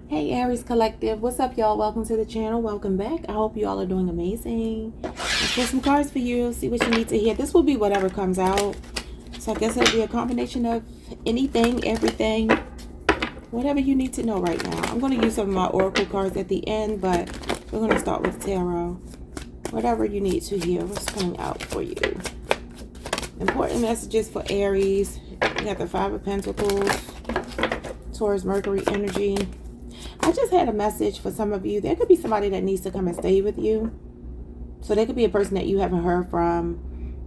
Hey Aries Collective, what's up y'all? Welcome to the channel. Welcome back. I hope you all are doing amazing. Let's get some cards for you. See what you need to hear. This will be whatever comes out. So I guess it'll be a combination of anything, everything, whatever you need to know right now. I'm going to use some of my oracle cards at the end, but we're going to start with tarot. Whatever you need to hear, what's coming out for you. Important messages for Aries. You got the Five of Pentacles, Taurus, Mercury energy. I just had a message for some of you. There could be somebody that needs to come and stay with you. So there could be a person that you haven't heard from.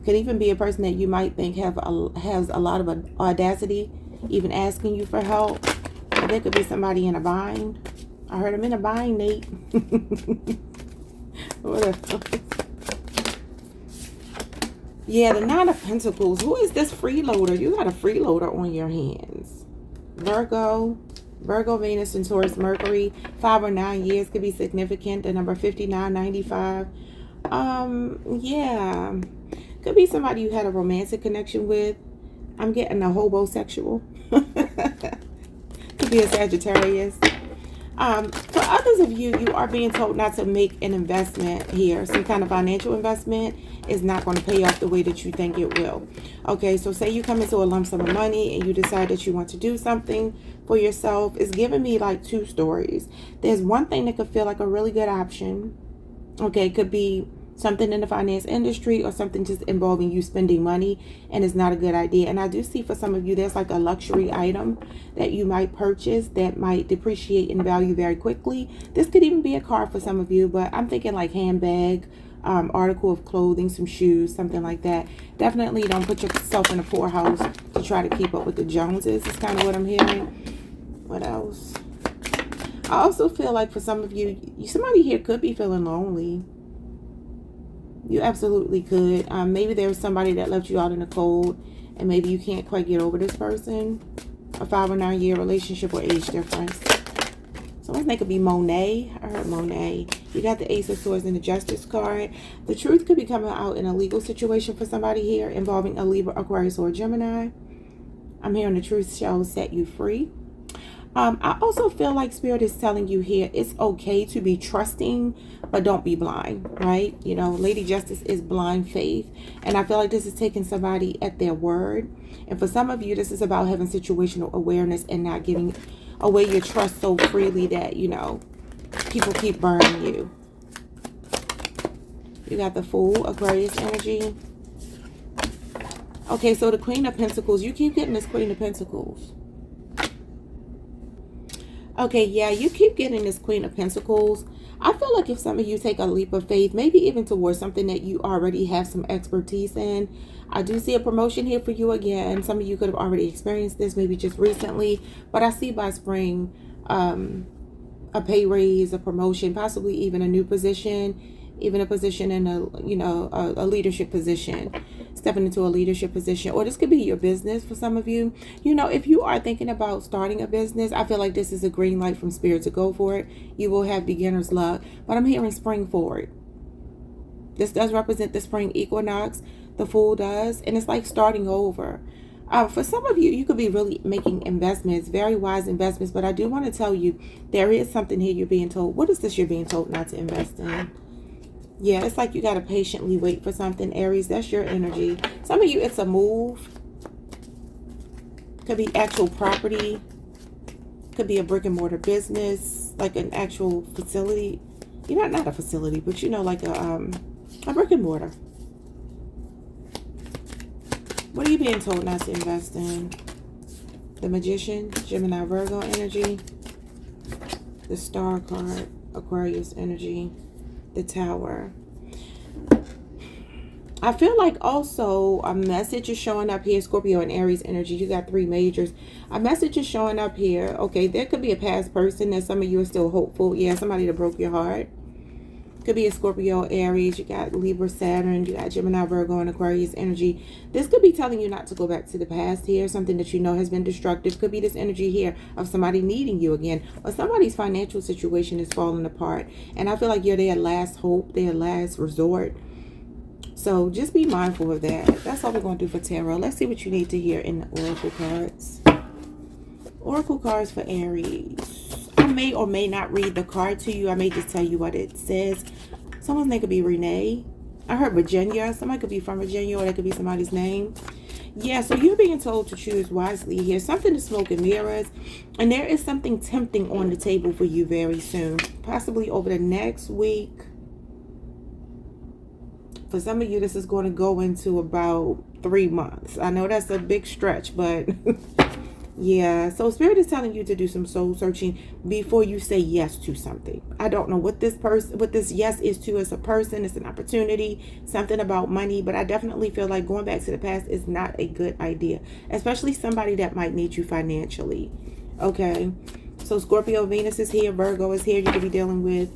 Could even be a person that you might think has a lot of audacity, even asking you for help. Or there could be somebody in a bind. I heard him in a bind, Nate. Yeah, the Nine of Pentacles. Who is this freeloader? You got a freeloader on your hands. Virgo, Venus, and Taurus, Mercury. 5 or 9 years could be significant. The number 5995. Yeah. Could be somebody you had a romantic connection with. I'm getting a hobosexual. Could be a Sagittarius. For others of you, you are being told not to make an investment here. Some kind of financial investment is not going to pay off the way that you think it will. Okay, so say you come into a lump sum of money and you decide that you want to do something for yourself. It's giving me like two stories. There's one thing that could feel like a really good option. Okay, it could be something in the finance industry or something just involving you spending money, and it's not a good idea. And I do see for some of you there's like a luxury item that you might purchase that might depreciate in value very quickly. This could even be a car for some of you, but I'm thinking like handbag, article of clothing, some shoes, something like that. Definitely don't put yourself in a poorhouse to try to keep up with the Joneses. Is kind of what I'm hearing. What else? I also feel like for some of you, somebody here could be feeling lonely. You absolutely could. Maybe there's somebody that left you out in the cold and maybe you can't quite get over this person. A 5 or 9 year relationship or age difference. Someone's name could be Monet. I heard Monet. You got the Ace of Swords and the Justice card. The truth could be coming out in a legal situation for somebody here involving a Libra, Aquarius, or a Gemini. I'm hearing the truth shall set you free. I also feel like Spirit is telling you here it's okay to be trusting, but don't be blind, right? You know, Lady Justice is blind faith. And I feel like this is taking somebody at their word. And for some of you, this is about having situational awareness and not giving away your trust so freely that, you know, people keep burning you. You got the Fool, Aquarius energy. Okay, so the Queen of Pentacles. You keep getting this Queen of Pentacles. Okay, yeah, you keep getting this Queen of Pentacles. I feel like if some of you take a leap of faith, maybe even towards something that you already have some expertise in. I do see a promotion here for you again. Some of you could have already experienced this, maybe just recently. But I see by spring, a pay raise, a promotion, possibly even a new position, even a position in a, you know, a leadership position. Stepping into a leadership position, or this could be your business for some of you. You know, if you are thinking about starting a business, I feel like this is a green light from Spirit to go for it. You will have beginner's luck, but I'm hearing spring forward. This does represent the spring equinox. The Fool does, and it's like starting over. For some of you, you could be really making investments, very wise investments, but I do want to tell you, there is something here you're being told. What is this you're being told not to invest in? Yeah, it's like you got to patiently wait for something, Aries. That's your energy. Some of you, it's a move. Could be actual property. Could be a brick and mortar business, like an actual facility. You know, not a facility, but you know, like a brick and mortar. What are you being told not to invest in? The Magician, Gemini, Virgo energy. The Star card, Aquarius energy. The Tower. I feel like also a message is showing up here, Scorpio and Aries energy. You got 3 majors. A message is showing up here. Okay, there could be a past person that some of you are still hopeful. Yeah, somebody that broke your heart. Could be a Scorpio, Aries. You got Libra, Saturn. You got Gemini, Virgo, and Aquarius energy. This could be telling you not to go back to the past here. Something that you know has been destructive. Could be this energy here of somebody needing you again. Or somebody's financial situation is falling apart. And I feel like you're their last hope, their last resort. So just be mindful of that. That's all we're going to do for tarot. Let's see what you need to hear in the oracle cards. Oracle cards for Aries. I'm may or may not read the card to you. I may just tell you what it says. Someone's name could be Renee. I heard Virginia. Somebody could be from Virginia, or that could be somebody's name. Yeah, so you're being told to choose wisely here. Something is smoke and mirrors. And there is something tempting on the table for you very soon. Possibly over the next week. For some of you, this is going to go into about 3 months. I know that's a big stretch, but yeah. So Spirit is telling you to do some soul searching before you say yes to something. I don't know what this yes is to. As a person, it's an opportunity, something about money, but I definitely feel like going back to the past is not a good idea, especially somebody that might need you financially. Okay. So Scorpio, Venus is here, Virgo is here. You could be dealing with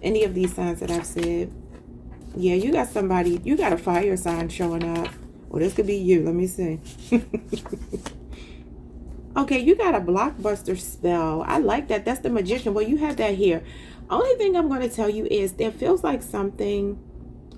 any of these signs that I've said. Yeah, you got somebody, you got a fire sign showing up. Well, this could be you. Let me see. Okay, you got a blockbuster spell. I like that. That's the Magician. Well, you have that here. Only thing I'm going to tell you is there feels like something,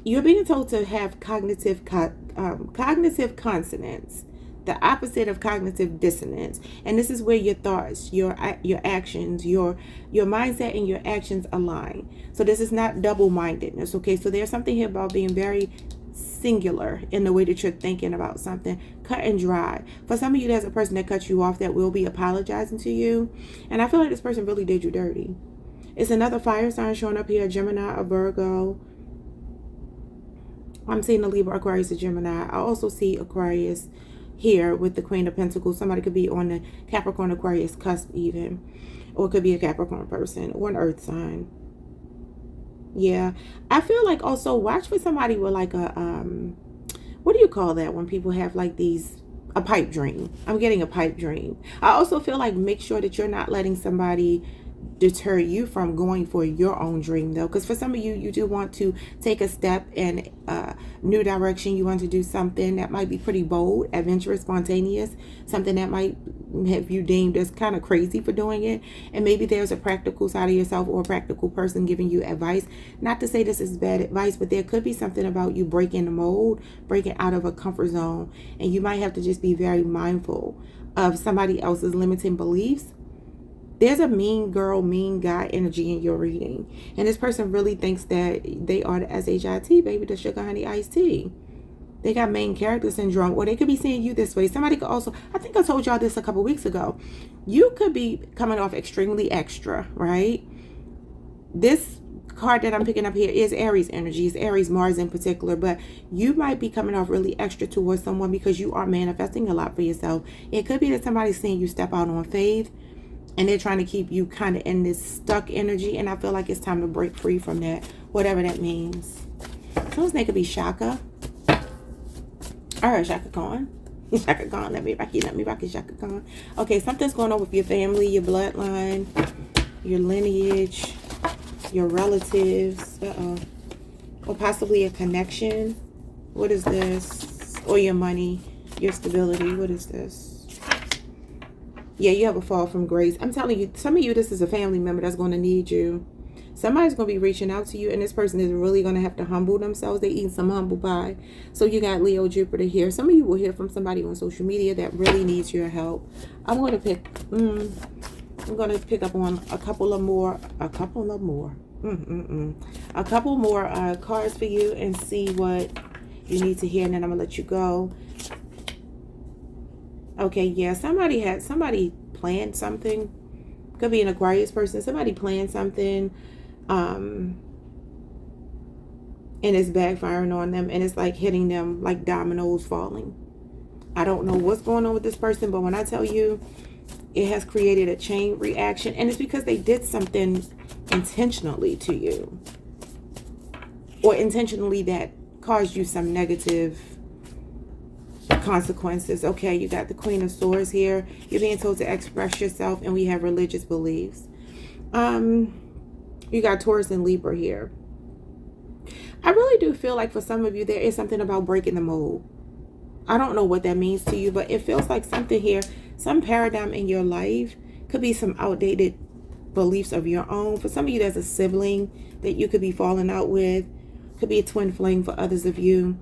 you're being told to have cognitive consonance, the opposite of cognitive dissonance. And this is where your thoughts, your actions, your mindset and your actions align. So this is not double-mindedness, okay? So there's something here about being very singular in the way that you're thinking about something, cut and dry. For some of you, there's a person that cut you off that will be apologizing to you. And I feel like this person really did you dirty. It's another fire sign showing up here, Gemini, a Virgo. I'm seeing a Libra, Aquarius, a Gemini. I also see Aquarius here with the Queen of Pentacles. Somebody could be on the Capricorn, Aquarius cusp even. Or it could be a Capricorn person or an earth sign. Yeah. I feel like also watch for somebody with like a, what do you call that when people have like a pipe dream? I'm getting a pipe dream. I also feel like make sure that you're not letting somebody deter you from going for your own dream though, because for some of you, you do want to take a step in a new direction. You want to do something that might be pretty bold, adventurous, spontaneous, something that might have you deemed as kind of crazy for doing it. And maybe there's a practical side of yourself or a practical person giving you advice. Not to say this is bad advice, but there could be something about you breaking the mold, breaking out of a comfort zone, and you might have to just be very mindful of somebody else's limiting beliefs. There's a mean girl, mean guy energy in your reading. And this person really thinks that they are the SHIT, baby, the sugar, honey, iced tea. They got main character syndrome. Or they could be seeing you this way. Somebody could also, I think I told y'all this a couple weeks ago. You could be coming off extremely extra, right? This card that I'm picking up here is Aries energy. It's Aries, Mars in particular. But you might be coming off really extra towards someone because you are manifesting a lot for yourself. It could be that somebody's seeing you step out on faith. And they're trying to keep you kind of in this stuck energy. And I feel like it's time to break free from that. Whatever that means. Someone's name could be Shaka. All right, Shaka Khan. Shaka Khan. Let me rock you, Shaka Khan. Okay, something's going on with your family, your bloodline, your lineage, your relatives. Or possibly a connection. What is this? Or your money, your stability. What is this? Yeah, you have a fall from grace. I'm telling you, some of you, this is a family member that's going to need you. Somebody's going to be reaching out to you, and this person is really going to have to humble themselves. They eat some humble pie. So you got Leo, Jupiter here. Some of you will hear from somebody on social media that really needs your help. I'm going to pick up on a couple more cards for you and see what you need to hear, and then I'm going to let you go. Okay, yeah, somebody planned something. Could be an Aquarius person. Somebody planned something, and it's backfiring on them, and it's like hitting them like dominoes falling. I don't know what's going on with this person, but when I tell you, it has created a chain reaction, and it's because they did something intentionally to you, or intentionally that caused you some negative consequences. Okay, you got the Queen of Swords here. You're being told to express yourself, and we have religious beliefs. You got Taurus and Libra here. I really do feel like for some of you, there is something about breaking the mold. I don't know what that means to you, but it feels like something here, some paradigm in your life. Could be some outdated beliefs of your own. For some of you, there's a sibling that you could be falling out with. Could be a twin flame for others of you.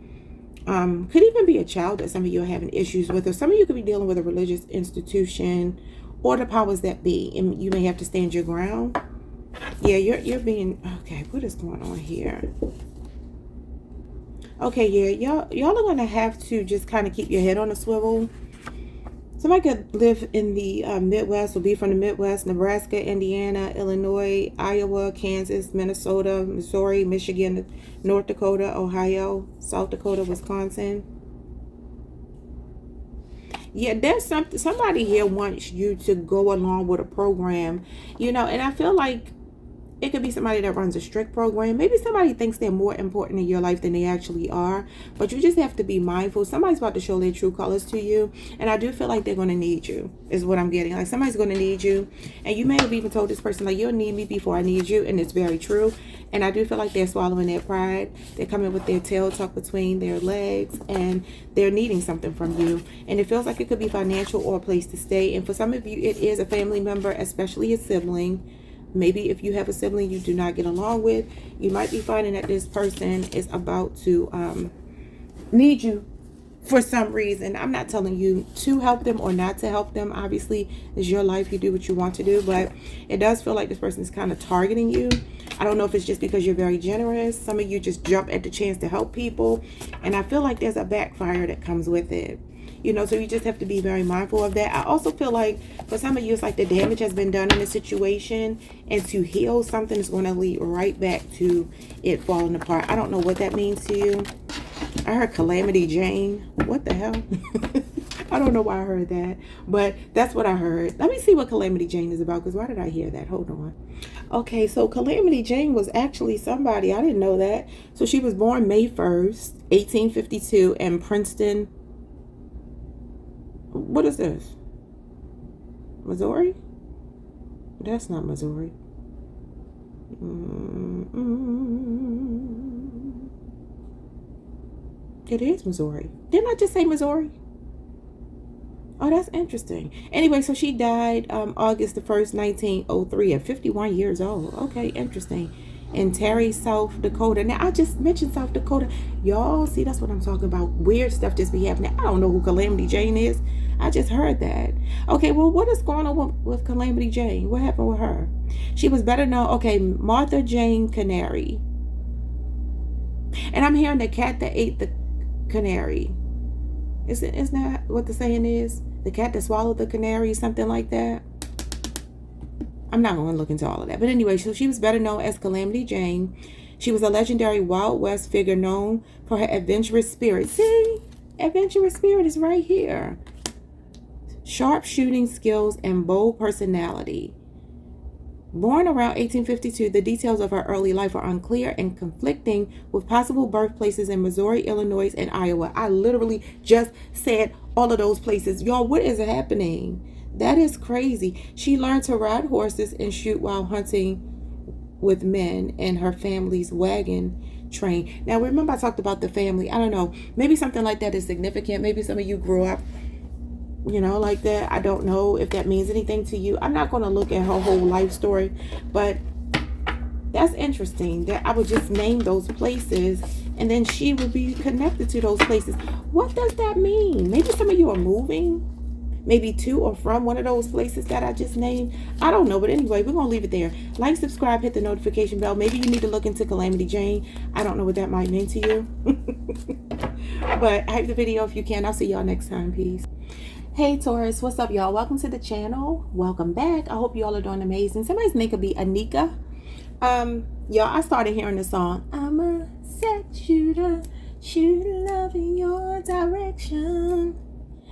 Could even be a child that some of you are having issues with, or some of you could be dealing with a religious institution or the powers that be, and you may have to stand your ground. Yeah, you're being, okay, what is going on here? Okay, yeah, y'all are gonna have to just kind of keep your head on a swivel. Somebody could live in the Midwest, or be from the Midwest: Nebraska, Indiana, Illinois, Iowa, Kansas, Minnesota, Missouri, Michigan, North Dakota, Ohio, South Dakota, Wisconsin. Yeah, there's somebody here wants you to go along with a program, you know, and I feel like it could be somebody that runs a strict program. Maybe somebody thinks they're more important in your life than they actually are. But you just have to be mindful. Somebody's about to show their true colors to you. And I do feel like they're going to need you, is what I'm getting. Like, somebody's going to need you. And you may have even told this person, like, you'll need me before I need you. And it's very true. And I do feel like they're swallowing their pride. They're coming with their tail tucked between their legs. And they're needing something from you. And it feels like it could be financial or a place to stay. And for some of you, it is a family member, especially a sibling. Maybe if you have a sibling you do not get along with, you might be finding that this person is about to need you for some reason. I'm not telling you to help them or not to help them. Obviously, it's your life. You do what you want to do. But it does feel like this person is kind of targeting you. I don't know if it's just because you're very generous. Some of you just jump at the chance to help people. And I feel like there's a backfire that comes with it. You know, so you just have to be very mindful of that. I also feel like for some of you, it's like the damage has been done in the situation, and to heal something is going to lead right back to it falling apart. I don't know what that means to you. I heard Calamity Jane. What the hell? I don't know why I heard that, but that's what I heard. Let me see what Calamity Jane is about, because why did I hear that? Hold on. Okay, so Calamity Jane was actually somebody. I didn't know that. So she was born May 1st, 1852 in Princeton. What is this? Missouri? That's not Missouri. It is Missouri. Didn't I just say Missouri? Oh, that's interesting. Anyway, so she died August the 1st, 1903 at 51 years old. Okay, interesting. In Terry, South Dakota. Now, I just mentioned South Dakota. Y'all, see, that's what I'm talking about. Weird stuff just be happening. I don't know who Calamity Jane is. I just heard that. Okay, well, what is going on with Calamity Jane? What happened with her? She was better known. Okay, Martha Jane Canary. And I'm hearing the cat that ate the canary. Isn't that what the saying is? The cat that swallowed the canary, something like that. I'm not going to look into all of that. But anyway, so she was better known as Calamity Jane. She was a legendary Wild West figure known for her adventurous spirit. See? Adventurous spirit is right here. Sharp shooting skills and bold personality. Born around 1852, the details of her early life are unclear and conflicting with possible birthplaces in Missouri, Illinois, and Iowa. I literally just said all of those places. Y'all, what is happening? That is crazy. She learned to ride horses and shoot while hunting with men in her family's wagon train. Now, remember I talked about the family. I don't know. Maybe something like that is significant. Maybe some of you grew up, you know, like that. I don't know if that means anything to you. I'm not going to look at her whole life story, but that's interesting that I would just name those places and then she would be connected to those places. What does that mean? Maybe some of you are moving. Maybe to or from one of those places that I just named. I don't know. But anyway, we're going to leave it there. Like, subscribe, hit the notification bell. Maybe you need to look into Calamity Jane. I don't know what that might mean to you. But hype the video if you can. I'll see y'all next time. Peace. Hey, Taurus. What's up, y'all? Welcome to the channel. Welcome back. I hope you all are doing amazing. Somebody's name could be Anika. Y'all, I started hearing the song. I'm a set shooter. Shoot love in your direction.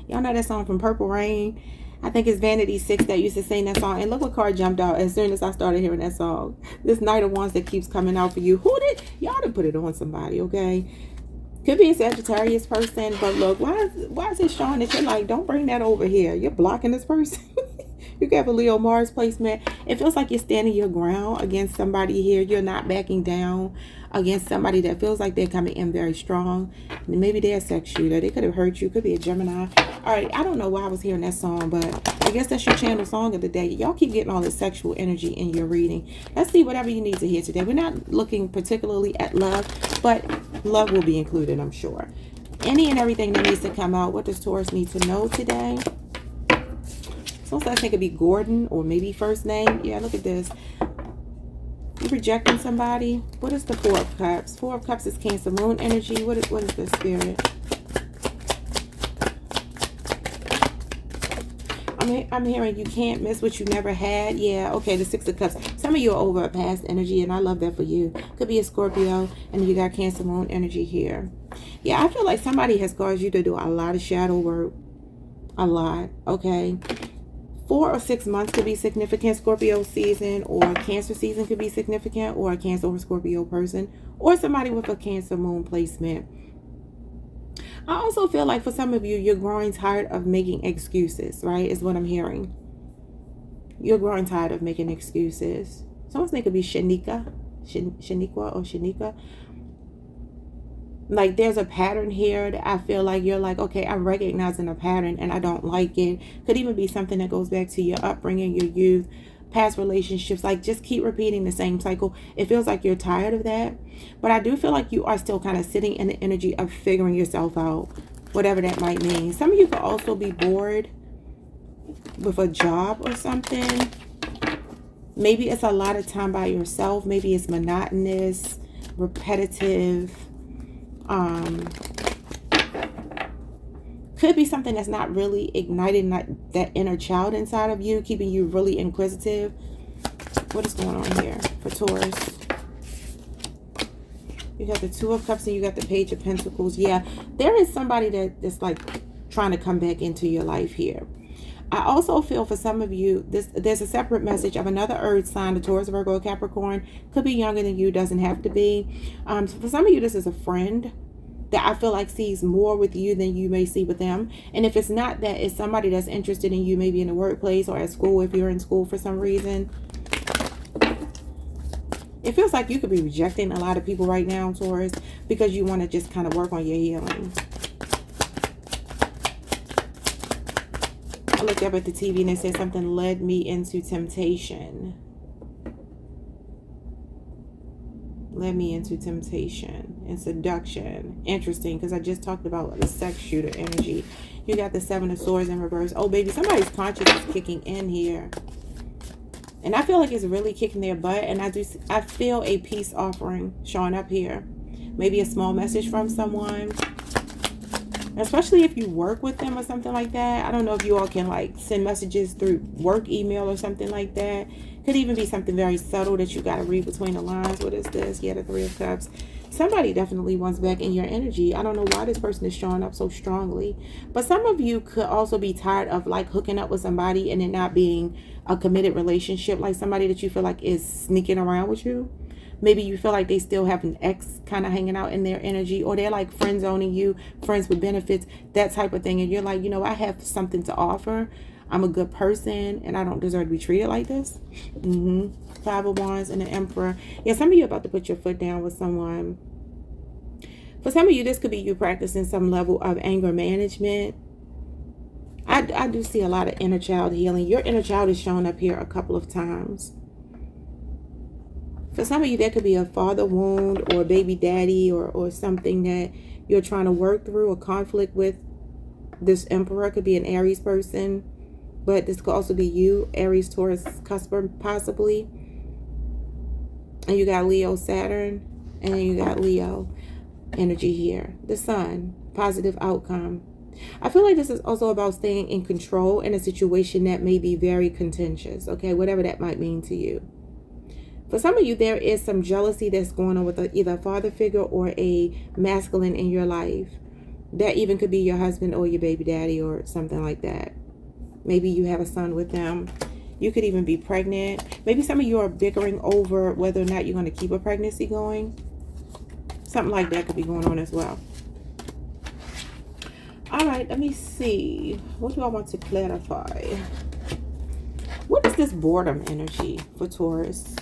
Y'all know that song from Purple Rain? I think it's Vanity 6 that used to sing that song. And look what card jumped out as soon as I started hearing that song. This Knight of Wands that keeps coming out for you. Who did? Y'all done put it on somebody, okay? Could be a Sagittarius person. But look, why is it showing that you're like, don't bring that over here. You're blocking this person. You have a Leo Mars placement. It feels like you're standing your ground against somebody here. You're not backing down against somebody that feels like they're coming in very strong. Maybe they're a sex shooter. They could have hurt you. Could be a Gemini. All right, I don't know why I was hearing that song, but I guess that's your channel song of the day. Y'all keep getting all this sexual energy in your reading. Let's see whatever you need to hear today. We're not looking particularly at love, but love will be included, I'm sure. Any and everything that needs to come out. What does Taurus need to know today? Someone's last name could be Gordon or maybe first name. Yeah, look at this. You rejecting somebody. What is the Four of Cups? Four of Cups is Cancer Moon energy. What is the Spirit? I'm hearing you can't miss what you never had. Yeah, okay, the Six of Cups. Some of you are over a past energy, and I love that for you. Could be a Scorpio, and you got Cancer Moon energy here. Yeah, I feel like somebody has caused you to do a lot of shadow work. A lot, okay? 4 or 6 months could be significant. Scorpio season or Cancer season could be significant, or a Cancer or Scorpio person, or somebody with a Cancer Moon placement. I also feel like for some of you, you're growing tired of making excuses, right? Is what I'm hearing. You're growing tired of making excuses. Someone's name could be Shaniqua or Shanika. Like there's a pattern here that I feel like you're like, okay, I'm recognizing a pattern and I don't like it. Could even be something that goes back to your upbringing, your youth, past relationships. Like just keep repeating the same cycle. It feels like you're tired of that. But I do feel like you are still kind of sitting in the energy of figuring yourself out, whatever that might mean. Some of you could also be bored with a job or something. Maybe it's a lot of time by yourself. Maybe it's monotonous, repetitive. Could be something that's not really igniting that inner child inside of you, keeping you really inquisitive. What is going on here for Taurus? You got the Two of Cups and you got the Page of Pentacles. Yeah, there is somebody that's like trying to come back into your life here. I also feel for some of you, there's a separate message of another earth sign, the Taurus, Virgo, Capricorn. Could be younger than you, doesn't have to be. So for some of you, this is a friend that I feel like sees more with you than you may see with them. And if it's not that, it's somebody that's interested in you, maybe in the workplace or at school, if you're in school for some reason. It feels like you could be rejecting a lot of people right now, Taurus, because you want to just kind of work on your healing. I looked up at the TV and it said something led me into temptation. Led me into temptation and seduction. Interesting, because I just talked about the sex shooter energy. You got the Seven of Swords in reverse. Oh, baby, somebody's conscience is kicking in here. And I feel like it's really kicking their butt. And I feel a peace offering showing up here. Maybe a small message from someone. Especially if you work with them or something like that. I don't know if you all can like send messages through work email or something like that. Could even be something very subtle that you got to read between the lines. What is this? Yeah, the Three of Cups. Somebody definitely wants back in your energy. I don't know why this person is showing up so strongly. But some of you could also be tired of like hooking up with somebody and it not being a committed relationship. Like somebody that you feel like is sneaking around with you. Maybe you feel like they still have an ex kind of hanging out in their energy, or they're like friend zoning you, friends with benefits, that type of thing. And you're like, you know, I have something to offer. I'm a good person and I don't deserve to be treated like this. Five of Wands and the Emperor. Yeah, some of you are about to put your foot down with someone. For some of you, this could be you practicing some level of anger management. I do see a lot of inner child healing. Your inner child is showing up here a couple of times. For some of you, that could be a father wound or a baby daddy or something that you're trying to work through, a conflict with. This Emperor could be an Aries person, but this could also be you, Aries, Taurus, Cusper, possibly. And you got Leo, Saturn, and then you got Leo energy here. The Sun, positive outcome. I feel like this is also about staying in control in a situation that may be very contentious, okay? Whatever that might mean to you. For some of you, there is some jealousy that's going on with either a father figure or a masculine in your life. That even could be your husband or your baby daddy or something like that. Maybe you have a son with them. You could even be pregnant. Maybe some of you are bickering over whether or not you're going to keep a pregnancy going. Something like that could be going on as well. All right, let me see. What do I want to clarify? What is this boredom energy for Taurus?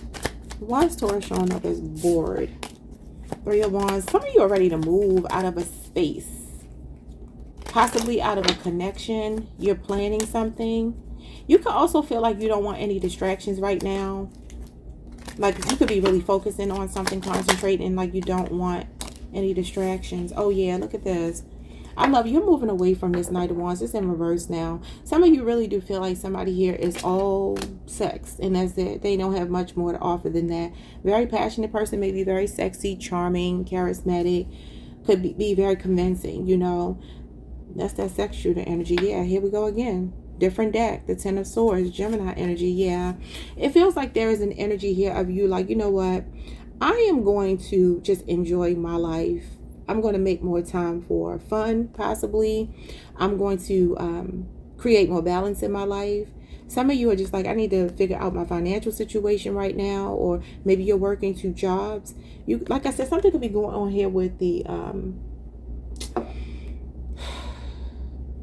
Why is Taurus showing up as bored? Three of Wands. Some of you are ready to move out of a space. Possibly out of a connection. You're planning something. You could also feel like you don't want any distractions right now. Like you could be really focusing on something, concentrating, like you don't want any distractions. Oh yeah, look at this. I love you're moving away from this Knight of Wands. It's in reverse now. Some of you really do feel like somebody here is all sex, and that's it. They don't have much more to offer than that. Very passionate person, maybe very sexy, charming, charismatic, could be very convincing, you know. That's that sex shooter energy. Yeah, here we go again. Different deck, the Ten of Swords, Gemini energy. Yeah, it feels like there is an energy here of you like, you know what, I am going to just enjoy my life. I'm going to make more time for fun, possibly. I'm going to create more balance in my life. Some of you are just like, I need to figure out my financial situation right now, or maybe you're working 2 jobs. You, like I said, something could be going on here with the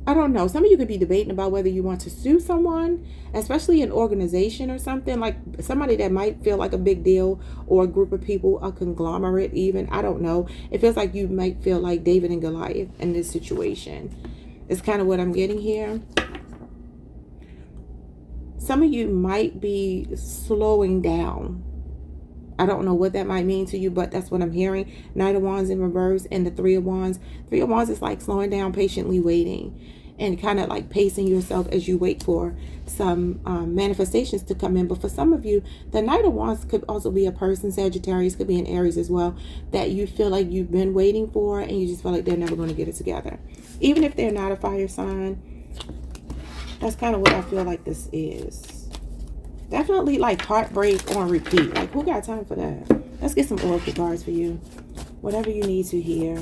I don't know. Some of you could be debating about whether you want to sue someone, especially an organization or something, like somebody that might feel like a big deal, or a group of people, a conglomerate even. I don't know. It feels like you might feel like David and Goliath in this situation. It's kind of what I'm getting here. Some of you might be slowing down. I don't know what that might mean to you, but that's what I'm hearing. Knight of Wands in reverse and the Three of Wands. Three of Wands is like slowing down, patiently waiting, and kind of like pacing yourself as you wait for some manifestations to come in. But for some of you, the Knight of Wands could also be a person, Sagittarius, could be an Aries as well, that you feel like you've been waiting for, and you just feel like they're never going to get it together. Even if they're not a fire sign, that's kind of what I feel like this is. Definitely like heartbreak on repeat. Like, who got time for that? Let's get some oracle cards for you. Whatever you need to hear.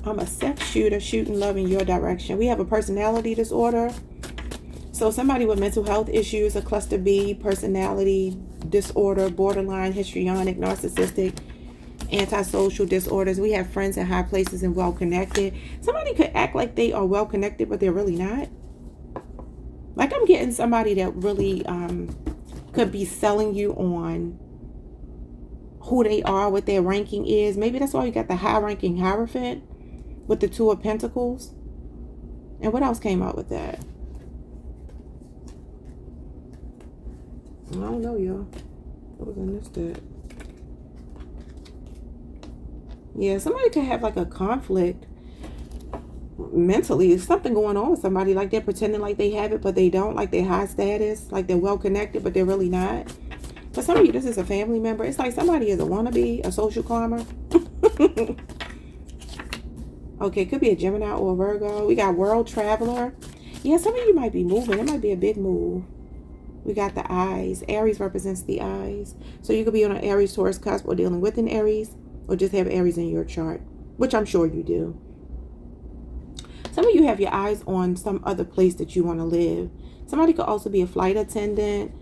I'm a sex shooter, shooting love in your direction. We have a personality disorder. So somebody with mental health issues, a cluster B, personality disorder, borderline, histrionic, narcissistic, antisocial disorders. We have friends in high places and well-connected. Somebody could act like they are well-connected, but they're really not. Like, I'm getting somebody that really could be selling you on who they are, what their ranking is. Maybe that's why you got the high-ranking Hierophant with the Two of Pentacles. And what else came out with that? I don't know, y'all. What was in this deck? Yeah, somebody could have like a conflict mentally. There's something going on with somebody, like they're pretending like they have it but they don't, like they're high status, like they're well connected but they're really not. For some of you, this is a family member. It's like somebody is a wannabe, a social climber. Okay, could be a Gemini or a Virgo. We got world traveler. Yeah, some of you might be moving. It might be a big move. We got the eyes. Aries represents the eyes, so you could be on an Aries Taurus cusp, or dealing with an Aries, or just have Aries in your chart, which I'm sure you do. Some of you have your eyes on some other place that you want to live. Somebody could also be a flight attendant.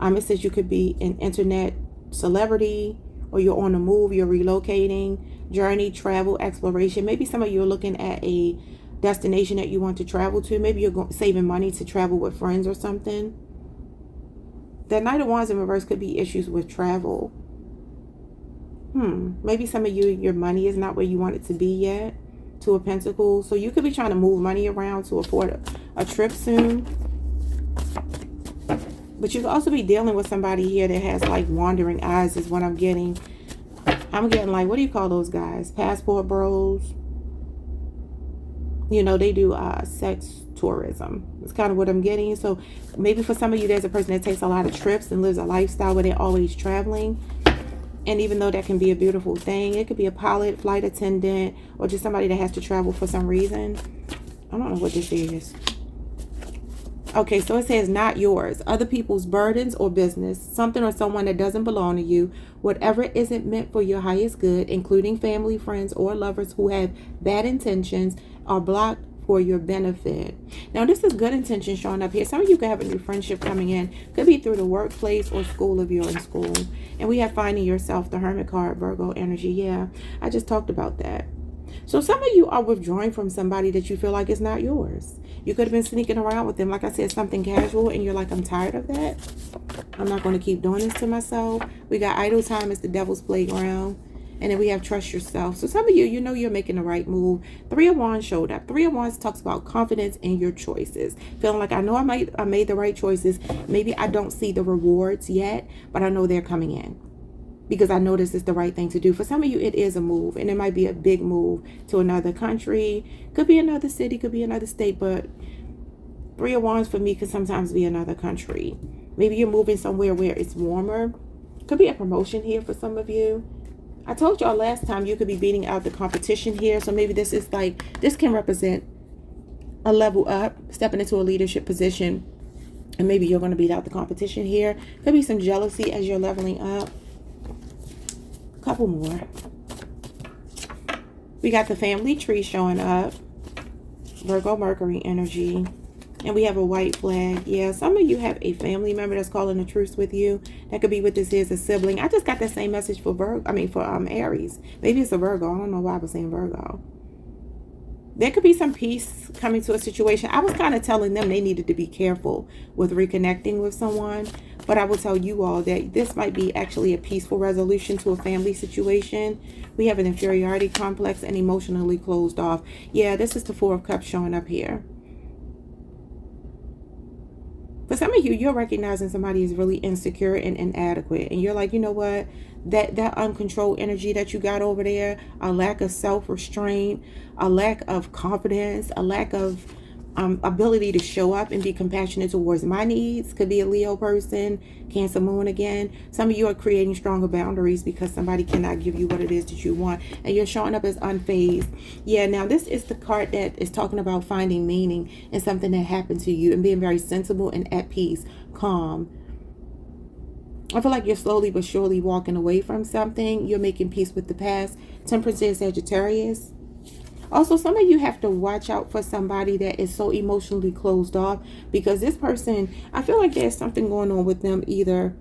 It says you could be an internet celebrity, or you're on the move, you're relocating, journey, travel, exploration. Maybe some of you are looking at a destination that you want to travel to. Maybe you're saving money to travel with friends or something. The Knight of Wands in reverse could be issues with travel. Maybe some of you, your money is not where you want it to be yet. Two of Pentacles. So you could be trying to move money around to afford a trip soon. But you could also be dealing with somebody here that has like wandering eyes is what I'm getting. I'm getting like, what do you call those guys? Passport bros. You know, they do sex tourism. It's kind of what I'm getting. So maybe for some of you, there's a person that takes a lot of trips and lives a lifestyle where they're always traveling. And even though that can be a beautiful thing, it could be a pilot, flight attendant, or just somebody that has to travel for some reason. I don't know what this is. Okay, so it says not yours. Other people's burdens or business. Something or someone that doesn't belong to you. Whatever isn't meant for your highest good, including family, friends, or lovers who have bad intentions, are blocked for your benefit. Now, this is good intention showing up here. Some of you could have a new friendship coming in. Could be through the workplace or school if you're in school. And we have finding yourself, the Hermit card, Virgo energy. Yeah, I just talked about that. So some of you are withdrawing from somebody that you feel like is not yours. You could have been sneaking around with them. Like I said, something casual, and you're like, I'm tired of that. I'm not going to keep doing this to myself. We got idle time is the devil's playground. And then we have trust yourself. So some of you, you know you're making the right move. Three of Wands showed up. Three of Wands talks about confidence in your choices. Feeling like I know I made the right choices. Maybe I don't see the rewards yet, but I know they're coming in. because I know this is the right thing to do. For some of you, it is a move, and it might be a big move to another country. Could be another city, could be another state, but Three of Wands for me could sometimes be another country. Maybe you're moving somewhere where it's warmer. Could be a promotion here for some of you. I told y'all last time you could be beating out the competition here. So maybe this is like, this can represent a level up, stepping into a leadership position. And maybe you're going to beat out the competition here. Could be some jealousy as you're leveling up. Couple more. We got the family tree showing up. Virgo Mercury energy. And we have a white flag. Yeah, some of you have a family member that's calling a truce with you. That could be what this is, a sibling. I just got the same message for Aries. Maybe it's a Virgo. I don't know why I was saying Virgo. There could be some peace coming to a situation. I was kind of telling them they needed to be careful with reconnecting with someone. But I will tell you all that this might be actually a peaceful resolution to a family situation. We have an inferiority complex and emotionally closed off. Yeah, this is the Four of Cups showing up here. For some of you, you're recognizing somebody is really insecure and inadequate. And you're like, you know what? That uncontrolled energy that you got over there, a lack of self-restraint, a lack of confidence, a lack of ability to show up and be compassionate towards my needs. Could be a Leo person, Cancer moon again. Some of you are creating stronger boundaries because somebody cannot give you what it is that you want, and you're showing up as unfazed. Yeah, now this is the card that is talking about finding meaning in something that happened to you and being very sensible and at peace, calm. I feel like you're slowly but surely walking away from something. You're making peace with the past. Temperance is Sagittarius. Also, some of you have to watch out for somebody that is so emotionally closed off, because this person, I feel like there's something going on with them, either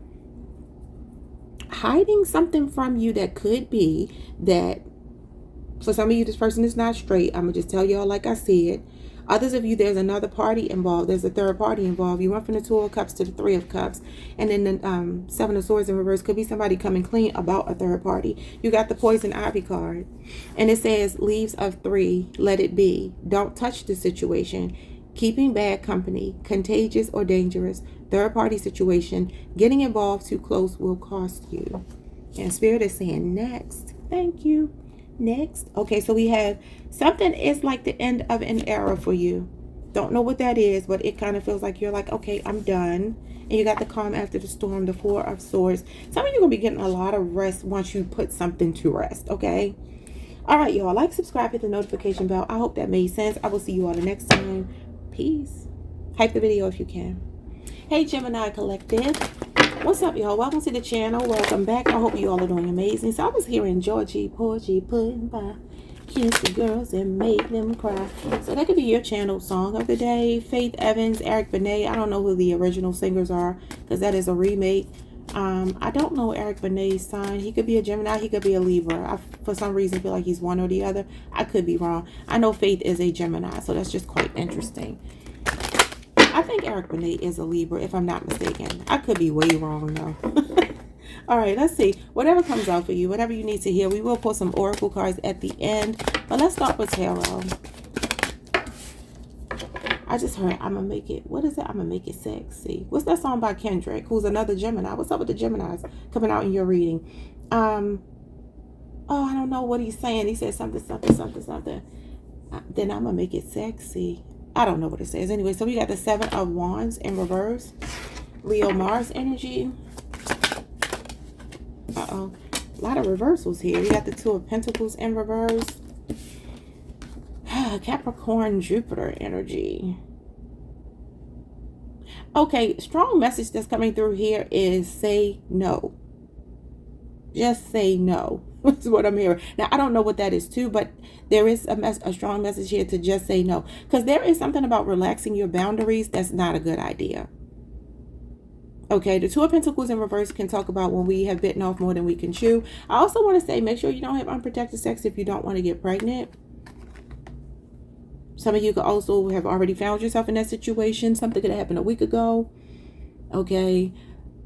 hiding something from you that could be that, for some of you, this person is not straight. I'm going to just tell y'all like I said. Others of you, there's another party involved. There's a third party involved. You went from the Two of Cups to the Three of Cups. And then the Seven of Swords in reverse could be somebody coming clean about a third party. You got the Poison Ivy card. And it says, leaves of 3, let it be. Don't touch the situation. Keeping bad company, contagious or dangerous. Third party situation. Getting involved too close will cost you. And Spirit is saying next. Thank you. Next. Okay, so we have something is like the end of an era for you. Don't know what that is, but it kind of feels like you're like, okay, I'm done. And you got the calm after the storm, the Four of Swords. Some of you are going to be getting a lot of rest once you put something to rest, okay? All right, y'all. Like, subscribe, hit the notification bell. I hope that made sense. I will see you all the next time. Peace. Hype the video if you can. Hey, Gemini Collective. What's up, y'all? Welcome to the channel. Welcome back. I hope you all are doing amazing. So I was hearing Georgie Porgy putting by, kiss the girls and make them cry. So that could be your channel song of the day. Faith Evans, Eric Benet. I don't know who the original singers are because that is a remake. I don't know Eric Benet's sign. He could be a Gemini. He could be a Libra. I, for some reason, feel like he's one or the other. I could be wrong. I know Faith is a Gemini, so that's just quite interesting. I think Eric Benet is a Libra, if I'm not mistaken. I could be way wrong, though. All right, let's see. Whatever comes out for you, whatever you need to hear. We will pull some oracle cards at the end. But let's start with tarot. I just heard, I'm going to make it, what is it? I'm going to make it sexy. What's that song by Kendrick, who's another Gemini? What's up with the Geminis coming out in your reading? Oh, I don't know what he's saying. He said something. Then I'm going to make it sexy. I don't know what it says. Anyway, so we got the Seven of Wands in reverse. Leo Mars energy. Uh-oh. A lot of reversals here. We got the Two of Pentacles in reverse. Capricorn Jupiter energy. Okay, strong message that's coming through here is say no. Just say no. That's what I'm hearing. Now, I don't know what that is too, but there is a strong message here to just say no. Because there is something about relaxing your boundaries that's not a good idea. Okay, the Two of Pentacles in reverse can talk about when we have bitten off more than we can chew. I also want to say, make sure you don't have unprotected sex if you don't want to get pregnant. Some of you could also have already found yourself in that situation. Something could have happened a week ago. Okay.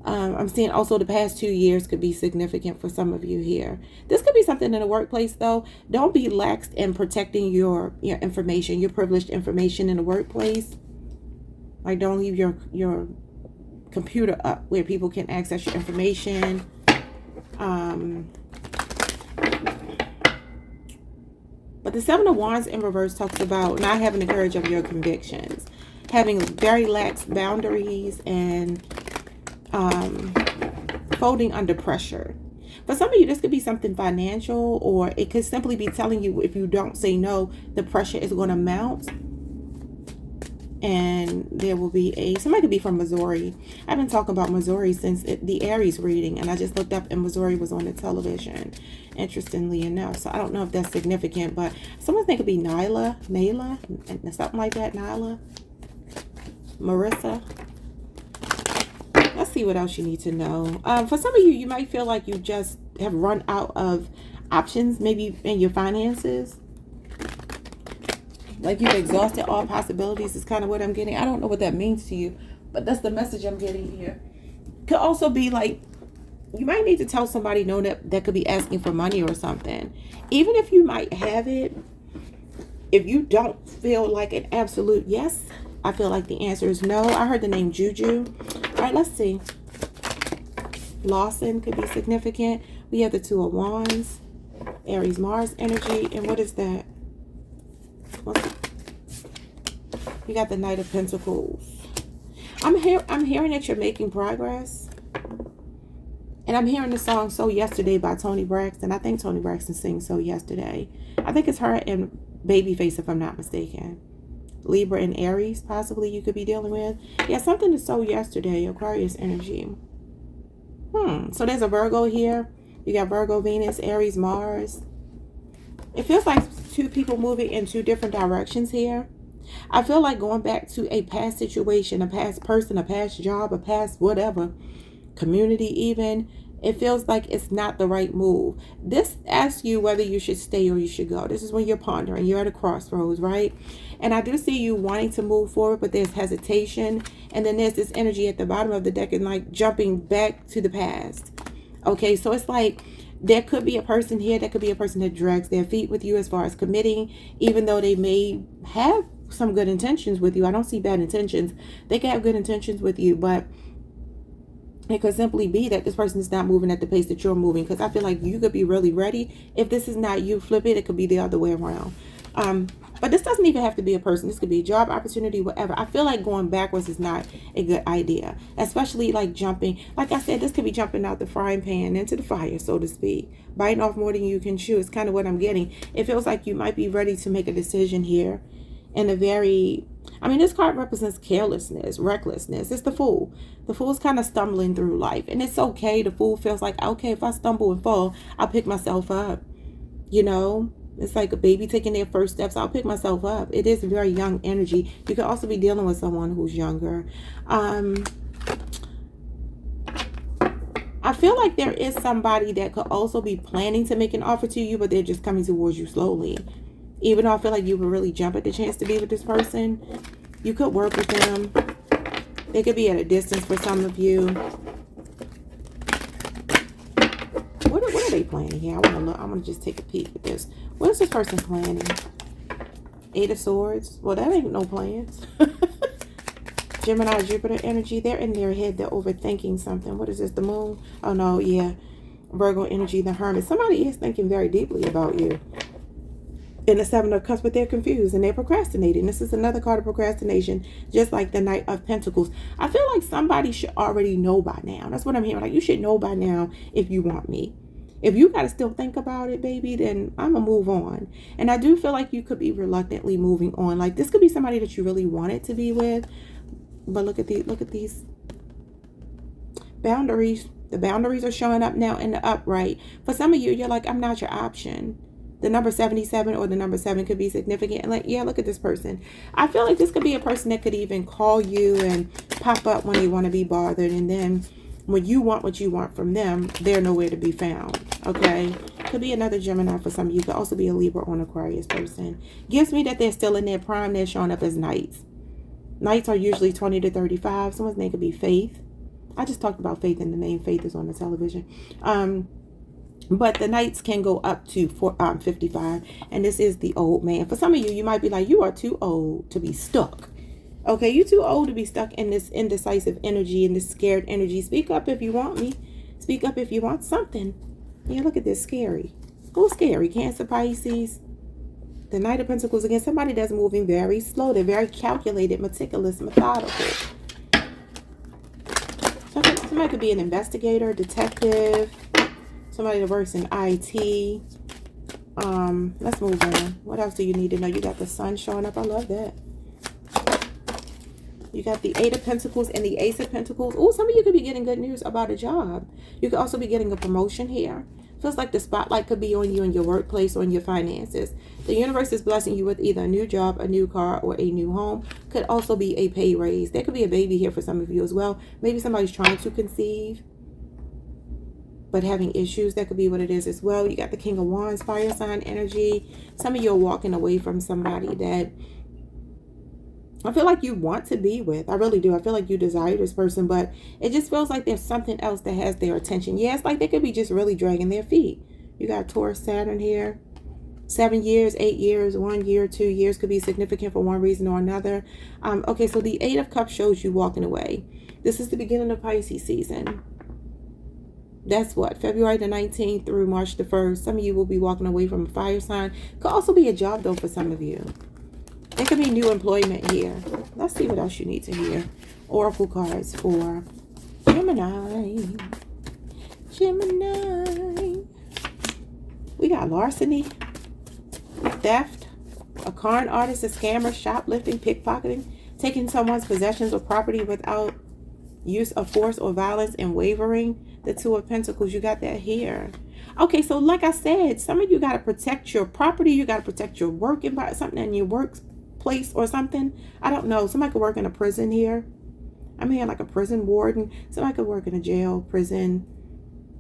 I'm seeing also the past 2 years could be significant for some of you here. This could be something in the workplace, though. Don't be lax in protecting your information, your privileged information in the workplace. Like, don't leave your computer up where people can access your information. But the Seven of Wands in reverse talks about not having the courage of your convictions, having very lax boundaries, and folding under pressure. For some of you, this could be something financial, or it could simply be telling you if you don't say no, the pressure is going to mount. And there will be somebody could be from Missouri. I've been talking about Missouri since the Aries reading, and I just looked up and Missouri was on the television, interestingly enough. So I don't know if that's significant, but someone think it could be Nyla, something like that, Nyla, Marissa. Let's see what else you need to know. For some of you, you might feel like you just have run out of options, maybe in your finances. Like you've exhausted all possibilities is kind of what I'm getting. I don't know what that means to you, but that's the message I'm getting here. Could also be like, you might need to tell somebody no that could be asking for money or something. Even if you might have it, if you don't feel like an absolute yes, I feel like the answer is no. I heard the name Juju. All right, let's see. Lawson could be significant. We have the Two of Wands, Aries, Mars energy. And what is that? You got the Knight of Pentacles. I'm hearing that you're making progress. And I'm hearing the song So Yesterday by Toni Braxton. I think Toni Braxton sings So Yesterday. I think it's her and Babyface, if I'm not mistaken. Libra and Aries, possibly, you could be dealing with. Yeah, something to So Yesterday, Aquarius energy. So there's a Virgo here. You got Virgo, Venus, Aries, Mars. It feels like two people moving in two different directions here. I feel like going back to a past situation, a past person, a past job, a past whatever, community even. It feels like it's not the right move. This asks you whether you should stay or you should go. This is when you're pondering. You're at a crossroads, right? And I do see you wanting to move forward, but there's hesitation. And then there's this energy at the bottom of the deck and like jumping back to the past. Okay, so it's like there could be a person here. That could be a person that drags their feet with you as far as committing, even though they may have some good intentions with you. I don't see bad intentions. They can have good intentions with you, but it could simply be that this person is not moving at the pace that you're moving, because I feel like you could be really ready. If this is not you, flip it. It could be the other way around. But this doesn't even have to be a person. This could be a job opportunity, whatever. I feel like going backwards is not a good idea, especially like jumping. Like I said, this could be jumping out the frying pan into the fire, so to speak. Biting off more than you can chew is kind of what I'm getting. It feels like you might be ready to make a decision here in a very... I mean, this card represents carelessness, recklessness. It's the Fool. The Fool's kind of stumbling through life. And it's okay. The Fool feels like, okay, if I stumble and fall, I'll pick myself up. You know? It's like a baby taking their first steps. I'll pick myself up. It is very young energy. You could also be dealing with someone who's younger. I feel like there is somebody that could also be planning to make an offer to you, but they're just coming towards you slowly. Even though I feel like you would really jump at the chance to be with this person, you could work with them. They could be at a distance for some of you. What are they planning here? I want to look. I'm going to just take a peek at this. What is this person planning? Eight of Swords. Well, that ain't no plans. Gemini, Jupiter energy. They're in their head. They're overthinking something. What is this? The Moon? Oh, no. Yeah. Virgo energy, the Hermit. Somebody is thinking very deeply about you. In the Seven of Cups, but they're confused and they're procrastinating. This is another card of procrastination, just like the Knight of Pentacles. I feel like somebody should already know by now. That's what I'm hearing. Like, you should know by now if you want me. If you got to still think about it, baby, then I'm going to move on. And I do feel like you could be reluctantly moving on. Like, this could be somebody that you really wanted to be with. But look at these boundaries. The boundaries are showing up now in the upright. For some of you, you're like, I'm not your option. The number 77 or the number 7 could be significant. And like, yeah, look at this person. I feel like this could be a person that could even call you and pop up when they want to be bothered. And then when you want what you want from them, they're nowhere to be found. Okay. Could be another Gemini for some of you. Could also be a Libra or an Aquarius person. Gives me that they're still in their prime. They're showing up as Knights. Knights are usually 20 to 35. Someone's name could be Faith. I just talked about Faith, and the name Faith is on the television. But the Knights can go up to 55. And this is the old man. For some of you, you might be like, you are too old to be stuck. Okay, you're too old to be stuck in this indecisive energy and this scared energy. Speak up if you want me. Speak up if you want something. Yeah, look at this. Scary. Who's scary? Cancer, Pisces. The Knight of Pentacles, again, somebody that's moving very slow. They're very calculated, meticulous, methodical. Somebody could be an investigator, detective, somebody that works in IT. Let's move on. What else do you need to know? You got the Sun showing up. I love that. You got the Eight of Pentacles and the Ace of Pentacles. Oh, some of you could be getting good news about a job. You could also be getting a promotion here. Feels like the spotlight could be on you in your workplace or in your finances. The universe is blessing you with either a new job, a new car, or a new home. Could also be a pay raise. There could be a baby here for some of you as well. Maybe somebody's trying to conceive, but having issues. That could be what it is as well. You got the King of Wands, fire sign energy. Some of you are walking away from somebody that I feel like you want to be with. I really do. I feel like you desire this person, but it just feels like there's something else that has their attention. Yeah, it's like they could be just really dragging their feet. You got Taurus, Saturn here. 7 years, 8 years, 1 year, 2 years could be significant for one reason or another. Okay, so the Eight of Cups shows you walking away. This is the beginning of Pisces season. That's what, February the 19th through March the 1st. Some of you will be walking away from a fire sign. Could also be a job, though, for some of you. There could be new employment here. Let's see what else you need to hear. Oracle cards for Gemini. Gemini. We got larceny, theft, a con artist, a scammer, shoplifting, pickpocketing, taking someone's possessions or property without use of force or violence, and wavering. The Two of Pentacles, you got that here. Okay, so like I said, some of you got to protect your property. You got to protect your work environment, something in your workplace or something. I don't know. Somebody could work in a prison here. I'm here like a prison warden. Somebody could work in a jail, prison,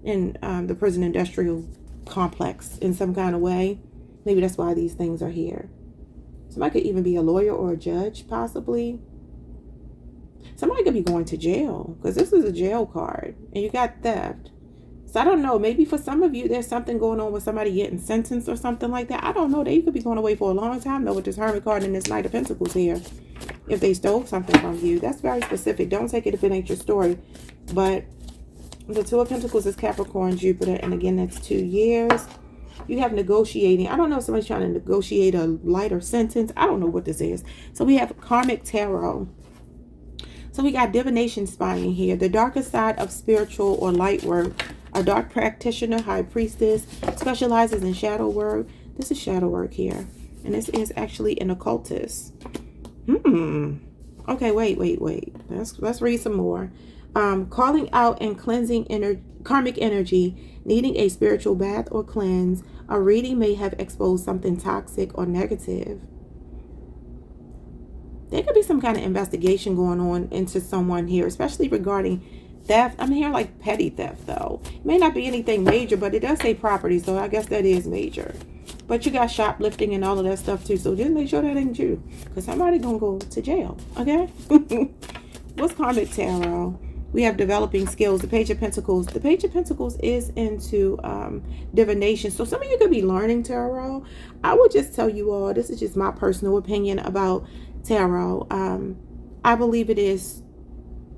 in the prison industrial complex in some kind of way. Maybe that's why these things are here. Somebody could even be a lawyer or a judge, possibly. Somebody could be going to jail because this is a jail card and you got theft. So I don't know. Maybe for some of you, there's something going on with somebody getting sentenced or something like that. I don't know. They could be going away for a long time though with this Hermit card and this Knight of Pentacles here. If they stole something from you, that's very specific. Don't take it if it ain't your story. But the Two of Pentacles is Capricorn, Jupiter. And again, that's 2 years. You have negotiating. I don't know if somebody's trying to negotiate a lighter sentence. I don't know what this is. So we have Karmic Tarot. So we got divination spying here. The darker side of spiritual or light work. A dark practitioner, high priestess, specializes in shadow work. This is shadow work here. And this is actually an occultist. Okay, wait. Let's read some more. Calling out and cleansing karmic energy, needing a spiritual bath or cleanse. A reading may have exposed something toxic or negative. There could be some kind of investigation going on into someone here, especially regarding theft. I'm hearing like petty theft though. It may not be anything major, but it does say property, so I guess that is major. But you got shoplifting and all of that stuff too, so just make sure that ain't you, because somebody gonna go to jail, okay? What's Karmic Tarot? We have developing skills. The Page of Pentacles. The Page of Pentacles is into divination. So some of you could be learning tarot. I would just tell you all, this is just my personal opinion about tarot. I believe it is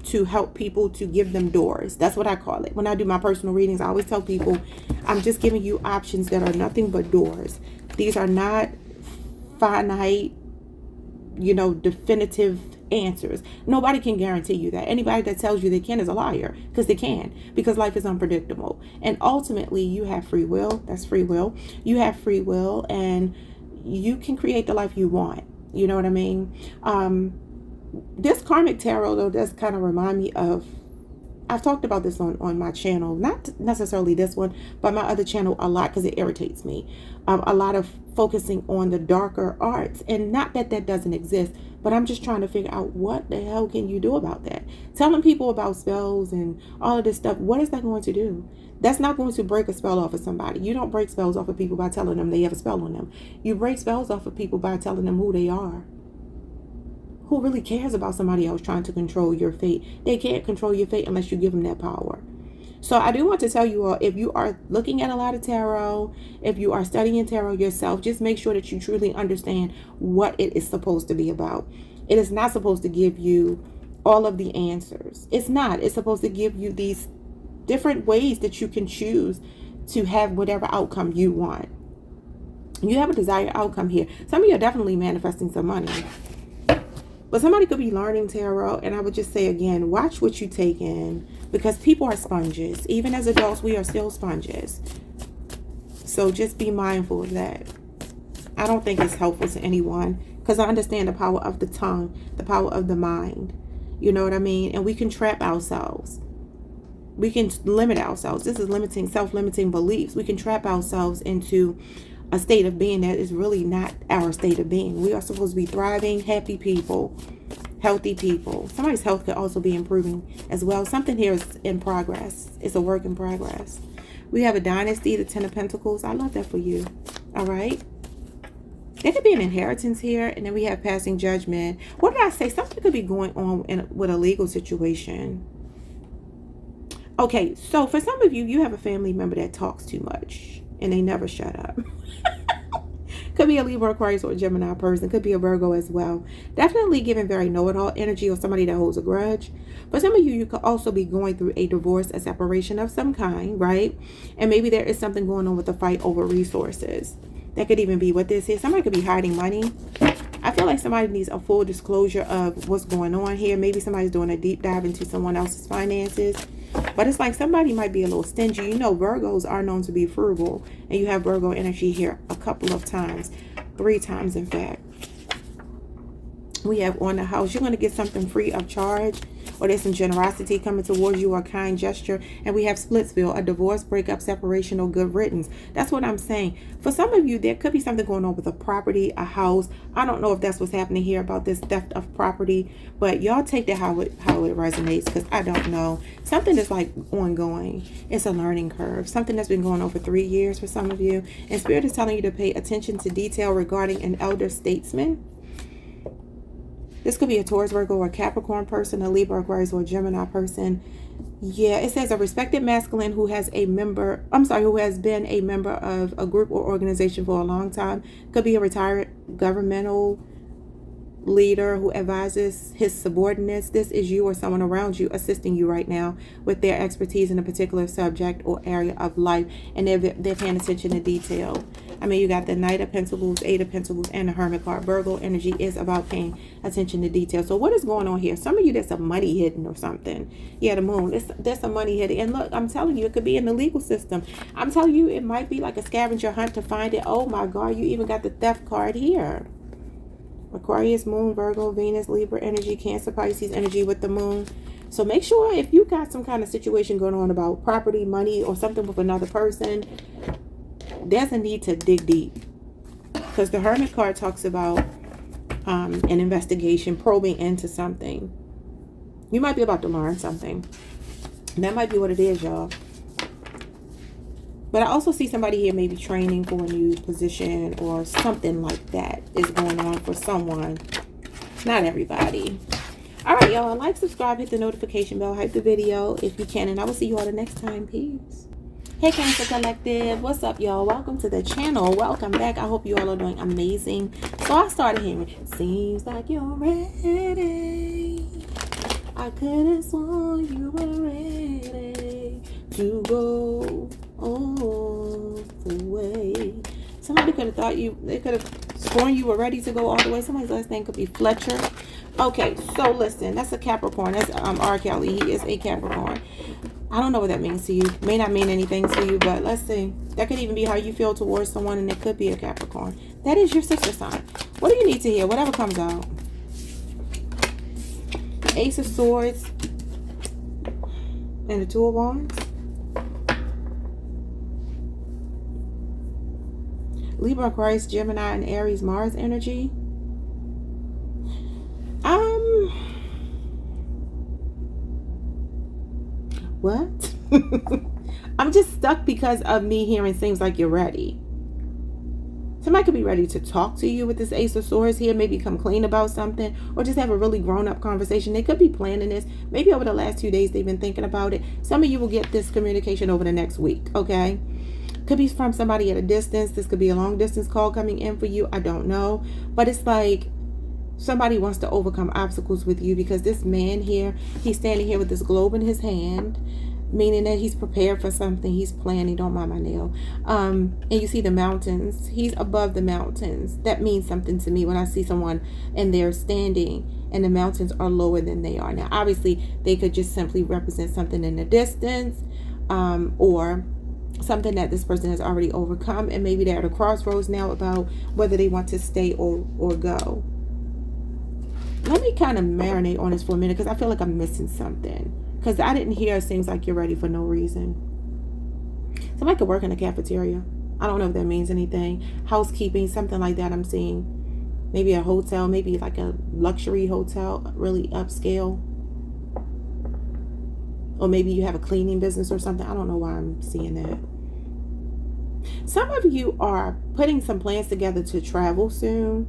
to help people, to give them doors. That's what I call it. When I do my personal readings, I always tell people, I'm just giving you options that are nothing but doors. These are not finite, definitive answers. Nobody can guarantee you that. Anybody that tells you they can is a liar, because they can, because life is unpredictable. And ultimately, you have free will. That's free will. You have free will, and you can create the life you want. You know what I mean? This Karmic Tarot, though, does kind of remind me of, I've talked about this on my channel, not necessarily this one, but my other channel a lot, because it irritates me. A lot of focusing on the darker arts, and not that that doesn't exist, but I'm just trying to figure out what the hell can you do about that. Telling people about spells and all of this stuff, what is that going to do? That's not going to break a spell off of somebody. You don't break spells off of people by telling them they have a spell on them. You break spells off of people by telling them who they are. Who really cares about somebody else trying to control your fate? They can't control your fate unless you give them that power. So I do want to tell you all, if you are looking at a lot of tarot, if you are studying tarot yourself, just make sure that you truly understand what it is supposed to be about. It is not supposed to give you all of the answers. It's not. It's supposed to give you these different ways that you can choose to have whatever outcome you want. You have a desired outcome here. Some of you are definitely manifesting some money. But somebody could be learning tarot, and I would just say again, watch what you take in, because people are sponges. Even as adults, we are still sponges. So just be mindful of that. I don't think it's helpful to anyone, because I understand the power of the tongue, the power of the mind. You know what I mean? And we can trap ourselves. We can limit ourselves. This is limiting, self-limiting beliefs. We can trap ourselves into a state of being that is really not our state of being. We are supposed to be thriving, happy people, healthy people. Somebody's health could also be improving as well. Something here is in progress. It's a work in progress. We have a dynasty, the 10 of Pentacles. I love that for you. All right. There could be an inheritance here. And then we have passing judgment. What did I say? Something could be going on with a legal situation. Okay. So for some of you, you have a family member that talks too much and they never shut up. Could be a Libra, Aquarius, or a Gemini person. Could be a Virgo as well. Definitely giving very know-it-all energy, or somebody that holds a grudge. For some of you, you could also be going through a divorce, a separation of some kind, right? And maybe there is something going on with a fight over resources. That could even be what this is. Somebody could be hiding money. I feel like somebody needs a full disclosure of what's going on here. Maybe somebody's doing a deep dive into someone else's finances. But it's like somebody might be a little stingy. You know, Virgos are known to be frugal. And you have Virgo energy here a couple of times. 3 times, in fact. We have on the house. You're going to get something free of charge. Or there's some generosity coming towards you, or a kind gesture. And we have Splitsville, a divorce, breakup, separation, or good riddance. That's what I'm saying. For some of you, there could be something going on with a property, a house. I don't know if that's what's happening here about this theft of property. But y'all take that how it resonates, because I don't know. Something is like ongoing. It's a learning curve. Something that's been going on for 3 years for some of you. And Spirit is telling you to pay attention to detail regarding an elder statesman. This could be a Taurus, Virgo, or Capricorn person, a Libra, Aquarius, or a Gemini person. Yeah, it says a respected masculine who has been a member of a group or organization for a long time. Could be a retired governmental leader who advises his subordinates. This is you or someone around you assisting you right now with their expertise in a particular subject or area of life, and they're paying attention to detail. I mean, you got the Knight of Pentacles, 8 of Pentacles, and the Hermit card. Virgo energy is about paying attention to detail. So what is going on here? Some of you, there's some money hidden or something. Yeah, the moon. There's some money hidden. And look, I'm telling you, it could be in the legal system. I'm telling you, it might be like a scavenger hunt to find it. Oh my God, you even got the theft card here. Aquarius, Moon, Virgo, Venus, Libra energy, Cancer, Pisces energy with the moon. So make sure if you got some kind of situation going on about property, money, or something with another person, there's a need to dig deep. Because the Hermit card talks about an investigation, probing into something. You might be about to learn something. That might be what it is, y'all. But I also see somebody here maybe training for a new position or something like that is going on for someone. Not everybody. All right, y'all. Like, subscribe, hit the notification bell, hype the video if you can. And I will see you all the next time. Peace. Hey, Cancer Collective. What's up, y'all? Welcome to the channel. Welcome back. I hope you all are doing amazing. So I started hearing, seems like you're ready. I could have sworn you were ready to go all the way. Somebody could have thought they could have sworn you were ready to go all the way. Somebody's last name could be Fletcher. Okay, so listen, that's a Capricorn. That's R. Kelly. He is a Capricorn. I don't know what that means to you. May not mean anything to you, but let's see. That could even be how you feel towards someone, and it could be a Capricorn. That is your sister sign. What do you need to hear? Whatever comes out. Ace of Swords and the Two of Wands. Libra, Aquarius, Gemini, and Aries, Mars energy. What? I'm just stuck because of me hearing seems like you're ready. Somebody could be ready to talk to you with this Ace of Swords here. Maybe come clean about something, or just have a really grown-up conversation. They could be planning this. Maybe over the last 2 days they've been thinking about it. Some of you will get this communication over the next week, okay? Could be from somebody at a distance. This could be a long-distance call coming in for you. I don't know. But it's like somebody wants to overcome obstacles with you, because this man here, he's standing here with this globe in his hand. meaning that he's prepared for something. He's planning. Don't mind my nail. And you see the mountains. He's above the mountains. That means something to me when I see someone and they're standing and the mountains are lower than they are. Now, obviously, they could just simply represent something in the distance, or something that this person has already overcome, and maybe they're at a crossroads now about whether they want to stay or go. Let me kind of marinate on this for a minute, because I feel like I'm missing something. Because I didn't hear it seems like you're ready for no reason. Somebody could work in a cafeteria. I don't know if that means anything. Housekeeping, something like that I'm seeing. Maybe a hotel, maybe like a luxury hotel, really upscale. Or maybe you have a cleaning business or something. I don't know why I'm seeing that. Some of you are putting some plans together to travel soon.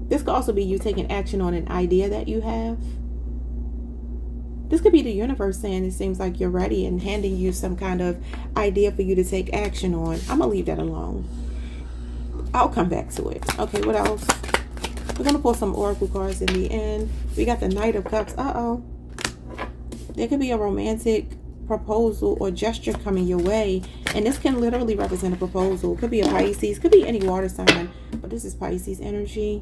This could also be you taking action on an idea that you have. This could be the universe saying it seems like you're ready and handing you some kind of idea for you to take action on. I'm going to leave that alone. I'll come back to it. Okay, what else? We're going to pull some oracle cards in the end. We got the Knight of Cups. Uh-oh. There could be a romantic proposal or gesture coming your way. And this can literally represent a proposal. It could be a Pisces. Could be any water sign. But this is Pisces energy.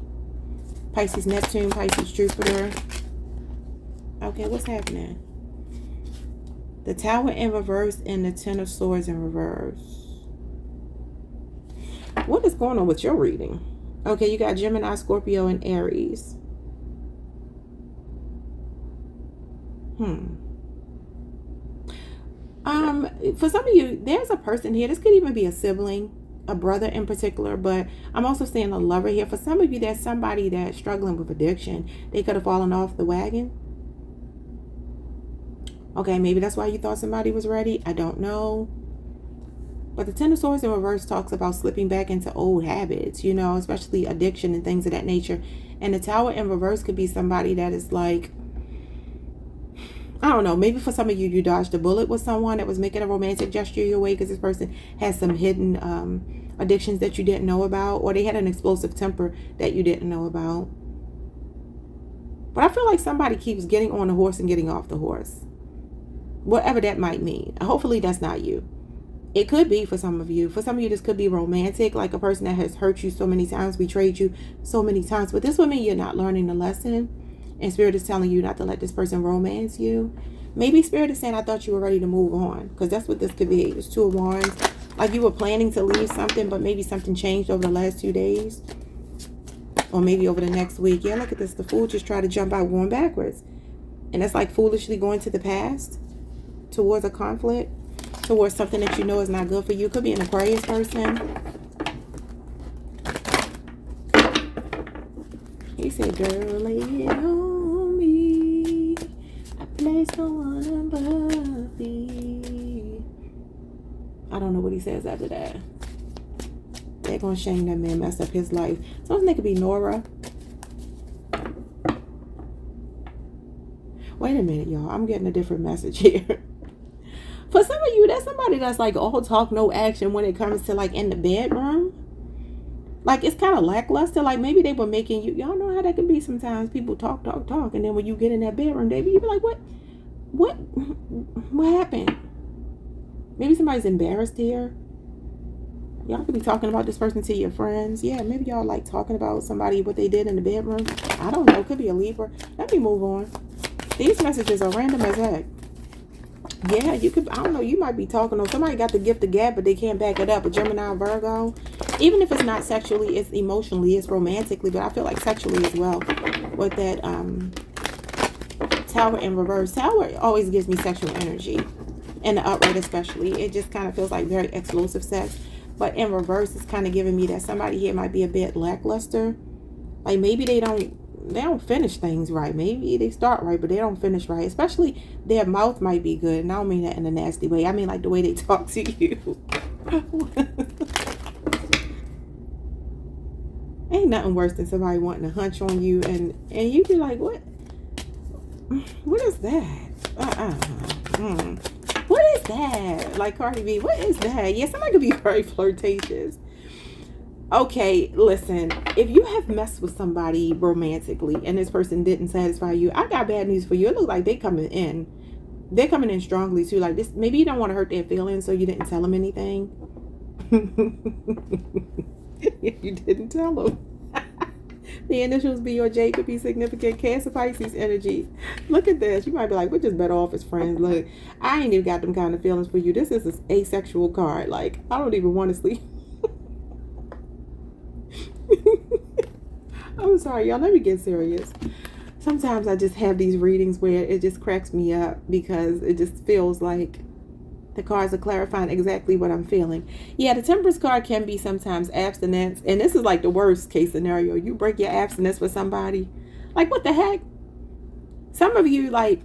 Pisces Neptune. Pisces Jupiter. Okay, what's happening? The Tower in reverse and the Ten of Swords in reverse. What is going on with your reading? Okay, you got Gemini, Scorpio, and Aries. For some of you, there's a person here. This could even be a sibling, a brother in particular, but I'm also seeing a lover here. For some of you, there's somebody that's struggling with addiction. They could have fallen off the wagon. Okay, maybe that's why you thought somebody was ready. I don't know. But the Ten of Swords in reverse talks about slipping back into old habits, you know, especially addiction and things of that nature. And the Tower in reverse could be somebody that is like, I don't know, maybe for some of you, you dodged a bullet with someone that was making a romantic gesture your way because this person has some hidden addictions that you didn't know about, or they had an explosive temper that you didn't know about. But I feel like somebody keeps getting on the horse and getting off the horse. Whatever that might mean. Hopefully that's not you. It could be for some of you. For some of you, this could be romantic, like a person that has hurt you so many times, betrayed you so many times. But this would mean you're not learning the lesson. And Spirit is telling you not to let this person romance you. Maybe Spirit is saying, I thought you were ready to move on. Because that's what this could be. It's Two of Wands. Like you were planning to leave something, but maybe something changed over the last 2 days. Or maybe over the next week. Yeah, look at this. The Fool just tried to jump out going backwards. And that's like foolishly going to the past. Towards a conflict. Towards something that you know is not good for you. Could be an Aquarius person. He said, girl, lay it on me. I place no one above thee. I don't know what he says after that. They're going to shame that man messed up his life. So this could be Nora. Wait a minute, y'all. I'm getting a different message here. For some of you, that's somebody that's like all talk, no action when it comes to like in the bedroom. Like it's kind of lackluster. Like maybe they were making you, y'all know how that can be sometimes. People talk. And then when you get in that bedroom, you be like, what happened? Maybe somebody's embarrassed here. Y'all could be talking about this person to your friends. Yeah, maybe y'all like talking about somebody, what they did in the bedroom. I don't know. Could be a Libra. Let me move on. These messages are random as heck. Yeah, you could, I don't know, you might be talking on somebody got the gift of gab, but they can't back it up. A Gemini, Virgo. Even if it's not sexually, it's emotionally, it's romantically, but I feel like sexually as well. With that Tower in reverse. Tower always gives me sexual energy. And the upright especially. It just kind of feels like very explosive sex. But in reverse, it's kind of giving me that somebody here might be a bit lackluster. Like maybe they don't finish things right. Maybe they start right, but they don't finish right. Especially their mouth might be good. And I don't mean that in a nasty way. I mean like the way they talk to you. Ain't nothing worse than somebody wanting to hunch on you and you be like, what is that? What is that? Like Cardi B, what is that? Yeah, somebody could be very flirtatious. Okay, listen, if you have messed with somebody romantically and this person didn't satisfy you, I got bad news for you. It looks like they coming in They're coming in strongly too. Like this, maybe you don't want to hurt their feelings, so you didn't tell them anything. You didn't tell them. The initials B or J could be significant. Cancer, Pisces energy. Look at this. You might be like, we're just better off as friends. Look, I ain't even got them kind of feelings for you. This is an asexual card. Like, I don't even want to sleep. I'm sorry, y'all. Let me get serious. Sometimes I just have these readings where it just cracks me up because it just feels like the cards are clarifying exactly what I'm feeling. Yeah, the Temperance card can be sometimes abstinence. And this is like the worst case scenario. You break your abstinence for somebody. Like, what the heck? Some of you, like,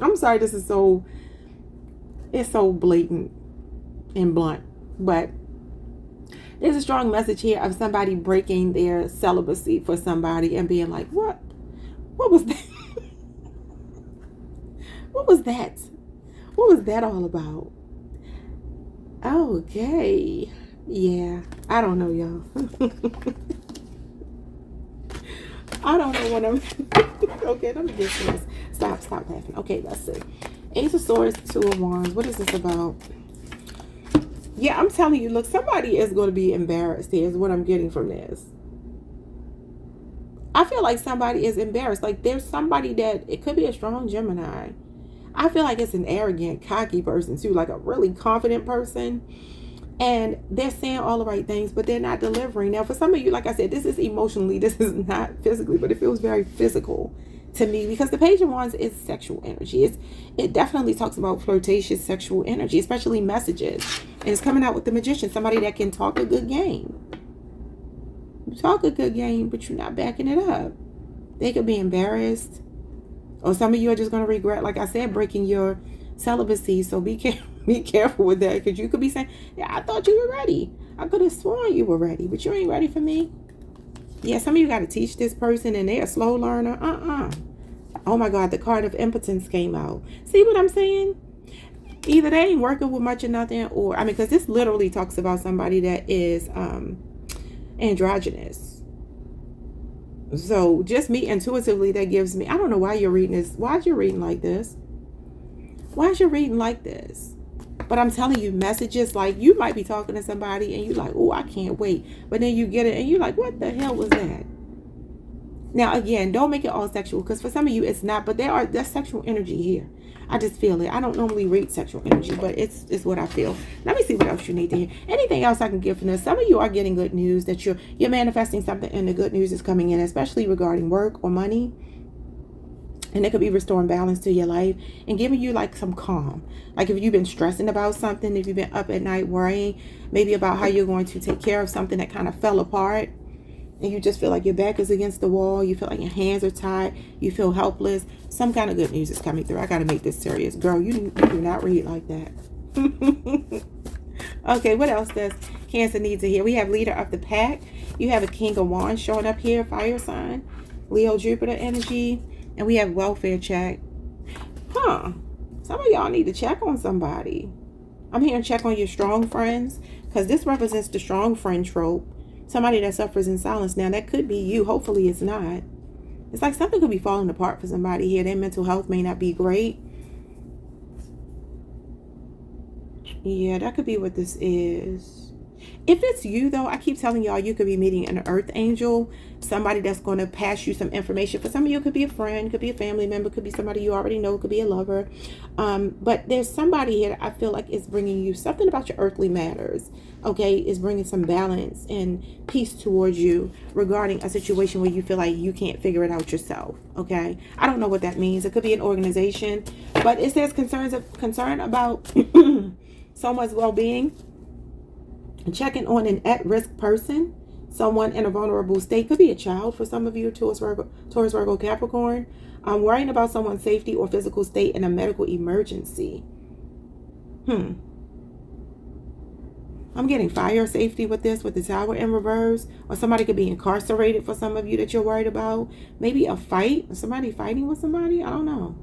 I'm sorry, this is so, it's so blatant and blunt. But there's a strong message here of somebody breaking their celibacy for somebody and being like, what? What was that? What was that? What was that all about? Okay. Yeah. I don't know, y'all. I don't know what I'm... Okay, let me get this. Stop laughing. Okay, let's see. Ace of Swords, Two of Wands. What is this about? Yeah, I'm telling you, look, somebody is going to be embarrassed here is what I'm getting from this. I feel like somebody is embarrassed. Like there's somebody that, it could be a strong Gemini. I feel like it's an arrogant, cocky person too, like a really confident person. And they're saying all the right things, but they're not delivering. Now, for some of you, like I said, this is emotionally, this is not physically, but it feels very physical to me because the Page of Wands is sexual energy. It definitely talks about flirtatious sexual energy, especially messages. And it's coming out with the Magician, somebody that can talk a good game. You talk a good game, but you're not backing it up. They could be embarrassed. Or some of you are just going to regret, like I said, breaking your celibacy. So be careful with that. Because you could be saying, yeah, I thought you were ready. I could have sworn you were ready, but you ain't ready for me. Yeah, some of you got to teach this person and they're a slow learner. Oh my God, the card of impotence came out. See what I'm saying? Either they ain't working with much or nothing, or, I mean, because this literally talks about somebody that is androgynous. So just me intuitively, that gives me, I don't know why you're reading this. Why is your reading like this? Why is your reading like this? But I'm telling you, messages, like you might be talking to somebody and you're like, oh, I can't wait. But then you get it and you're like, what the hell was that? Now, again, don't make it all sexual because for some of you, it's not. But there's sexual energy here. I just feel it. I don't normally read sexual energy, but it's what I feel. Let me see what else you need to hear. Anything else I can give from this? Some of you are getting good news that you're manifesting something and the good news is coming in, especially regarding work or money. And it could be restoring balance to your life and giving you like some calm. Like if you've been stressing about something, if you've been up at night worrying, maybe about how you're going to take care of something that kind of fell apart. And you just feel like your back is against the wall. You feel like your hands are tied. You feel helpless. Some kind of good news is coming through. I got to make this serious. Girl, you do not read like that. Okay, what else does Cancer need to hear? We have Leader of the Pack. You have a King of Wands showing up here. Fire sign. Leo, Jupiter energy. And we have welfare check. Some of y'all need to check on somebody. I'm here to check on your strong friends. Because this represents the strong friend trope. Somebody that suffers in silence. Now, that could be you. Hopefully, it's not. It's like something could be falling apart for somebody here. Their mental health may not be great. Yeah, that could be what this is. If it's you, though, I keep telling y'all, you could be meeting an earth angel. Somebody that's going to pass you some information. For some of you, it could be a friend, could be a family member, could be somebody you already know, could be a lover. But there's somebody here that I feel like is bringing you something about your earthly matters. Okay, is bringing some balance and peace towards you regarding a situation where you feel like you can't figure it out yourself. Okay, I don't know what that means. It could be an organization, but it says concern about someone's well-being. Checking on an at-risk person, someone in a vulnerable state. Could be a child for some of you, Taurus, Virgo, Capricorn. Worrying about someone's safety or physical state in a medical emergency. I'm getting fire safety with this, with the Tower in reverse. Or somebody could be incarcerated for some of you that you're worried about. Maybe a fight. Somebody fighting with somebody. I don't know.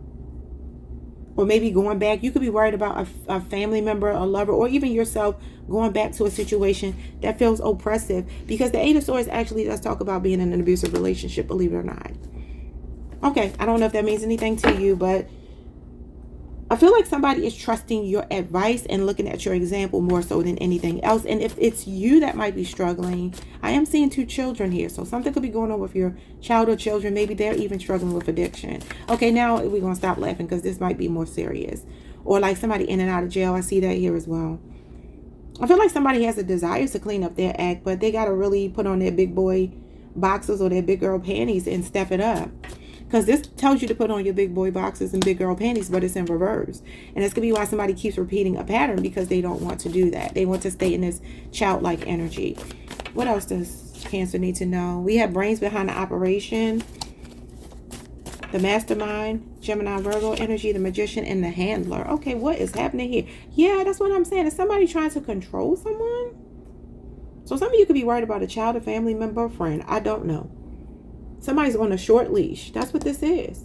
Or maybe going back. You could be worried about a family member, a lover, or even yourself going back to a situation that feels oppressive. Because the Eight of Swords actually does talk about being in an abusive relationship, believe it or not. Okay, I don't know if that means anything to you, but I feel like somebody is trusting your advice and looking at your example more so than anything else. And if it's you that might be struggling, I am seeing 2 children here. So something could be going on with your child or children. Maybe they're even struggling with addiction. Okay, now we're going to stop laughing because this might be more serious. Or like somebody in and out of jail. I see that here as well. I feel like somebody has a desire to clean up their act, but they got to really put on their big boy boxers or their big girl panties and step it up. Because this tells you to put on your big boy boxers and big girl panties, but it's in reverse. And this could be why somebody keeps repeating a pattern, because they don't want to do that. They want to stay in this childlike energy. What else does Cancer need to know? We have brains behind the operation, the mastermind, Gemini, Virgo energy, the magician, and the handler. Okay, what is happening here? Yeah, that's what I'm saying. Is somebody trying to control someone? So some of you could be worried about a child, a family member, a friend. I don't know. Somebody's on a short leash. That's what this is.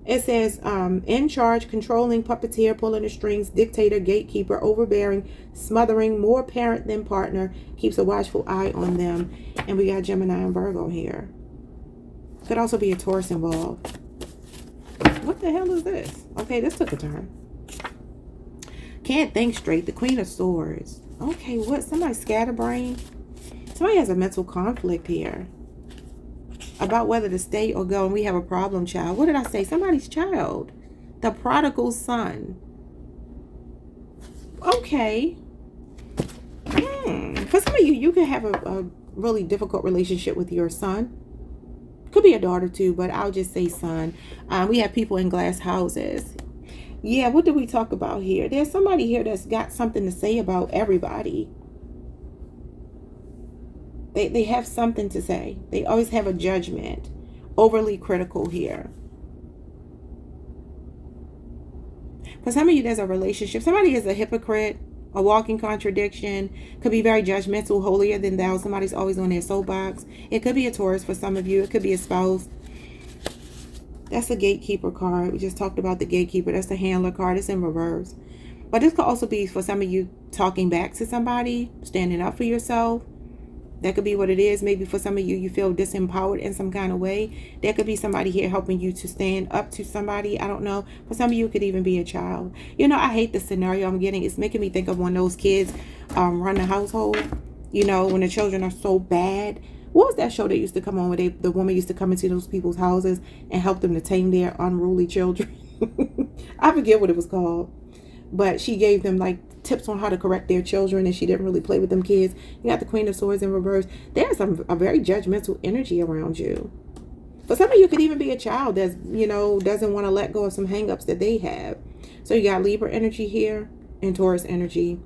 It says in charge, controlling, puppeteer, pulling the strings, dictator, gatekeeper, overbearing, smothering, more parent than partner, keeps a watchful eye on them. And we got Gemini and Virgo here. Could also be a Taurus involved. What the hell is this? Okay, this took a turn. Can't think straight. The Queen of Swords. Okay, what? Somebody scatterbrained? Somebody has a mental conflict here about whether to stay or go, and we have a problem child. What did I say? Somebody's child. The prodigal son. Okay. For some of you, you could have a really difficult relationship with your son. Could be a daughter too, but I'll just say son. We have people in glass houses. Yeah, what did we talk about here? There's somebody here that's got something to say about everybody. They have something to say. They always have a judgment. Overly critical here. For some of you, there's a relationship. Somebody is a hypocrite, a walking contradiction. Could be very judgmental, holier than thou. Somebody's always on their soapbox. It could be a Taurus for some of you. It could be a spouse. That's a gatekeeper card. We just talked about the gatekeeper. That's the handler card. It's in reverse. But this could also be for some of you talking back to somebody, standing up for yourself. That could be what it is. Maybe for some of you, you feel disempowered in some kind of way. There could be somebody here helping you to stand up to somebody. I don't know. For some of you, it could even be a child. You know, I hate the scenario I'm getting. It's making me think of when those kids run the household. You know, when the children are so bad. What was that show that used to come on where the woman used to come into those people's houses and help them to tame their unruly children? I forget what it was called. But she gave them like tips on how to correct their children, and she didn't really play with them kids. You got the Queen of Swords in reverse. There's a very judgmental energy around you. For some of you, could even be a child that's, you know, doesn't want to let go of some hang-ups that they have. So you got Libra energy here and Taurus energy.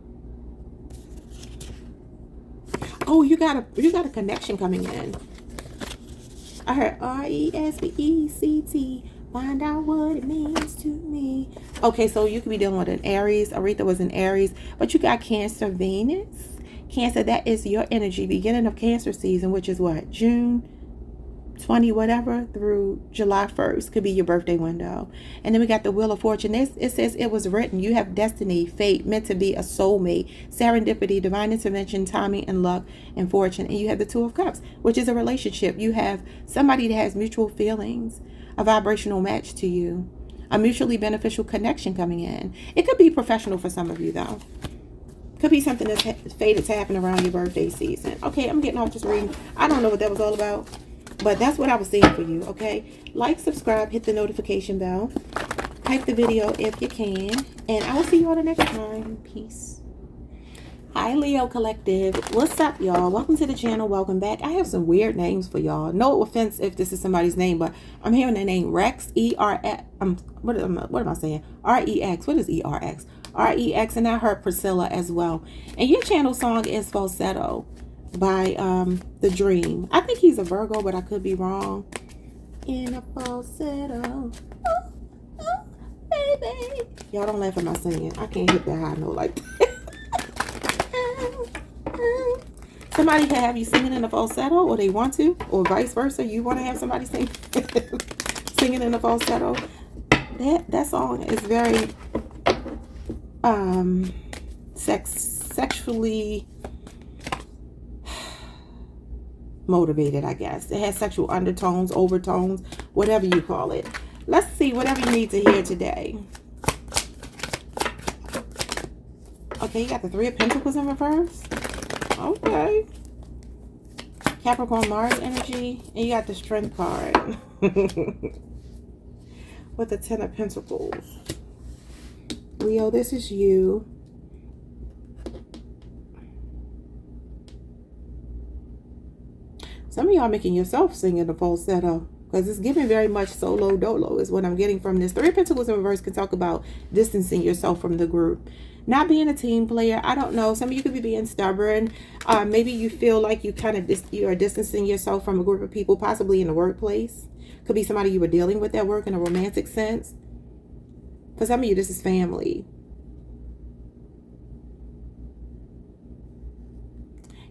Oh, you got a connection coming in. I heard RESPECT. Find out what it means to me. Okay, so you could be dealing with an Aries. Aretha was an Aries. But you got Cancer, Venus. Cancer, that is your energy. Beginning of Cancer season, which is what? June 20 whatever through July 1st. Could be your birthday window. And then we got the Wheel of Fortune. It says it was written. You have destiny, fate, meant to be, a soulmate, serendipity, divine intervention, timing, and luck, and fortune. And you have the Two of Cups, which is a relationship. You have somebody that has mutual feelings, a vibrational match to you, a mutually beneficial connection coming in. It could be professional for some of you, though. Could be something that's fated to happen around your birthday season. Okay, I'm getting off this reading. I don't know what that was all about, but that's what I was seeing for you, okay? Like, subscribe, hit the notification bell. Like the video if you can. And I will see you all the next time. Peace. Hi, Leo Collective. What's up, y'all? Welcome to the channel. Welcome back. I have some weird names for y'all. No offense if this is somebody's name, but I'm hearing the name Rex, E-R-X. What am I saying? R-E-X. What is E-R-X? R-E-X. And I heard Priscilla as well. And your channel song is Falsetto by The Dream. I think he's a Virgo, but I could be wrong. In a falsetto. Oh, oh, baby. Y'all don't laugh at my singing. I can't hit that high note like that. Somebody can have you singing in a falsetto, or they want to, or vice versa. You want to have somebody singing in a falsetto. That song is very sexually motivated, I guess. It has sexual undertones, overtones, whatever you call it. Let's see, whatever you need to hear today. Okay, you got the Three of Pentacles in reverse. Okay. Capricorn, Mars energy. And you got the Strength card. With the Ten of Pentacles. Leo, this is you. Some of y'all making yourself sing in the falsetto. Because it's giving very much solo dolo is what I'm getting from this. Three of Pentacles in reverse can talk about distancing yourself from the group. Not being a team player. I don't know. Some of you could be being stubborn. Maybe you feel like you you are distancing yourself from a group of people, possibly in the workplace. Could be somebody you were dealing with at work in a romantic sense. For some of you, this is family.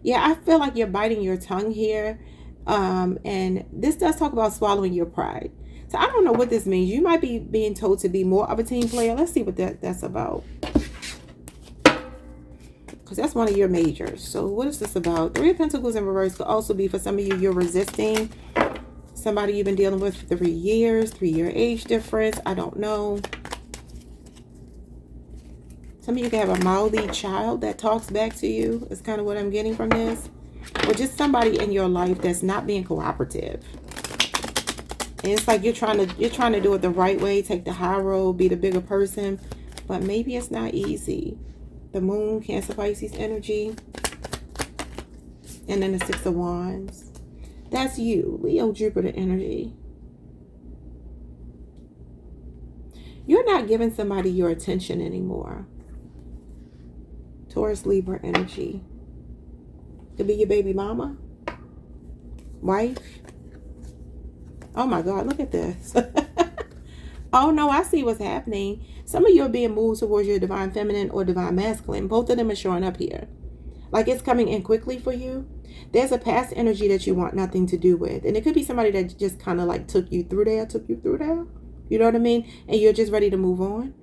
Yeah, I feel like you're biting your tongue here. And this does talk about swallowing your pride. So I don't know what this means. You might be being told to be more of a team player. Let's see what that's about. Because that's one of your majors. So what is this about? Three of Pentacles in reverse could also be for some of you, you're resisting somebody you've been dealing with for 3 years, 3-year age difference. I don't know. Some of you can have a mouthy child that talks back to you. Is kind of what I'm getting from this. Or just somebody in your life that's not being cooperative. And it's like you're trying to do it the right way, take the high road, be the bigger person, but maybe it's not easy. The Moon, Cancer, Pisces energy, and then the Six of Wands. That's you, Leo, Jupiter energy. You're not giving somebody your attention anymore. Taurus, Libra energy. Could be your baby mama, wife. Oh my God, look at this. Oh no, I see what's happening. Some of you are being moved towards your divine feminine or divine masculine. Both of them are showing up here. Like it's coming in quickly for you. There's a past energy that you want nothing to do with. And it could be somebody that just kind of like took you through there. You know what I mean? And you're just ready to move on.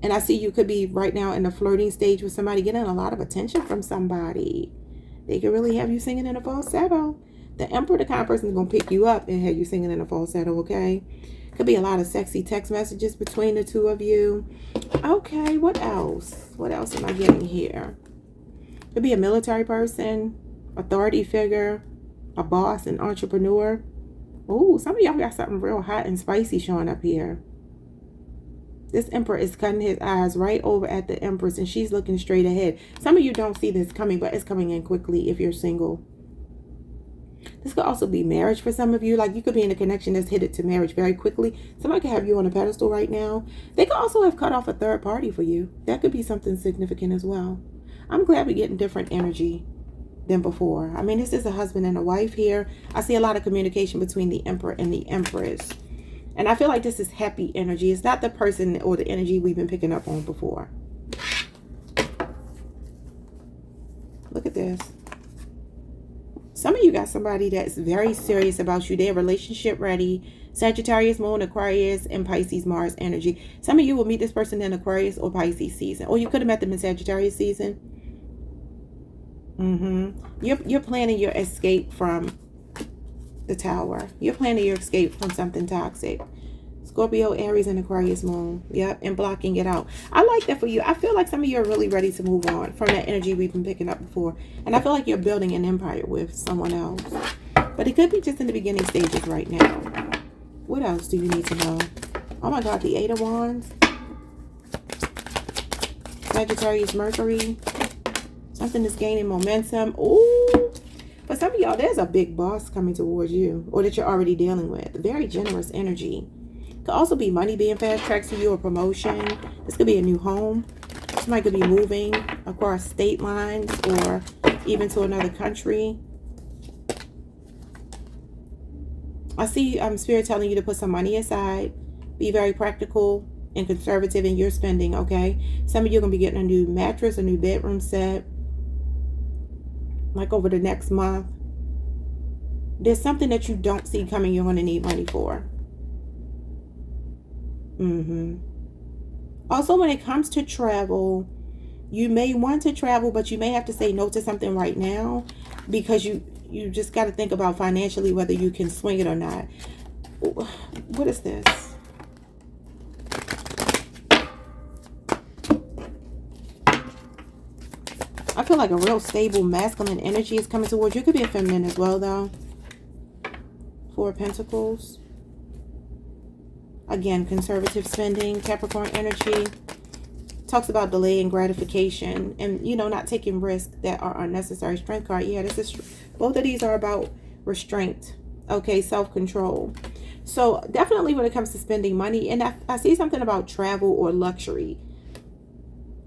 And I see you could be right now in the flirting stage with somebody, getting a lot of attention from somebody. They could really have you singing in a falsetto. The Emperor, the kind of person is going to pick you up and have you singing in a falsetto, okay? Could be a lot of sexy text messages between the two of you. Okay, what else? What else am I getting here? Could be a military person, authority figure, a boss, an entrepreneur. Oh, some of y'all got something real hot and spicy showing up here. This Emperor is cutting his eyes right over at the Empress, and she's looking straight ahead. Some of you don't see this coming, but it's coming in quickly if you're single. This could also be marriage for some of you. Like you could be in a connection that's headed to marriage very quickly. Somebody could have you on a pedestal right now. They could also have cut off a third party for you. That could be something significant as well. I'm glad we're getting different energy than before. I mean, this is a husband and a wife here. I see a lot of communication between the Emperor and the Empress. And I feel like this is happy energy. It's not the person or the energy we've been picking up on before. Look at this. Some of you got somebody that's very serious about you. They're relationship ready. Sagittarius, Moon, Aquarius, and Pisces, Mars energy. Some of you will meet this person in Aquarius or Pisces season. Or you could have met them in Sagittarius season. You're planning your escape from the Tower. You're planning your escape from something toxic. Scorpio, Aries, and Aquarius moon. Yep, and blocking it out. I like that for you. I feel like some of you are really ready to move on from that energy we've been picking up before. And I feel like you're building an empire with someone else. But it could be just in the beginning stages right now. What else do you need to know? Oh my God, the Eight of Wands. Sagittarius, Mercury. Something is gaining momentum. Ooh. For some of y'all, there's a big boss coming towards you, or that you're already dealing with. Very generous energy. Could also be money being fast-tracked to you, or promotion. This could be a new home. Somebody could be moving across state lines or even to another country. I see Spirit telling you to put some money aside. Be very practical and conservative in your spending, okay? Some of you are going to be getting a new mattress, a new bedroom set. Like over the next month. There's something that you don't see coming you're going to need money for. Also, when it comes to travel, you may want to travel, but you may have to say no to something right now, because you just got to think about financially whether you can swing it or not. What is this? I feel like a real stable masculine energy is coming towards you. It could be a feminine as well, though. Four of Pentacles. Again, conservative spending, Capricorn energy. Talks about delaying gratification and, you know, not taking risks that are unnecessary. Strength card. Yeah, this is, both of these are about restraint. Okay, self-control. So definitely when it comes to spending money, and I see something about travel or luxury.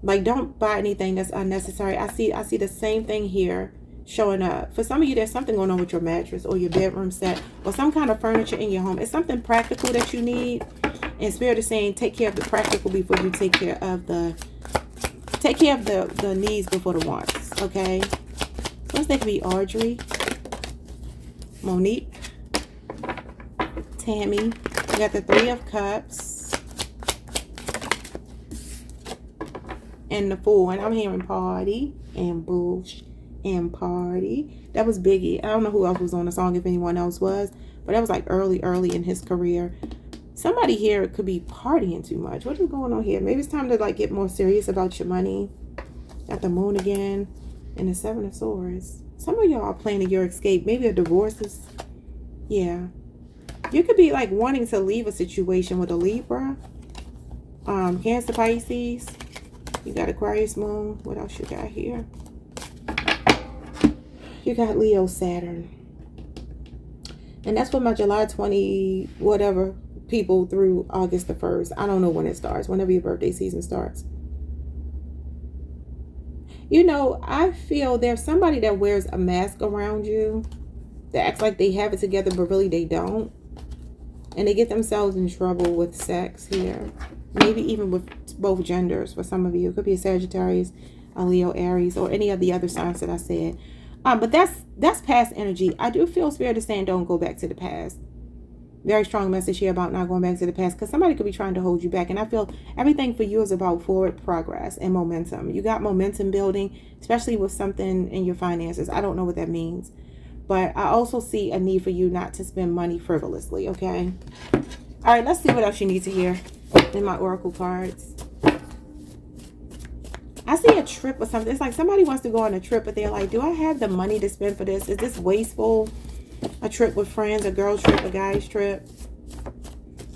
Like, don't buy anything that's unnecessary. I see the same thing here showing up. For some of you, there's something going on with your mattress or your bedroom set or some kind of furniture in your home. It's something practical that you need. And Spirit is saying, take care of the practical before you take care of the needs before the wants. Okay. First, they could be Audrey, Monique, Tammy. We got the Three of Cups and the Fool. And I'm hearing party and bullshit and party. That was Biggie. I don't know who else was on the song, if anyone else was, but that was like early in his career. Somebody here could be partying too much. What is going on here? Maybe it's time to like get more serious about your money. Got the Moon again and the Seven of Swords. Some of y'all are planning your escape. Maybe a divorce is, yeah. You could be like wanting to leave a situation with a Libra, Cancer, Pisces. You got Aquarius, Moon. What else you got here? You got Leo, Saturn. And that's for my July 20 whatever people through August the 1st. I don't know when it starts. Whenever your birthday season starts. You know, I feel there's somebody that wears a mask around you that acts like they have it together, but really they don't. And they get themselves in trouble with sex here. Maybe even with both genders for some of you. It could be a Sagittarius, a Leo, Aries, or any of the other signs that I said. But that's past energy. I do feel Spirit is saying don't go back to the past. Very strong message here about not going back to the past, because somebody could be trying to hold you back. And I feel everything for you is about forward progress and momentum. You got momentum building, especially with something in your finances. I don't know what that means. But I also see a need for you not to spend money frivolously, okay? All right, let's see what else you need to hear in my oracle cards. I see a trip or something. It's like somebody wants to go on a trip, but they're like, do I have the money to spend for this? Is this wasteful? A trip with friends, a girl trip, a guy's trip.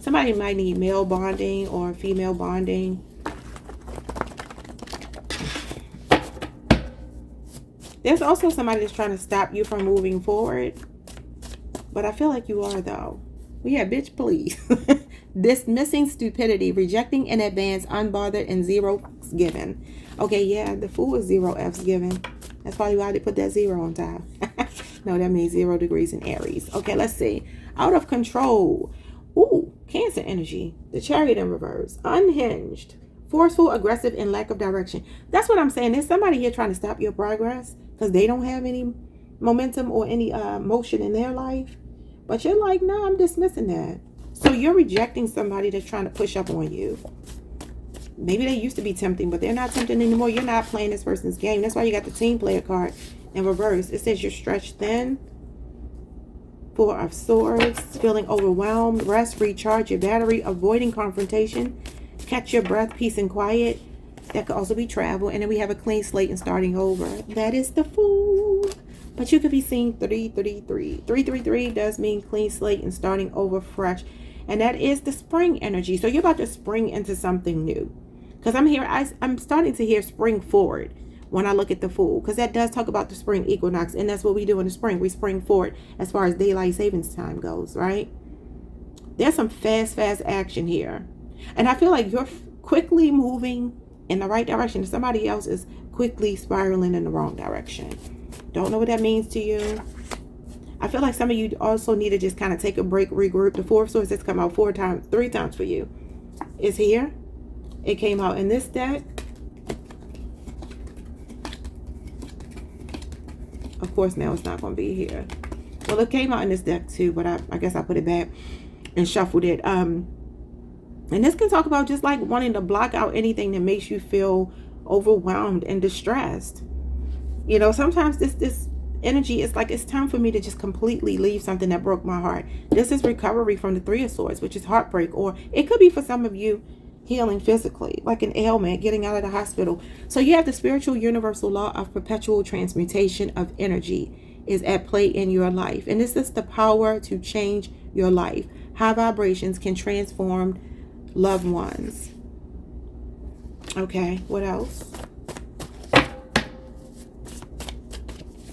Somebody might need male bonding or female bonding. There's also somebody that's trying to stop you from moving forward. But I feel like you are, though. Yeah, bitch, please. Dismissing stupidity, rejecting in advance, unbothered, and zero given. Okay, yeah, the Fool is 0 F's given. That's probably why they put that 0 on top. No, that means 0 degrees in Aries. Okay, let's see. Out of control. Ooh, Cancer energy. The Chariot in reverse. Unhinged. Forceful, aggressive, and lack of direction. That's what I'm saying. There's somebody here trying to stop your progress because they don't have any momentum or any motion in their life. But you're like, no, I'm dismissing that. So you're rejecting somebody that's trying to push up on you. Maybe they used to be tempting, but they're not tempting anymore. You're not playing this person's game. That's why you got the team player card in reverse. It says you're stretched thin. 4 of Swords. Feeling overwhelmed. Rest, recharge your battery. Avoiding confrontation. Catch your breath, peace and quiet. That could also be travel. And then we have a clean slate and starting over. That is the Fool. But you could be seeing 333. 333 does mean clean slate and starting over fresh. And that is the spring energy. So you're about to spring into something new. Because I'm starting to hear spring forward when I look at the Fool. Because that does talk about the spring equinox. And that's what we do in the spring. We spring forward as far as daylight savings time goes, right? There's some fast action here. And I feel like you're quickly moving in the right direction. Somebody else is quickly spiraling in the wrong direction. Don't know what that means to you. I feel like some of you also need to just kind of take a break, regroup. The 4 of Swords that's come out 3 times for you. Is here. It came out in this deck. Of course, now it's not going to be here. Well, it came out in this deck too, but I guess I put it back and shuffled it. And this can talk about just like wanting to block out anything that makes you feel overwhelmed and distressed. You know, sometimes this energy is like, it's time for me to just completely leave something that broke my heart. This is recovery from the 3 of Swords, which is heartbreak. Or it could be for some of you, healing physically, like an ailment, getting out of the hospital. So you have the spiritual universal law of perpetual transmutation of energy is at play in your life. And this is the power to change your life. High vibrations can transform loved ones. Okay, what else?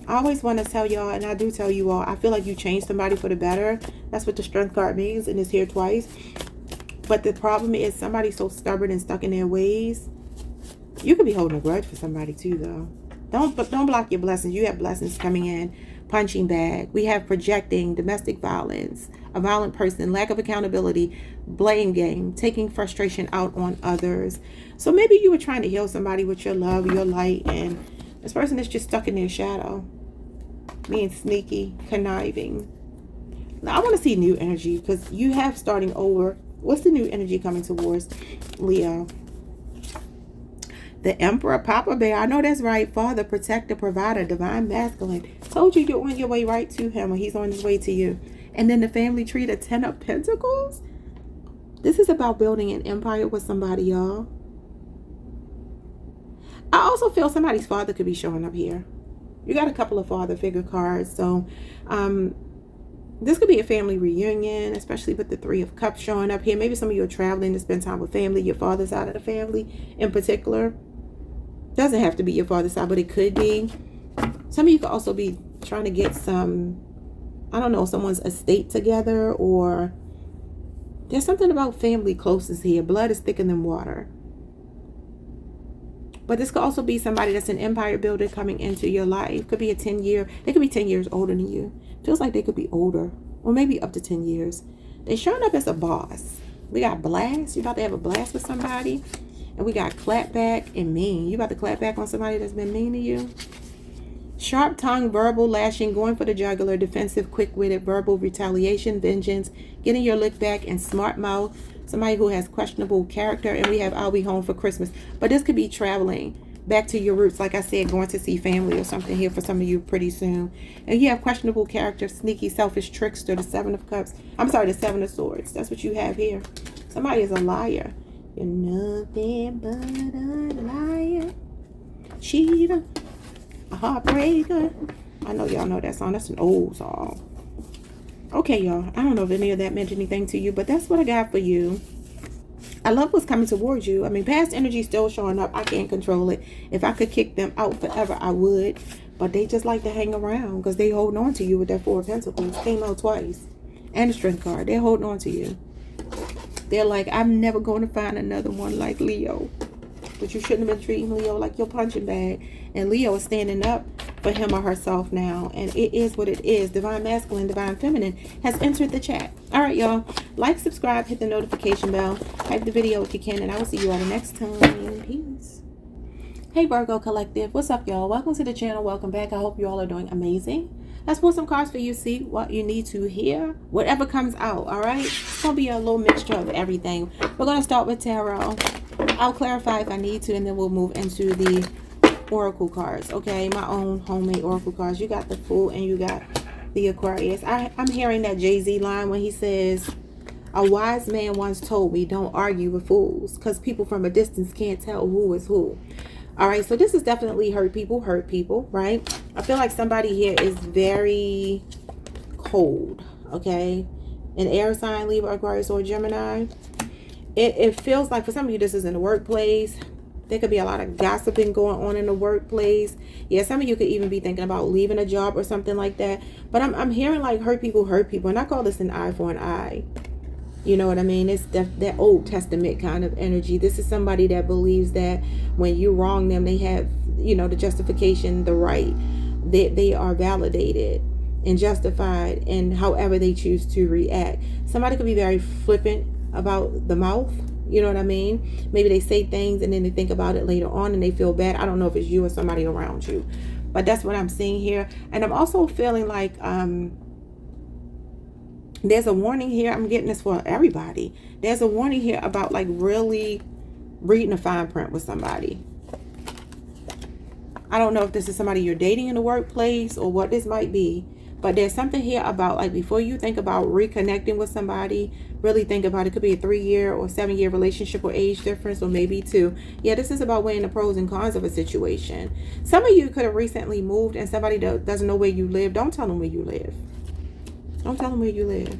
I always want to tell y'all, and I do tell you all, I feel like you changed somebody for the better. That's what the Strength card means, and it's here twice. But the problem is somebody's so stubborn and stuck in their ways. You could be holding a grudge for somebody too, though. Don't block your blessings. You have blessings coming in. Punching bag. We have projecting, domestic violence, a violent person, lack of accountability, blame game, taking frustration out on others. So maybe you were trying to heal somebody with your love, your light, and this person is just stuck in their shadow, being sneaky, conniving. Now I want to see new energy, because you have starting over. What's the new energy coming towards Leo? The Emperor, Papa Bear. I know that's right. Father, protector, provider, divine masculine. Told you you're on your way right to him, or he's on his way to you. And then the family tree, the 10 of Pentacles. This is about building an empire with somebody, y'all. I also feel somebody's father could be showing up here. You got a couple of father figure cards. So this could be a family reunion, especially with the 3 of Cups showing up here. Maybe some of you are traveling to spend time with family, your father's side of the family in particular. Doesn't have to be your father's side, but it could be. Some of you could also be trying to get some, I don't know, someone's estate together, or there's something about family closeness here. Blood is thicker than water. But this could also be somebody that's an empire builder coming into your life. Could be a 10-year, they could be 10 years older than you. Feels like they could be older, or maybe up to 10 years. They're showing up as a boss. We got blast. You're about to have a blast with somebody. And we got clap back and mean. You about to clap back on somebody that's been mean to you. Sharp tongue, verbal lashing, going for the jugular, defensive, quick-witted, verbal retaliation, vengeance, getting your lick back, and smart mouth. Somebody who has questionable character. And we have I'll be home for Christmas. But this could be traveling back to your roots. Like I said, going to see family or something here for some of you pretty soon. And you have questionable character, sneaky, selfish, trickster, the 7 of Cups. I'm sorry, the 7 of Swords. That's what you have here. Somebody is a liar. You're nothing but a liar, cheater, a heartbreaker. I know y'all know that song. That's an old song. Okay, y'all. I don't know if any of that meant anything to you, but that's what I got for you. I love what's coming towards you. I mean, past energy still showing up. I can't control it. If I could kick them out forever, I would. But they just like to hang around because they holding on to you with that 4 of Pentacles. Came out twice. And the Strength card. They're holding on to you. They're like, I'm never going to find another one like Leo. But you shouldn't have been treating Leo like your punching bag. And Leo is standing up for him or herself now. And it is what it is. Divine Masculine, Divine Feminine has entered the chat. All right, y'all. Like, subscribe, hit the notification bell. Like the video if you can. And I will see you all the next time. Peace. Hey, Virgo Collective. What's up, y'all? Welcome to the channel. Welcome back. I hope you all are doing amazing. Let's pull some cards for you. See what you need to hear. Whatever comes out, all right? It's going to be a little mixture of everything. We're going to start with tarot. I'll clarify if I need to, and then we'll move into the oracle cards, okay? My own homemade oracle cards. You got the Fool and you got the Aquarius. I'm hearing that Jay-Z line when he says, a wise man once told me, don't argue with fools, because people from a distance can't tell who is who. All right, so this is definitely hurt people, right? I feel like somebody here is very cold, okay? An air sign, Libra, Aquarius, or Gemini. It feels like for some of you, this is in the workplace. There could be a lot of gossiping going on in the workplace. Yeah, some of you could even be thinking about leaving a job or something like that. But I'm hearing like hurt people. And I call this an eye for an eye. You know what I mean? It's that Old Testament kind of energy. This is somebody that believes that when you wrong them, they have, you know, the justification, the right. They are validated and justified in however they choose to react. Somebody could be very flippant about the mouth. You know what I mean? Maybe they say things and then they think about it later on and they feel bad. I don't know if it's you or somebody around you. But that's what I'm seeing here. And I'm also feeling like there's a warning here. I'm getting this for everybody. There's a warning here about like really reading a fine print with somebody. I don't know if this is somebody you're dating in the workplace or what this might be. But there's something here about, like, before you think about reconnecting with somebody, really think about it. Could be a 3-year or 7-year relationship or age difference, or maybe 2. Yeah, this is about weighing the pros and cons of a situation. Some of you could have recently moved and somebody doesn't know where you live. Don't tell them where you live. Don't tell them where you live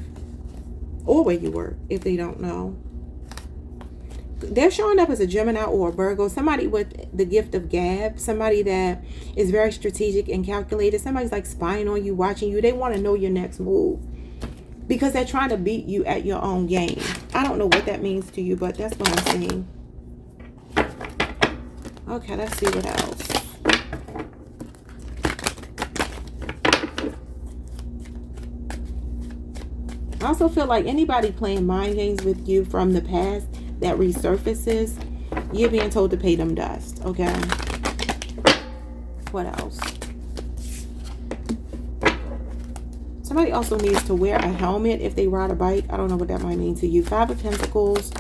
or where you work if they don't know. They're showing up as a Gemini or a Virgo, somebody with the gift of gab, somebody that is very strategic and calculated. Somebody's like spying on you, watching you. They want to know your next move because they're trying to beat you at your own game. I don't know what that means to you, but that's what I'm seeing. Okay, let's see what else. I also feel like anybody playing mind games with you from the past that resurfaces, you're being told to pay them dust, okay? What else? Somebody also needs to wear a helmet if they ride a bike. I don't know what that might mean to you. 5 of Pentacles,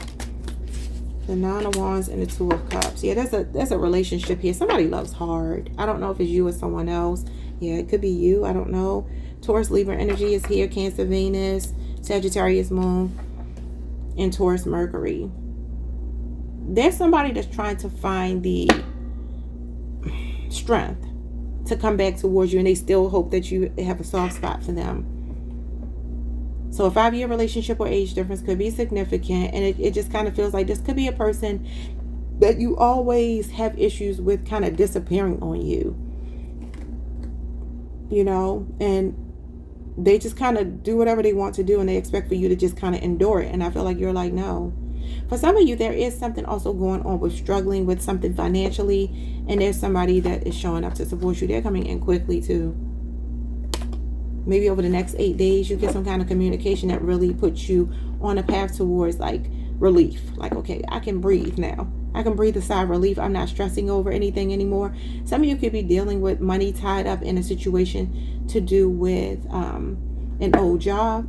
the 9 of Wands, and the 2 of Cups. Yeah, there's a relationship here. Somebody loves hard. I don't know if it's you or someone else. Yeah, it could be you. I don't know. Taurus, Libra energy is here. Cancer, Venus, Sagittarius, Moon, and Taurus, Mercury. There's somebody that's trying to find the strength to come back towards you, and they still hope that you have a soft spot for them. So a 5-year relationship or age difference could be significant, and it just kind of feels like this could be a person that you always have issues with kind of disappearing on you, you know, and they just kind of do whatever they want to do, and they expect for you to just kind of endure it. And I feel like you're like, no. For some of you, there is something also going on with struggling with something financially, and there's somebody that is showing up to support you. They're coming in quickly too. Maybe over the next 8 days, you get some kind of communication that really puts you on a path towards like relief. Like, okay, I can breathe now. I can breathe a sigh of relief. I'm not stressing over anything anymore. Some of you could be dealing with money tied up in a situation to do with an old job,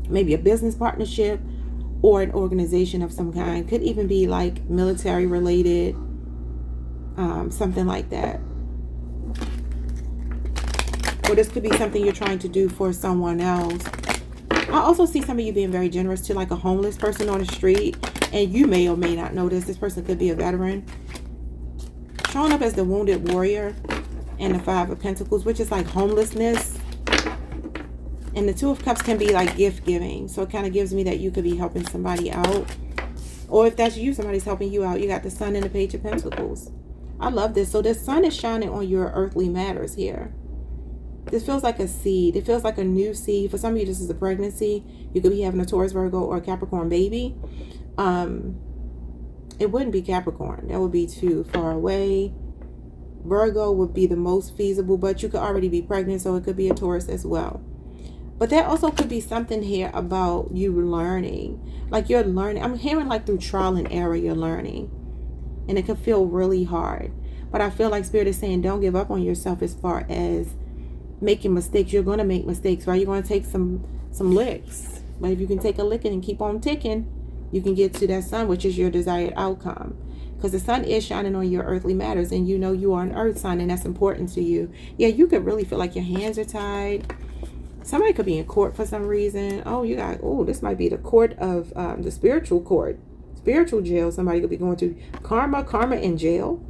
maybe a business partnership, or an organization of some kind. Could even be like military related, something like that. Or this could be something you're trying to do for someone else. I also see some of you being very generous to like a homeless person on the street, and you may or may not know this. This person could be a veteran. Showing up as the wounded warrior, and the 5 of Pentacles, which is like homelessness. And the 2 of Cups can be like gift giving. So it kind of gives me that you could be helping somebody out. Or if that's you, somebody's helping you out. You got the Sun and the Page of Pentacles. I love this. So the sun is shining on your earthly matters here. This feels like a seed. It feels like a new seed. For some of you, this is a pregnancy. You could be having a Taurus, Virgo, or a Capricorn baby. It wouldn't be Capricorn. That would be too far away. Virgo would be the most feasible, but you could already be pregnant, so it could be a Taurus as well. But there also could be something here about you learning. Like you're learning. I'm hearing like through trial and error you're learning. And it can feel really hard. But I feel like Spirit is saying don't give up on yourself as far as making mistakes. You're going to make mistakes, right? You're going to take some licks. But if you can take a licking and keep on ticking, you can get to that sun, which is your desired outcome. Because the sun is shining on your earthly matters, and you know you are an earth sign, and that's important to you. Yeah, you could really feel like your hands are tied. Somebody could be in court for some reason. Oh, this might be the court of the spiritual court. Spiritual jail. Somebody could be going to karma in jail.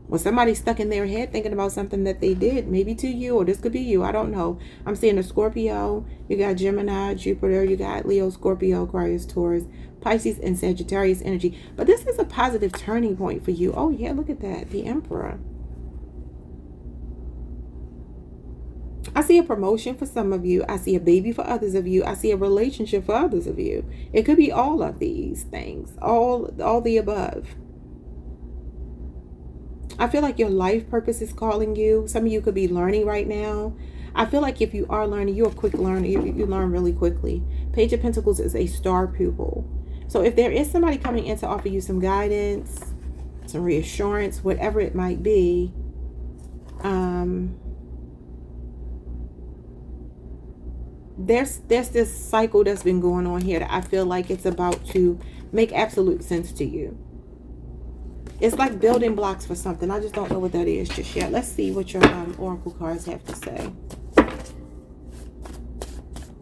When somebody's stuck in their head thinking about something that they did, maybe to you, or this could be you, I don't know. I'm seeing a Scorpio, you got Gemini, Jupiter, you got Leo, Scorpio, Aquarius, Taurus, Pisces, and Sagittarius energy. But this is a positive turning point for you. Oh yeah, look at that, the Emperor. I see a promotion for some of you. I see a baby for others of you. I see a relationship for others of you. It could be all of these things, all the above. I feel like your life purpose is calling you. Some of you could be learning right now. I feel like if you are learning, you're a quick learner. You learn really quickly. Page of Pentacles is a star pupil. So if there is somebody coming in to offer you some guidance, some reassurance, whatever it might be, there's this cycle that's been going on here that I feel like it's about to make absolute sense to you. It's like building blocks for something. I just don't know what that is just yet. Let's see what your oracle cards have to say.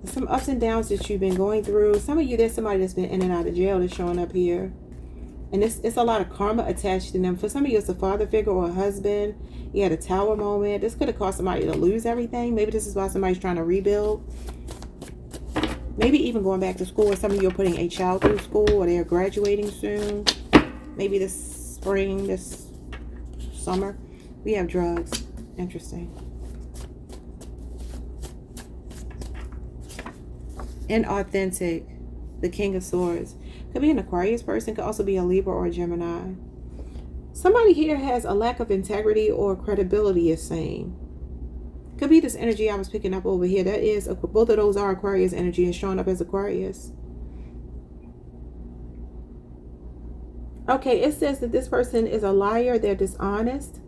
Some ups and downs that you've been going through. Some of you, there's somebody that's been in and out of jail that's showing up here. And it's a lot of karma attached to them. For some of you, it's a father figure or a husband. You had a tower moment. This could have caused somebody to lose everything. Maybe this is why somebody's trying to rebuild. Maybe even going back to school. Or some of you are putting a child through school, or they're graduating soon. Maybe this spring, this summer. We have drugs. Interesting. Inauthentic, the King of Swords. Could be an Aquarius person, could also be a Libra or a Gemini. Somebody here has a lack of integrity or credibility, is saying. Could be this energy I was picking up over here. That is, both of those are Aquarius energy and showing up as Aquarius. Okay, it says that this person is a liar, they're dishonest,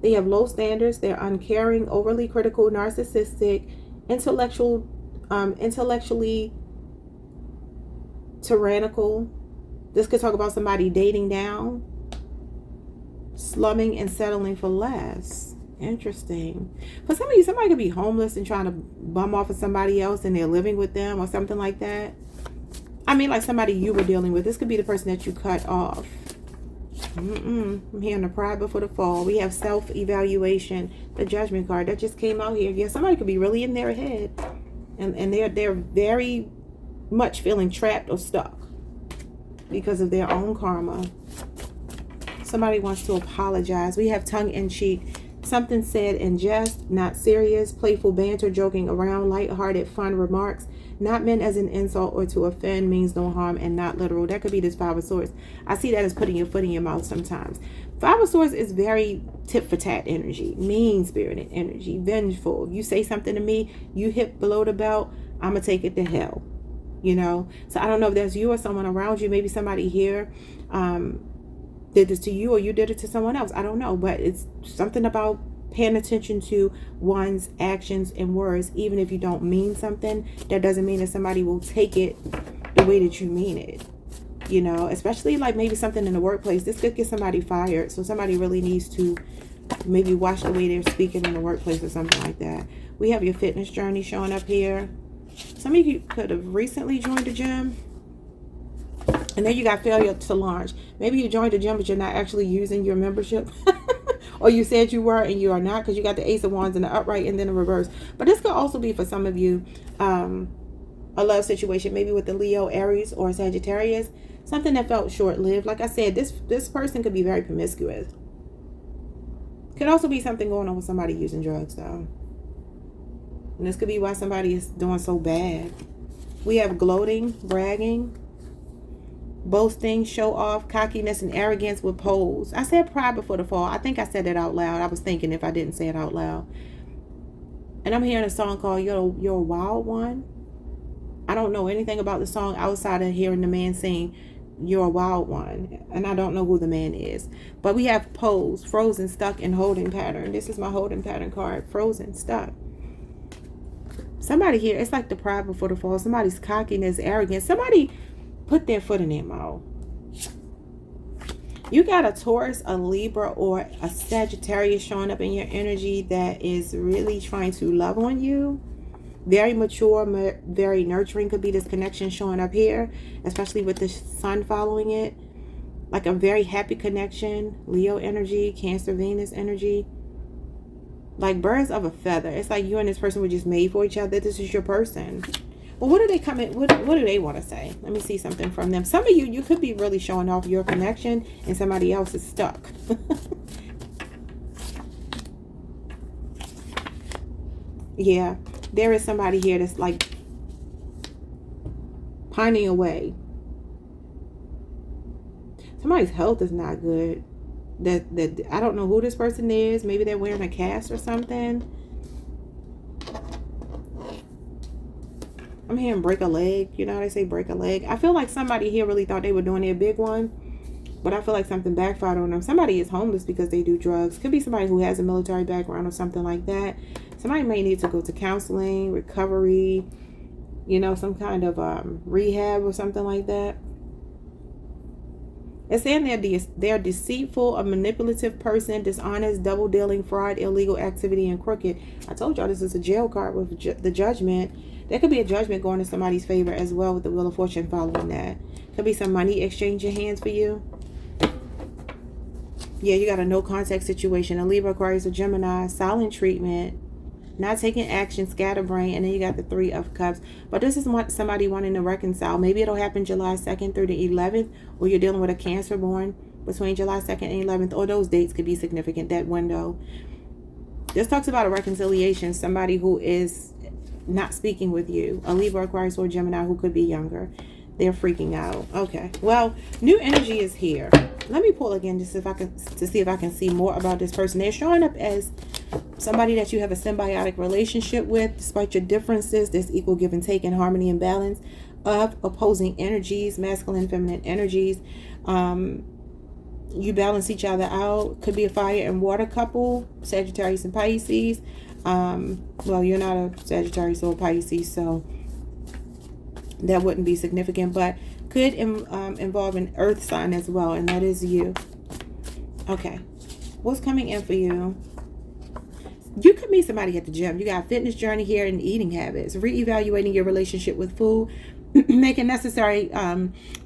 they have low standards, they're uncaring, overly critical, narcissistic, intellectually tyrannical. This could talk about somebody dating down, slumming and settling for less. Interesting. For some of you, somebody could be homeless and trying to bum off of somebody else and they're living with them or something like that. I mean, like somebody you were dealing with. This could be the person that you cut off. I'm hearing the pride before the fall. We have self-evaluation, the Judgment card that just came out here. Yeah, somebody could be really in their head. And they're very much feeling trapped or stuck because of their own karma. Somebody wants to apologize. We have tongue-in-cheek. Something said in jest, not serious, playful banter, joking around, lighthearted, fun remarks, not meant as an insult or to offend, means no harm, and not literal. That could be this Five of Swords. I see that as putting your foot in your mouth sometimes. Five of Swords is very tit for tat energy, mean-spirited energy, vengeful. You say something to me, you hit below the belt, I'm going to take it to hell. You know? So I don't know if that's you or someone around you. Maybe somebody here did this to you or you did it to someone else. I don't know. But it's something about paying attention to one's actions and words. Even if you don't mean something, that doesn't mean that somebody will take it the way that you mean it. You know, especially like maybe something in the workplace. This could get somebody fired. So somebody really needs to maybe watch the way they're speaking in the workplace or something like that. We have your fitness journey showing up here. Some of you could have recently joined the gym. And then you got failure to launch. Maybe you joined the gym, but you're not actually using your membership. Or you said you were and you are not, because you got the Ace of Wands in the upright and then the reverse. But this could also be for some of you a love situation, maybe with the Leo, Aries, or Sagittarius. Something that felt short-lived. Like I said, this person could be very promiscuous. Could also be something going on with somebody using drugs, though. And this could be why somebody is doing so bad. We have gloating, bragging, boasting, show off, cockiness, and arrogance with pose. I said pride before the fall. I think I said it out loud. I was thinking if I didn't say it out loud. And I'm hearing a song called You're a Wild One. I don't know anything about the song outside of hearing the man sing You're a Wild One. And I don't know who the man is. But we have pose, frozen, stuck, and holding pattern. This is my holding pattern card. Frozen, stuck. Somebody here, it's like the pride before the fall. Somebody's cockiness, arrogance. Somebody put their foot in their mouth. You got a Taurus, a Libra, or a Sagittarius showing up in your energy that is really trying to love on you. Very mature, very nurturing could be this connection showing up here, especially with the sun following it. Like a very happy connection. Leo energy, Cancer, Venus energy. Like birds of a feather. It's like you and this person were just made for each other. This is your person. Well, what do they come in? What do they want to say? Let me see something from them. Some of you could be really showing off your connection and somebody else is stuck. Yeah, there is somebody here that's like pining away. Somebody's health is not good. That I don't know who this person is. Maybe they're wearing a cast or something. I'm hearing break a leg. You know how they say break a leg? I feel like somebody here really thought they were doing their big one. But I feel like something backfired on them. Somebody is homeless because they do drugs. Could be somebody who has a military background or something like that. Somebody may need to go to counseling, recovery, you know, some kind of rehab or something like that. It's saying they're deceitful, a manipulative person, dishonest, double dealing, fraud, illegal activity, and crooked. I told y'all this is a jail card with the judgment. There could be a judgment going in somebody's favor as well with the Wheel of Fortune following that. Could be some money exchanging hands for you. Yeah, you got a no contact situation. A Libra, Aquarius, or Gemini. Silent treatment. Not taking action, scatterbrain, and then you got the Three of Cups. But this is somebody wanting to reconcile. Maybe it'll happen July 2nd through the 11th, or you're dealing with a Cancer born between July 2nd and 11th, or those dates could be significant, that window. This talks about a reconciliation, somebody who is not speaking with you. A Libra, Aquarius, or Gemini who could be younger. They're freaking out. Okay, well, new energy is here. Let me pull again just to see if I can see more about this person. They're showing up as somebody that you have a symbiotic relationship with. Despite your differences, there's equal give and take and harmony and balance of opposing energies, masculine, feminine energies. You balance each other out. Could be a fire and water couple, Sagittarius and Pisces. Well, you're not a Sagittarius or a Pisces, so that wouldn't be significant, but could involve an earth sign as well, and that is you. Okay, what's coming in for you? You could meet somebody at the gym. You got a fitness journey here and eating habits, reevaluating your relationship with food, making necessary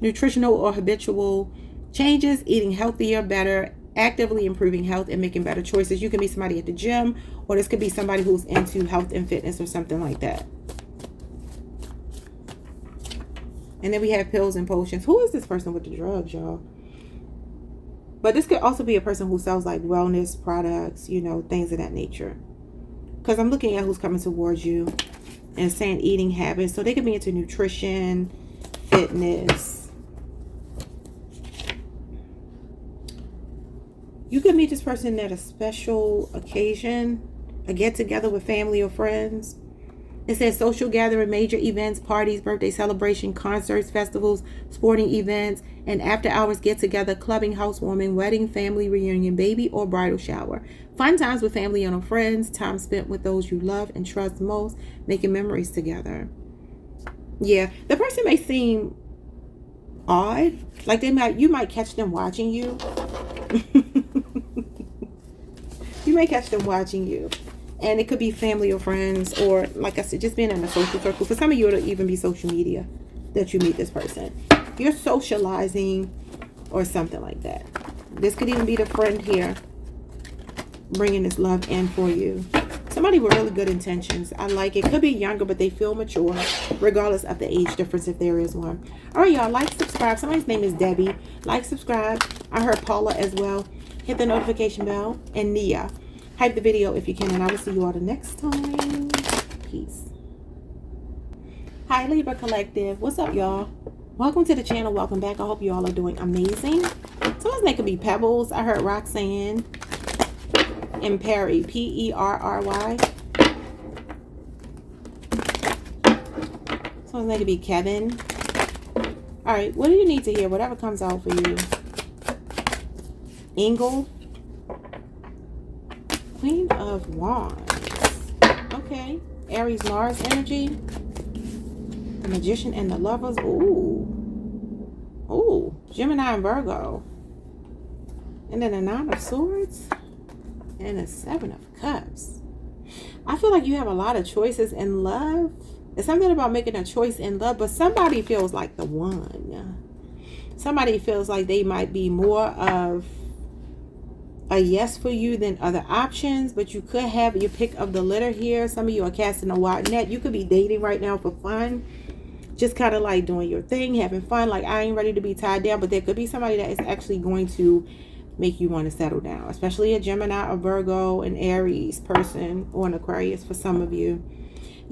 nutritional or habitual changes, eating healthier, better, actively improving health and making better choices. You can meet somebody at the gym, or this could be somebody who's into health and fitness or something like that. And then we have pills and potions. Who is this person with the drugs, y'all? But this could also be a person who sells like wellness products, you know, things of that nature. Because I'm looking at who's coming towards you and saying eating habits. So they could be into nutrition, fitness. You could meet this person at a special occasion, a get-together with family or friends. It says social gathering, major events, parties, birthday celebration, concerts, festivals, sporting events, and after hours get together, clubbing, housewarming, wedding, family reunion, baby or bridal shower. Fun times with family and friends, time spent with those you love and trust most, making memories together. Yeah, the person may seem odd, like you might catch them watching you. You may catch them watching you. And it could be family or friends, or like I said, just being in a social circle. For some of you, it'll even be social media that you meet this person. You're socializing or something like that. This could even be the friend here bringing this love in for you. Somebody with really good intentions. I like it. Could be younger, but they feel mature, regardless of the age difference, if there is one. All right, y'all. Like, subscribe. Somebody's name is Debbie. Like, subscribe. I heard Paula as well. Hit the notification bell. And Nia. Hype the video if you can, and I will see you all the next time. Peace. Hi, Libra Collective. What's up, y'all? Welcome to the channel. Welcome back. I hope you all are doing amazing. Someone's name could be Pebbles. I heard Roxanne and Perry. P-E-R-R-Y. Someone's name could be Kevin. All right. What do you need to hear? Whatever comes out for you. Ingle. Queen of Wands. Okay. Aries, Mars energy. The Magician and the Lovers. Ooh. Ooh. Gemini and Virgo. And then the Nine of Swords. And the Seven of Cups. I feel like you have a lot of choices in love. There's something about making a choice in love, but somebody feels like the one. Somebody feels like they might be more of a yes for you than other options, but you could have your pick of the litter here. Some of you are casting a wide net. You could be dating right now for fun, just kind of like doing your thing, having fun, like I ain't ready to be tied down. But there could be somebody that is actually going to make you want to settle down, especially a Gemini, a Virgo, an Aries person, or an Aquarius for some of you.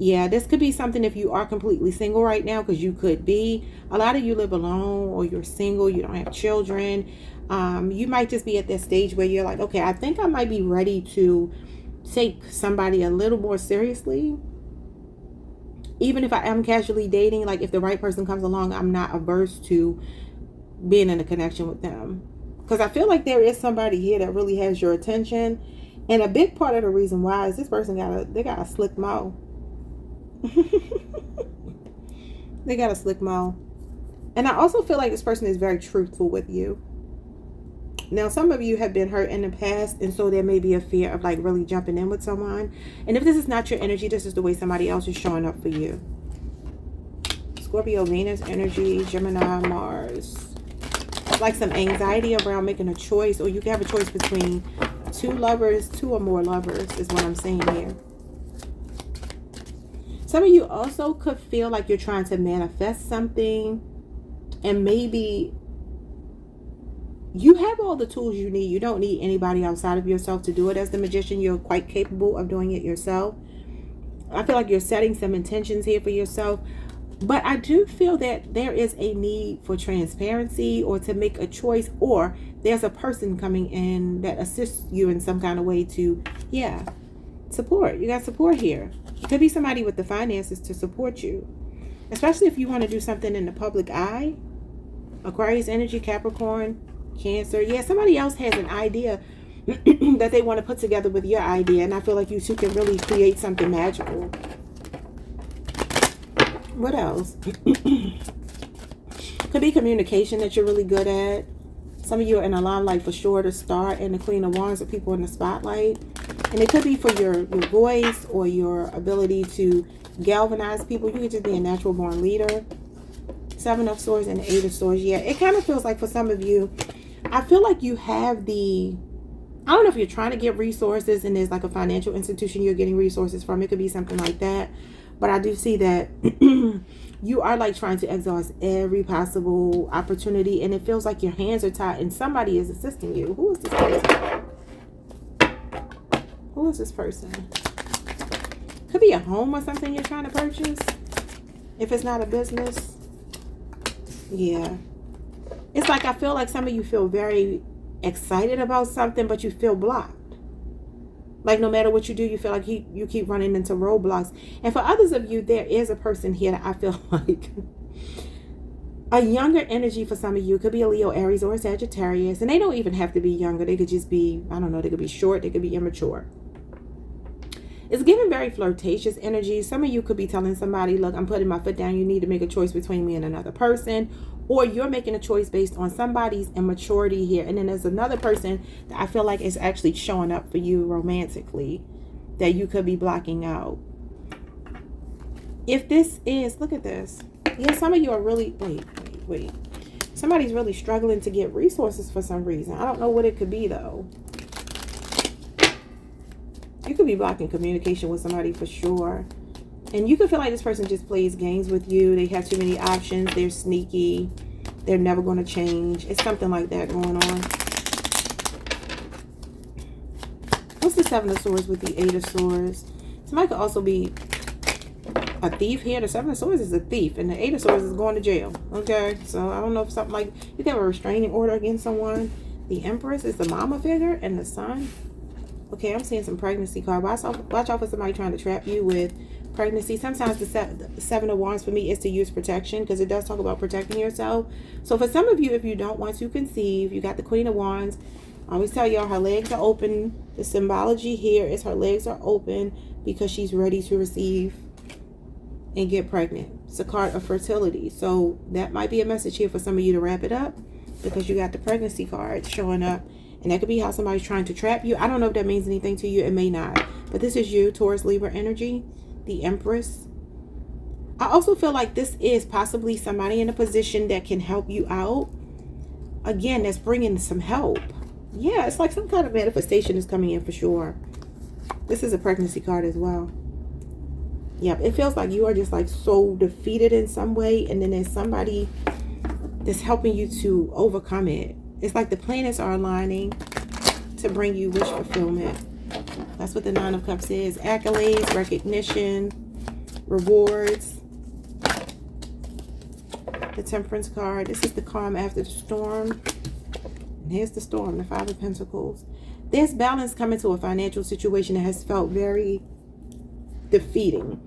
Yeah, this could be something if you are completely single right now, because you could be. A lot of you live alone, or you're single, you don't have children. You might just be at that stage where you're like, okay, I think I might be ready to take somebody a little more seriously. Even if I am casually dating, like if the right person comes along, I'm not averse to being in a connection with them. Because I feel like there is somebody here that really has your attention. And a big part of the reason why is this person got a slick mouth. They got a slick mouth. And I also feel like this person is very truthful with you. Now, some of you have been hurt in the past, and so there may be a fear of like really jumping in with someone. And if this is not your energy, this is the way somebody else is showing up for you. Scorpio, Venus energy, Gemini, Mars. Like some anxiety around making a choice, or you can have a choice between two lovers, two or more lovers is what I'm saying here. Some of you also could feel like you're trying to manifest something, and maybe you have all the tools you need. You don't need anybody outside of yourself to do it. As the magician, you're quite capable of doing it yourself. I feel like you're setting some intentions here for yourself. But I do feel that there is a need for transparency, or to make a choice, or there's a person coming in that assists you in some kind of way to, yeah, support. You got support here. It could be somebody with the finances to support you, especially if you want to do something in the public eye. Aquarius energy, Capricorn, Cancer. Yeah, somebody else has an idea that they want to put together with your idea, and I feel like you two can really create something magical. What else? Could be communication that you're really good at. Some of you are in a limelight for sure to start, and the Queen of Wands are people in the spotlight. And it could be for your voice or your ability to galvanize people. You could just be a natural born leader. 7 of Swords and 8 of Swords. Yeah, it kind of feels like for some of you, I feel like you have the, I don't know if you're trying to get resources and there's like a financial institution you're getting resources from. It could be something like that. But I do see that you are like trying to exhaust every possible opportunity, and it feels like your hands are tied and somebody is assisting you. Who is this person? Who is this person? Could be a home or something you're trying to purchase. If it's not a business. Yeah. It's like I feel like some of you feel very excited about something, but you feel blocked. Like no matter what you do, you feel like you keep running into roadblocks. And for others of you, there is a person here that I feel like a younger energy for some of you. It could be a Leo, Aries, or a Sagittarius. And they don't even have to be younger. They could just be, I don't know, they could be short. They could be immature. It's giving very flirtatious energy. Some of you could be telling somebody, look, I'm putting my foot down. You need to make a choice between me and another person. Or you're making a choice based on somebody's immaturity here. And then there's another person that I feel like is actually showing up for you romantically that you could be blocking out. If this is, look at this. Yeah, some of you are really, wait. Somebody's really struggling to get resources for some reason. I don't know what it could be though. You could be blocking communication with somebody for sure. And you could feel like this person just plays games with you. They have too many options. They're sneaky. They're never going to change. It's something like that going on. What's the 7 of Swords with the 8 of Swords? Somebody could also be a thief here. The 7 of Swords is a thief. And the 8 of Swords is going to jail. Okay? So I don't know if something like, you can have a restraining order against someone. The Empress is the mama figure. And the Sun. Okay, I'm seeing some pregnancy card. Watch out for somebody trying to trap you with pregnancy. Sometimes the 7 of Wands for me is to use protection, because it does talk about protecting yourself. So for some of you, if you don't want to conceive, you got the Queen of Wands. I always tell y'all her legs are open. The symbology here is her legs are open because she's ready to receive and get pregnant. It's a card of fertility. So that might be a message here for some of you to wrap it up, because you got the pregnancy card showing up. And that could be how somebody's trying to trap you. I don't know if that means anything to you. It may not. But this is you, Taurus, Libra energy. The Empress. I also feel like this is possibly somebody in a position that can help you out. Again, that's bringing some help. Yeah, it's like some kind of manifestation is coming in for sure. This is a pregnancy card as well. Yep, it feels like you are just like so defeated in some way. And then there's somebody that's helping you to overcome it. It's like the planets are aligning to bring you wish fulfillment. That's what the 9 of Cups is. Accolades, recognition, rewards. The Temperance card. This is the calm after the storm. And here's the storm, the 5 of Pentacles. There's balance coming to a financial situation that has felt very defeating.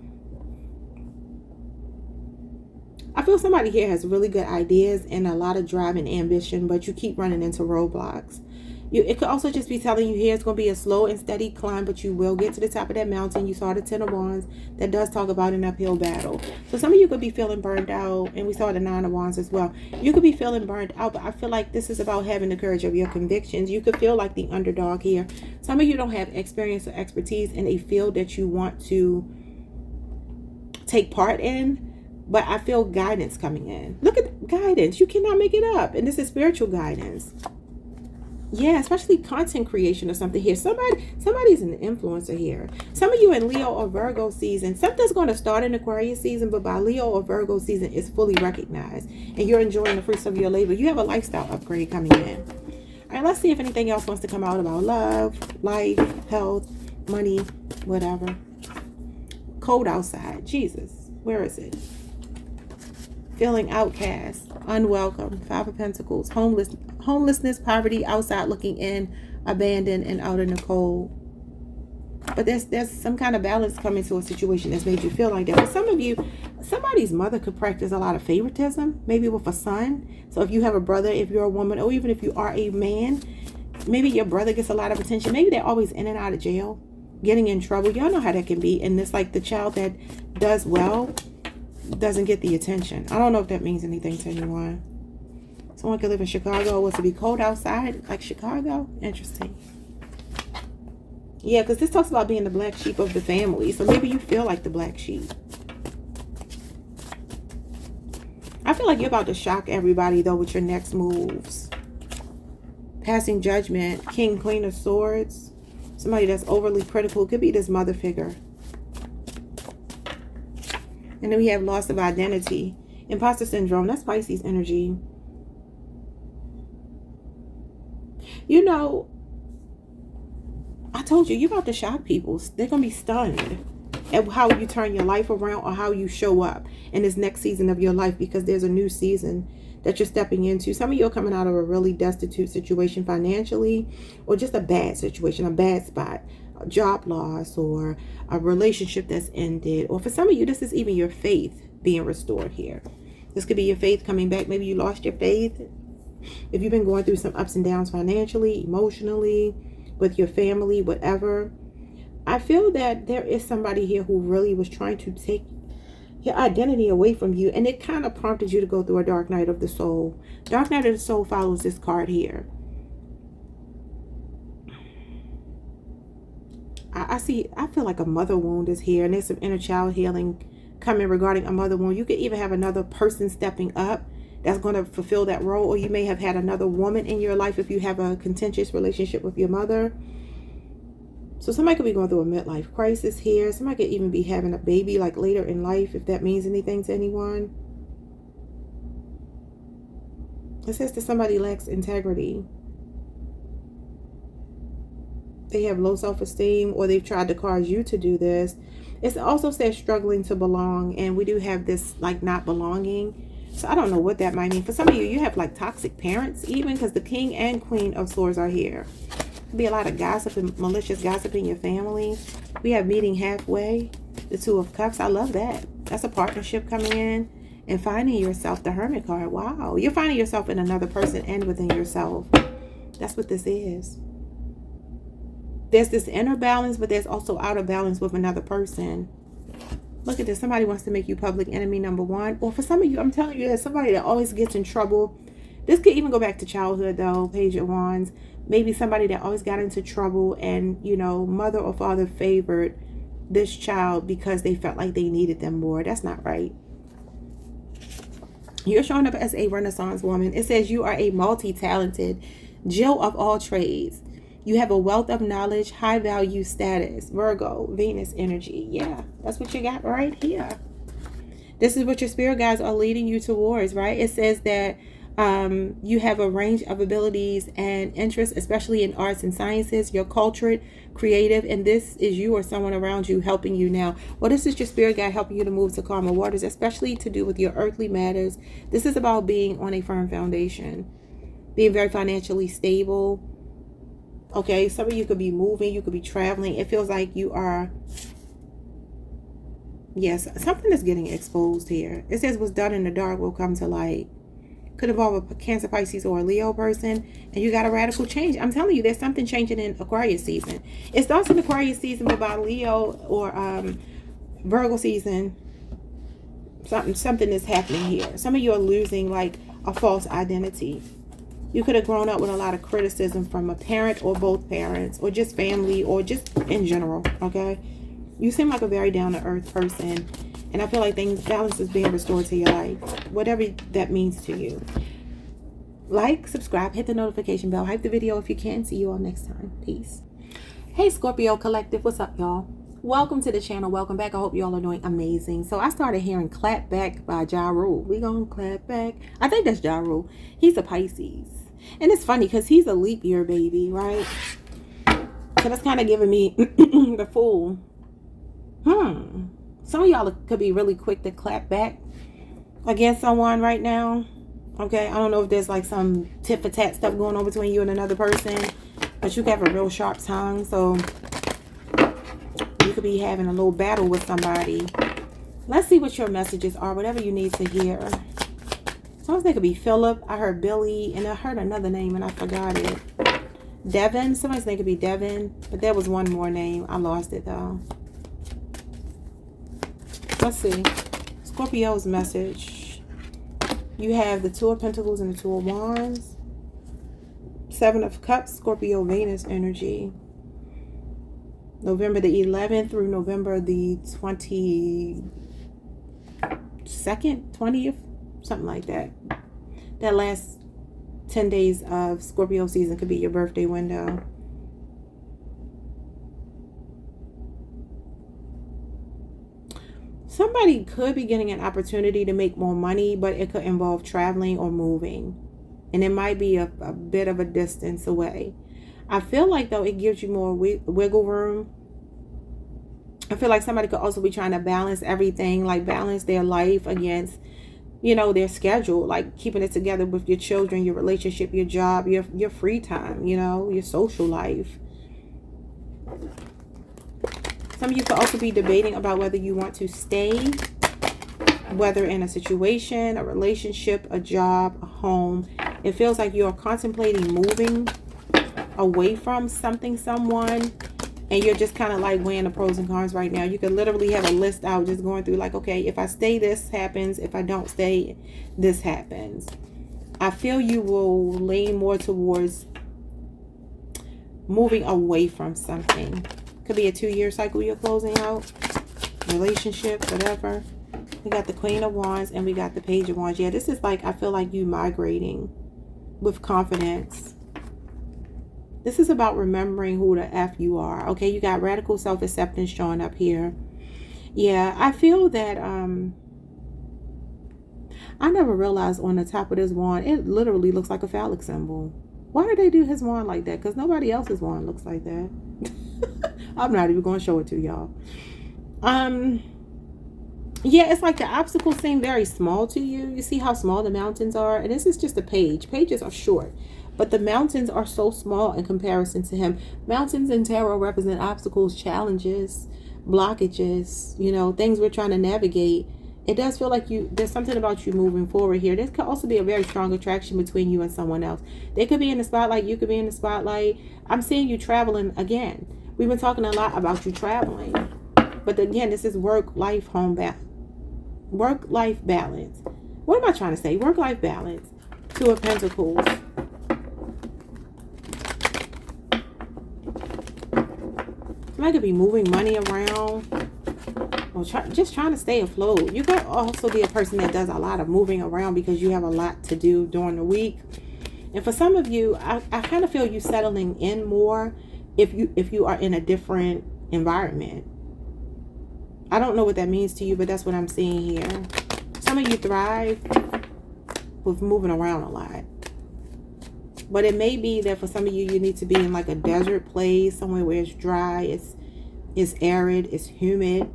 I feel somebody here has really good ideas and a lot of drive and ambition, but you keep running into roadblocks. It could also just be telling you here it's going to be a slow and steady climb, but you will get to the top of that mountain. You saw the Ten of Wands. That does talk about an uphill battle. So some of you could be feeling burned out, and we saw the Nine of Wands as well. You could be feeling burned out, but I feel like this is about having the courage of your convictions. You could feel like the underdog here. Some of you don't have experience or expertise in a field that you want to take part in. But I feel guidance coming in. Look at guidance. You cannot make it up. And this is spiritual guidance. Yeah, especially content creation or something here. Somebody's an influencer here. Some of you in Leo or Virgo season, something's going to start in Aquarius season, but by Leo or Virgo season, it's fully recognized. And you're enjoying the fruits of your labor. You have a lifestyle upgrade coming in. All right, let's see if anything else wants to come out about love, life, health, money, whatever. Cold outside. Jesus, where is it? Feeling outcast, unwelcome, Five of Pentacles, homelessness, poverty, outside looking in, abandoned, and out in the cold. But there's some kind of balance coming to a situation that's made you feel like that. For some of you, somebody's mother could practice a lot of favoritism, maybe with a son. So if you have a brother, if you're a woman, or even if you are a man, maybe your brother gets a lot of attention. Maybe they're always in and out of jail, getting in trouble. Y'all know how that can be. And it's like the child that does well doesn't get the attention. I don't know if that means anything to anyone. Someone could live in Chicago. Was to be cold outside like Chicago? Interesting. Yeah, because this talks about being the black sheep of the family. So maybe you feel like the black sheep. I feel like you're about to shock everybody though with your next moves. Passing judgment. King, Queen of Swords. Somebody that's overly critical. Could be this mother figure. And then we have loss of identity. Imposter syndrome. That's Pisces energy. You know, I told you, you're about to shock people. They're going to be stunned at how you turn your life around or how you show up in this next season of your life, because there's a new season that you're stepping into. Some of you are coming out of a really destitute situation financially, or just a bad situation, a bad spot. Job loss, or a relationship that's ended, or for some of you this is even your faith being restored here. This could be your faith coming back. Maybe you lost your faith. If you've been going through some ups and downs financially, emotionally, with your family, whatever, I feel that there is somebody here who really was trying to take your identity away from you, and it kind of prompted you to go through a dark night of the soul. Dark night of the soul follows this card here. I feel like a mother wound is here, and there's some inner child healing coming regarding a mother wound. You could even have another person stepping up that's going to fulfill that role, or you may have had another woman in your life if you have a contentious relationship with your mother. So somebody could be going through a midlife crisis here. Somebody could even be having a baby like later in life, if that means anything to anyone. It says that somebody lacks integrity. They have low self-esteem, or they've tried to cause you to do this. It also says struggling to belong, and we do have this like not belonging. So I don't know what that might mean. For some of you, you have like toxic parents even, because the King and Queen of Swords are here. Could be a lot of gossip and malicious gossip in your family. We have meeting halfway, the Two of Cups. I love that. That's a partnership coming in, and finding yourself, the Hermit card. Wow, you're finding yourself in another person and within yourself. That's what this is. There's this inner balance, but there's also outer balance with another person. Look at this. Somebody wants to make you public enemy number one. Or for some of you, I'm telling you, there's somebody that always gets in trouble. This could even go back to childhood, though. Page of Wands. Maybe somebody that always got into trouble, and, you know, mother or father favored this child because they felt like they needed them more. That's not right. You're showing up as a Renaissance woman. It says you are a multi-talented Jill of all trades. You have a wealth of knowledge, high value status. Virgo, Venus energy. Yeah, that's what you got right here. This is what your spirit guides are leading you towards, right? It says that you have a range of abilities and interests, especially in arts and sciences. You're cultured, creative, and this is you or someone around you helping you now. Well, this is your spirit guide helping you to move to calmer waters, especially to do with your earthly matters. This is about being on a firm foundation, being very financially stable. Okay, some of you could be moving, you could be traveling. It feels like you are Yes, something is getting exposed here. It says what's done in the dark will come to light. Could involve a Cancer, Pisces, or a Leo person, and you got a radical change. I'm telling you, there's something changing in Aquarius season. It starts in Aquarius season, but by Leo or Virgo season, something is happening here. Some of you are losing like a false identity. You could have grown up with a lot of criticism from a parent or both parents, or just family, or just in general, okay? You seem like a very down-to-earth person, and I feel like balance is being restored to your life, whatever that means to you. Like, subscribe, hit the notification bell, hype the video if you can. See you all next time. Peace. Hey, Scorpio Collective. What's up, y'all? Welcome to the channel. Welcome back. I hope y'all are doing amazing. So I started hearing Clap Back by Ja Rule. We gonna clap back. I think that's Ja Rule. He's a Pisces. And it's funny because he's a leap year baby, right? So that's kind of giving me the fool. Some of y'all could be really quick to clap back against someone right now. Okay, I don't know if there's like some tit for tat stuff going on between you and another person, but you have a real sharp tongue, so you could be having a little battle with somebody. Let's see what your messages are, whatever you need to hear. Someone's name could be Philip. I heard Billy, and I heard another name, and I forgot it. Devin. Somebody's name could be Devin, but there was one more name. I lost it, though. Let's see. Scorpio's message. You have the Two of Pentacles and the Two of Wands. Seven of Cups, Scorpio Venus energy. November the 11th through November the 22nd, 20th, something like that. That last 10 days of Scorpio season could be your birthday window. Somebody could be getting an opportunity to make more money, but it could involve traveling or moving. And it might be a bit of a distance away. I feel like, though, it gives you more wiggle room. I feel like somebody could also be trying to balance everything, like balance their life against, you know, their schedule, like keeping it together with your children, your relationship, your job, your free time, you know, your social life. Some of you could also be debating about whether you want to stay, whether in a situation, a relationship, a job, a home. It feels like you're contemplating moving away from something, someone, and you're just kind of like weighing the pros and cons right now. You could literally have a list out, just going through like, okay, if I stay, this happens. If I don't stay, this happens. I feel you will lean more towards moving away from something. Could be a 2-year cycle you're closing out, relationship, whatever. We got the Queen of Wands and we got the Page of Wands. Yeah, this is like, I feel like you migrating with confidence. This is about remembering who the F you are. Okay, you got radical self-acceptance showing up here. Yeah, I feel that I never realized on the top of this wand, it literally looks like a phallic symbol. Why did they do his wand like that? Because nobody else's wand looks like that. I'm not even going to show it to y'all. Yeah, it's like the obstacles seem very small to you. You see how small the mountains are? And this is just a page. Pages are short. But the mountains are so small in comparison to him. Mountains in tarot represent obstacles, challenges, blockages, you know, things we're trying to navigate. It does feel like there's something about you moving forward here. This could also be a very strong attraction between you and someone else. They could be in the spotlight. You could be in the spotlight. I'm seeing you traveling again. We've been talking a lot about you traveling. But again, this is work-life balance. Work-life balance. What am I trying to say? Work-life balance. Two of Pentacles. Somebody could be moving money around. Or just trying to stay afloat. You could also be a person that does a lot of moving around because you have a lot to do during the week. And for some of you, I kind of feel you settling in more if you are in a different environment. I don't know what that means to you, but that's what I'm seeing here. Some of you thrive with moving around a lot. But it may be that for some of you, you need to be in like a desert place, somewhere where it's dry, it's arid, it's humid.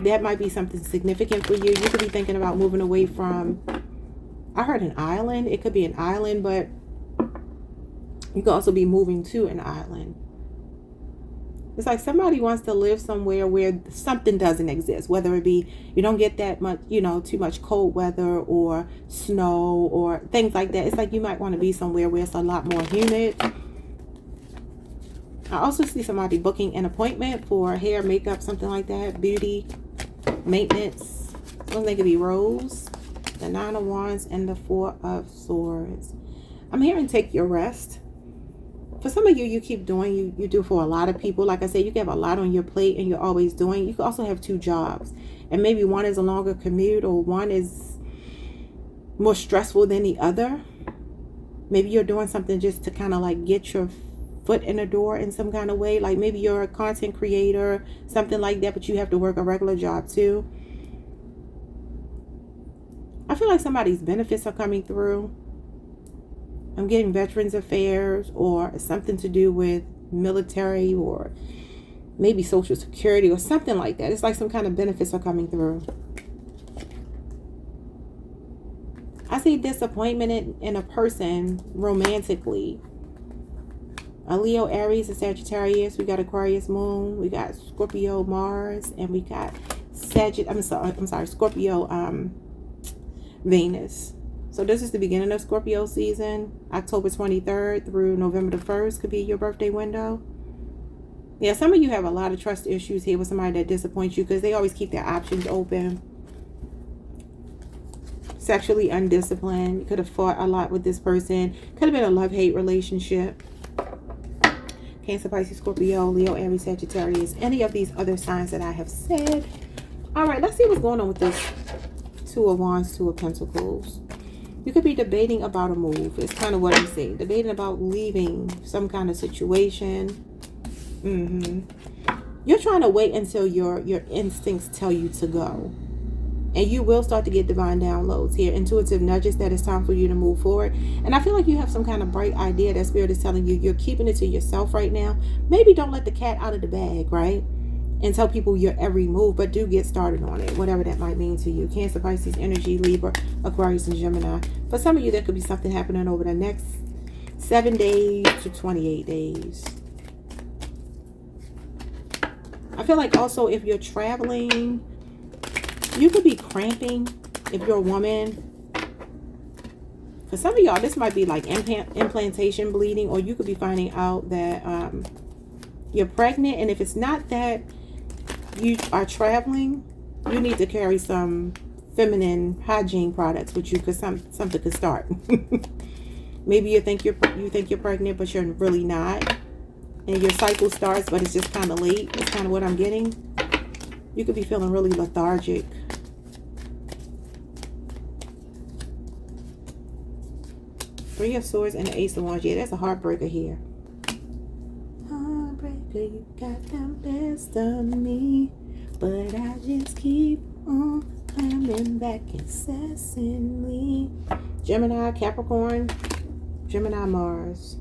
That might be something significant for you. You could be thinking about moving away from, I heard an island. It could be an island, but you could also be moving to an island. It's like somebody wants to live somewhere where something doesn't exist, whether it be you don't get that much, you know, too much cold weather or snow or things like that. It's like you might want to be somewhere where it's a lot more humid. I also see somebody booking an appointment for hair, makeup, something like that, beauty, maintenance. Something could be Rose, the 9 of Wands, and the 4 of Swords. I'm hearing take your rest. For some of you, you keep doing, you do for a lot of people. Like I said, you can have a lot on your plate and you're always doing. You can also have 2 jobs. And maybe one is a longer commute or one is more stressful than the other. Maybe you're doing something just to kind of like get your foot in the door in some kind of way. Like maybe you're a content creator, something like that, but you have to work a regular job too. I feel like somebody's benefits are coming through. I'm getting Veterans Affairs or something to do with military or maybe Social Security or something like that. It's like some kind of benefits are coming through. I see disappointment in a person romantically. A Leo, Aries, a Sagittarius. We got Aquarius Moon. We got Scorpio Mars, and we got Scorpio Venus. So this is the beginning of Scorpio season. October 23rd through November the 1st could be your birthday window. Yeah, some of you have a lot of trust issues here with somebody that disappoints you because they always keep their options open. Sexually undisciplined. You could have fought a lot with this person. Could have been a love-hate relationship. Cancer, Pisces, Scorpio, Leo, Aries, Sagittarius. Any of these other signs that I have said. All right, let's see what's going on with this 2 of Wands, 2 of Pentacles. You could be debating about a move. It's kind of what I'm saying. Debating about leaving some kind of situation. You're trying to wait until your instincts tell you to go. And you will start to get divine downloads here. Intuitive nudges that it's time for you to move forward. And I feel like you have some kind of bright idea that Spirit is telling you. You're keeping it to yourself right now. Maybe don't let the cat out of the bag, right? And tell people your every move, but do get started on it, whatever that might mean to you. Cancer, Pisces, Energy, Libra, Aquarius, and Gemini. For some of you, there could be something happening over the next 7 days to 28 days. I feel like also if you're traveling, you could be cramping if you're a woman. For some of y'all, this might be like implantation bleeding, or you could be finding out that you're pregnant. And if it's not that you are traveling, you need to carry some feminine hygiene products with you because something could start. Maybe you think you're pregnant, but you're really not. And your cycle starts, but it's just kind of late. That's kind of what I'm getting. You could be feeling really lethargic. Three of Swords and the Ace of Wands. Yeah, that's a heartbreaker here. Heartbreaker, you got the best of me, but I just keep on climbing back incessantly. Gemini, Capricorn, Gemini, Mars,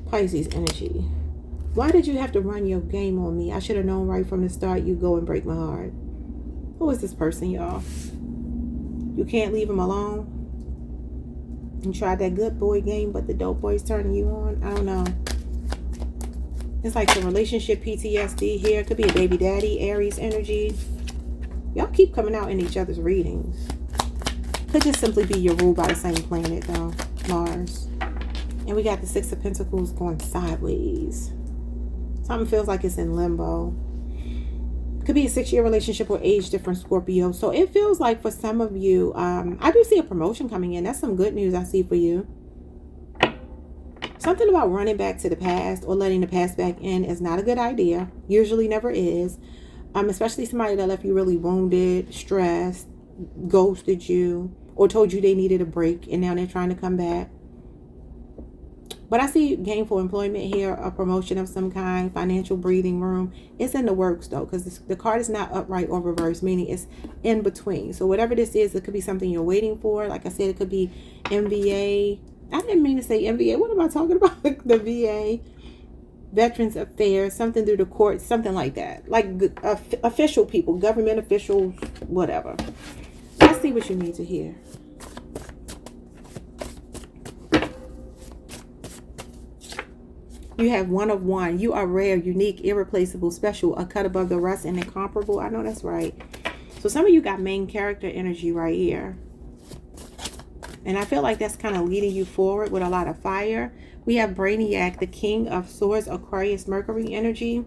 Pisces energy. Why did you have to run your game on me? I should have known right from the start you'd go and break my heart. Who is this person, y'all? You can't leave him alone. You tried that good boy game, but the dope boy's turning you on. I don't know. It's like some relationship PTSD here. It could be a baby daddy, Aries energy. Y'all keep coming out in each other's readings. Could just simply be you're ruled by the same planet, though. Mars. And we got the Six of Pentacles going sideways. Something feels like it's in limbo. Could be a 6-year relationship or age difference, Scorpio. So it feels like for some of you, I do see a promotion coming in. That's some good news I see for you. Something about running back to the past or letting the past back in is not a good idea. Usually never is. Especially somebody that left you really wounded, stressed, ghosted you, or told you they needed a break and now they're trying to come back. But I see gainful employment here, a promotion of some kind, financial breathing room. It's in the works, though, because the card is not upright or reversed, meaning it's in between. So whatever this is, it could be something you're waiting for. Like I said, it could be MVA. I didn't mean to say MVA. What am I talking about? The VA, Veterans Affairs, something through the courts, something like that. Like official people, government officials, whatever. Let's see what you need to hear. You have one of one. You are rare, unique, irreplaceable, special, a cut above the rest, and incomparable. I know that's right. So some of you got main character energy right here. And I feel like that's kind of leading you forward with a lot of fire. We have Brainiac, the King of Swords, Aquarius, Mercury energy.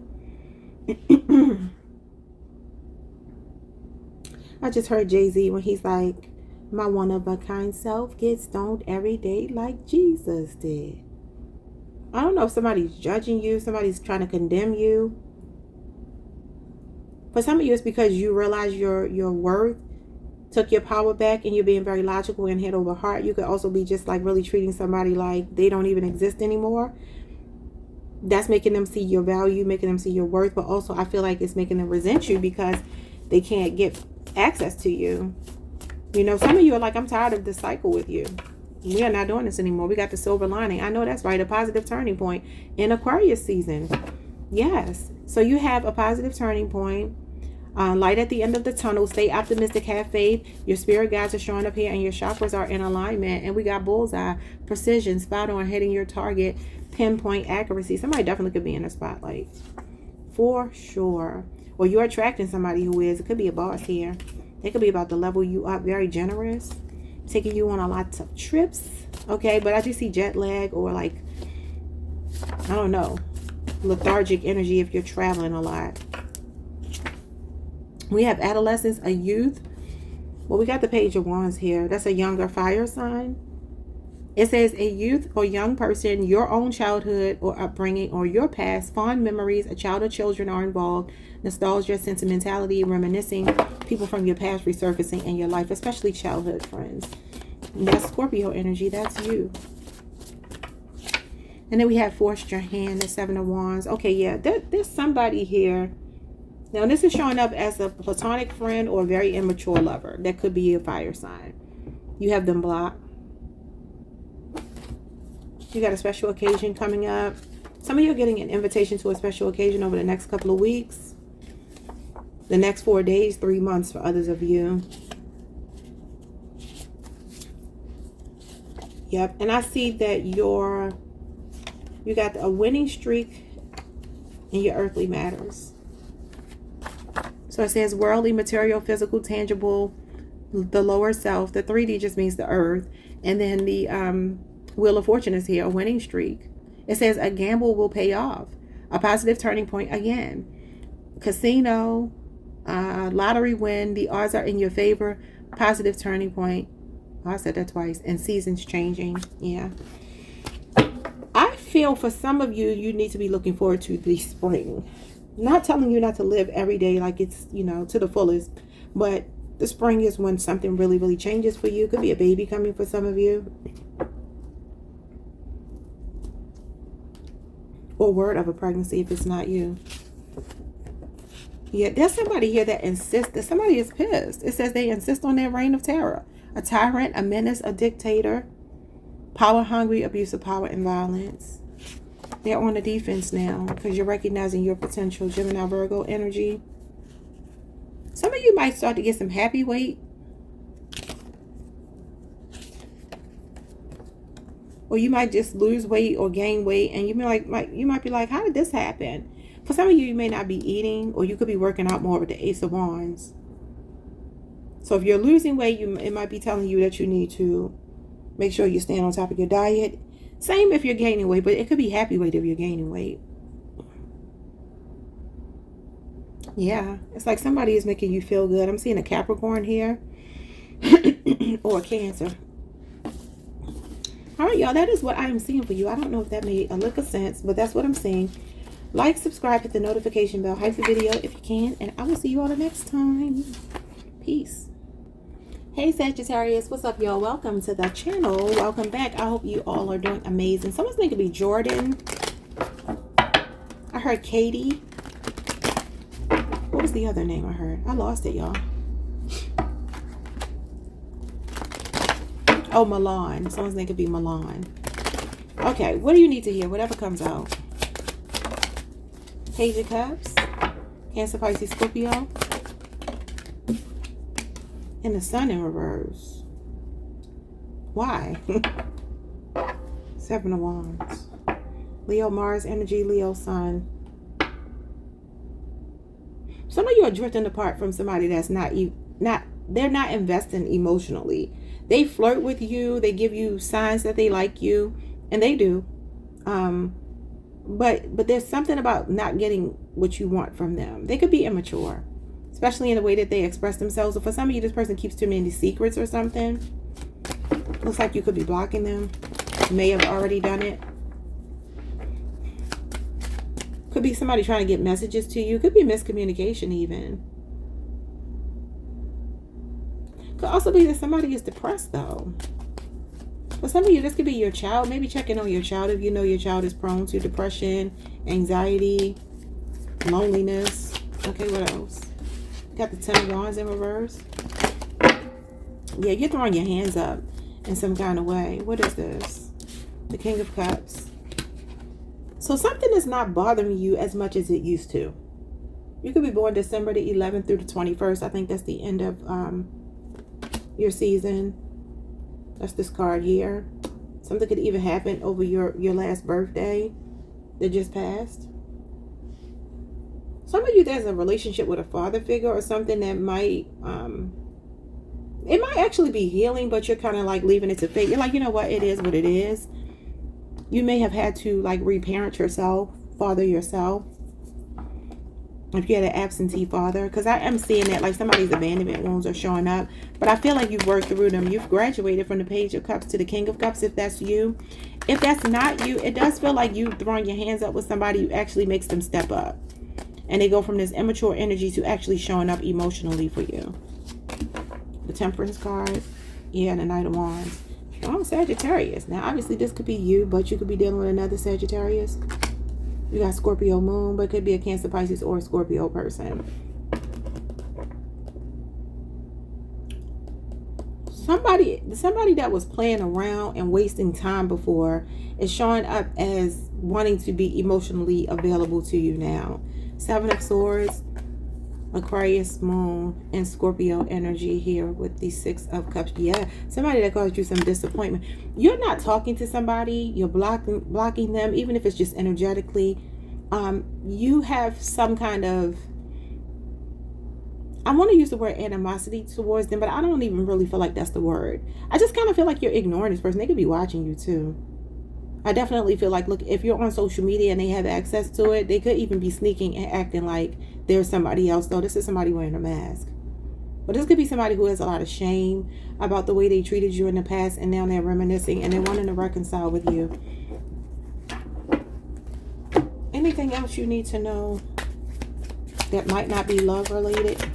I just heard Jay-Z when he's like, my one-of-a-kind self gets stoned every day like Jesus did. I don't know if somebody's judging you, somebody's trying to condemn you. For some of you, it's because you realize your worth, took your power back, and you're being very logical and head over heart. You could also be just like really treating somebody like they don't even exist anymore. That's making them see your value, making them see your worth. But also I feel like it's making them resent you because they can't get access to you. You know, some of you are like, I'm tired of this cycle with you. We are not doing this anymore. We got the silver lining. I know that's right. A positive turning point in Aquarius season. Yes. So you have a positive turning point. Light at the end of the tunnel. Stay optimistic. Have faith. Your spirit guides are showing up here and your chakras are in alignment. And we got bullseye, precision, spot on, hitting your target, pinpoint accuracy. Somebody definitely could be in the spotlight. For sure. Or you're attracting somebody who is. It could be a boss here. They could be about to level you up. Very generous. Taking you on a lot of trips. Okay. But I do see jet lag or like, I don't know, lethargic energy if you're traveling a lot. We have adolescence, a youth. Well, we got the Page of Wands here. That's a younger fire sign. It says a youth or young person, your own childhood or upbringing or your past, fond memories, a child or children are involved, nostalgia, sentimentality, reminiscing, people from your past resurfacing in your life, especially childhood friends. And that's Scorpio energy. That's you. And then we have forced your hand, the Seven of Wands. Okay, yeah, there's somebody here. Now, this is showing up as a platonic friend or a very immature lover. That could be a fire sign. You have them blocked. You got a special occasion coming up. Some of you are getting an invitation to a special occasion over the next couple of weeks. The next 4 days, 3 months for others of you. Yep. And I see that you got a winning streak in your earthly matters. So it says worldly, material, physical, tangible, the lower self. The 3D just means the earth. And then the Wheel of Fortune is here, a winning streak. It says a gamble will pay off. A positive turning point again. Casino, lottery win. The odds are in your favor. Positive turning point. Oh, I said that twice. And seasons changing. Yeah. I feel for some of you, you need to be looking forward to the spring. Not telling you not to live every day like it's, you know, to the fullest. But the spring is when something really, really changes for you. Could be a baby coming for some of you. Or word of a pregnancy if it's not you. Yeah, there's somebody here that insists that somebody is pissed. It says they insist on their reign of terror. A tyrant, a menace, a dictator. Power hungry, abuse of power and violence. They're on the defense now because you're recognizing your potential. Gemini, Virgo energy. Some of you might start to get some happy weight. Or you might just lose weight or gain weight. And you might be like, how did this happen? For some of you, you may not be eating. Or you could be working out more with the Ace of Wands. So if you're losing weight, it might be telling you that you need to make sure you stand on top of your diet. Same if you're gaining weight, but it could be happy weight if you're gaining weight. Yeah, it's like somebody is making you feel good. I'm seeing a Capricorn here. Or a Cancer. All right, y'all, that is what I am seeing for you. I don't know if that made a lick of sense, but that's what I'm seeing. Like, subscribe, hit the notification bell, hype the video if you can, and I will see you all the next time. Peace. Hey Sagittarius, what's up y'all? Welcome to the channel. Welcome back. I hope you all are doing amazing. Someone's name could be Jordan. I heard Katie. What was the other name I heard? I lost it, y'all. Oh, Milan. Someone's name could be Milan. Okay, what do you need to hear? Whatever comes out. Page of Cups. Cancer, Pisces, Scorpio. And the Sun in reverse. Why? 7 of Wands. Leo Mars energy, Leo Sun. Some of you are drifting apart from somebody that's they're not investing emotionally. They flirt with you, they give you signs that they like you, and they do. But there's something about not getting what you want from them. They could be immature, especially in the way that they express themselves. So for some of you, this person keeps too many secrets or something. Looks like you could be blocking them. You may have already done it. Could be somebody trying to get messages to you. Could be miscommunication even. Could also be that somebody is depressed though. For some of you, this could be your child. Maybe checking on your child if you know your child is prone to depression, anxiety, loneliness. Okay, what else? Got the 10 of Wands in reverse. Yeah, you're throwing your hands up in some kind of way. What is this? The King of Cups. So something is not bothering you as much as it used to. You could be born December the 11th through the 21st. I think that's the end of your season. That's this card here. Something could even happen over your last birthday that just passed. Some of you, there's a relationship with a father figure or something that might, it might actually be healing, but you're kind of like leaving it to fate. You're like, you know what? It is what it is. You may have had to like reparent yourself, father yourself. If you had an absentee father, because I am seeing that like somebody's abandonment wounds are showing up, but I feel like you've worked through them. You've graduated from the Page of Cups to the King of Cups, if that's you. If that's not you, it does feel like you throwing your hands up with somebody who actually makes them step up, and they go from this immature energy to actually showing up emotionally for you. The Temperance card, yeah, and the Knight of Wands. Oh, Sagittarius. Now obviously this could be you, but you could be dealing with another Sagittarius. You got Scorpio moon, but it could be a Cancer, Pisces, or a Scorpio person. Somebody that was playing around and wasting time before is showing up as wanting to be emotionally available to you now. 7 of Swords, Aquarius moon, and Scorpio energy here with the 6 of Cups. Yeah, somebody that caused you some disappointment. You're not talking to somebody. You're blocking them, even if it's just energetically. You have some kind of, I want to use the word animosity towards them, but I don't even really feel like that's the word. I just kind of feel like you're ignoring this person. They could be watching you too. I definitely feel like, look, if you're on social media and they have access to it, they could even be sneaking and acting like there's somebody else. Though this is somebody wearing a mask. But this could be somebody who has a lot of shame about the way they treated you in the past, and now they're reminiscing and they're wanting to reconcile with you. Anything else you need to know that might not be love related?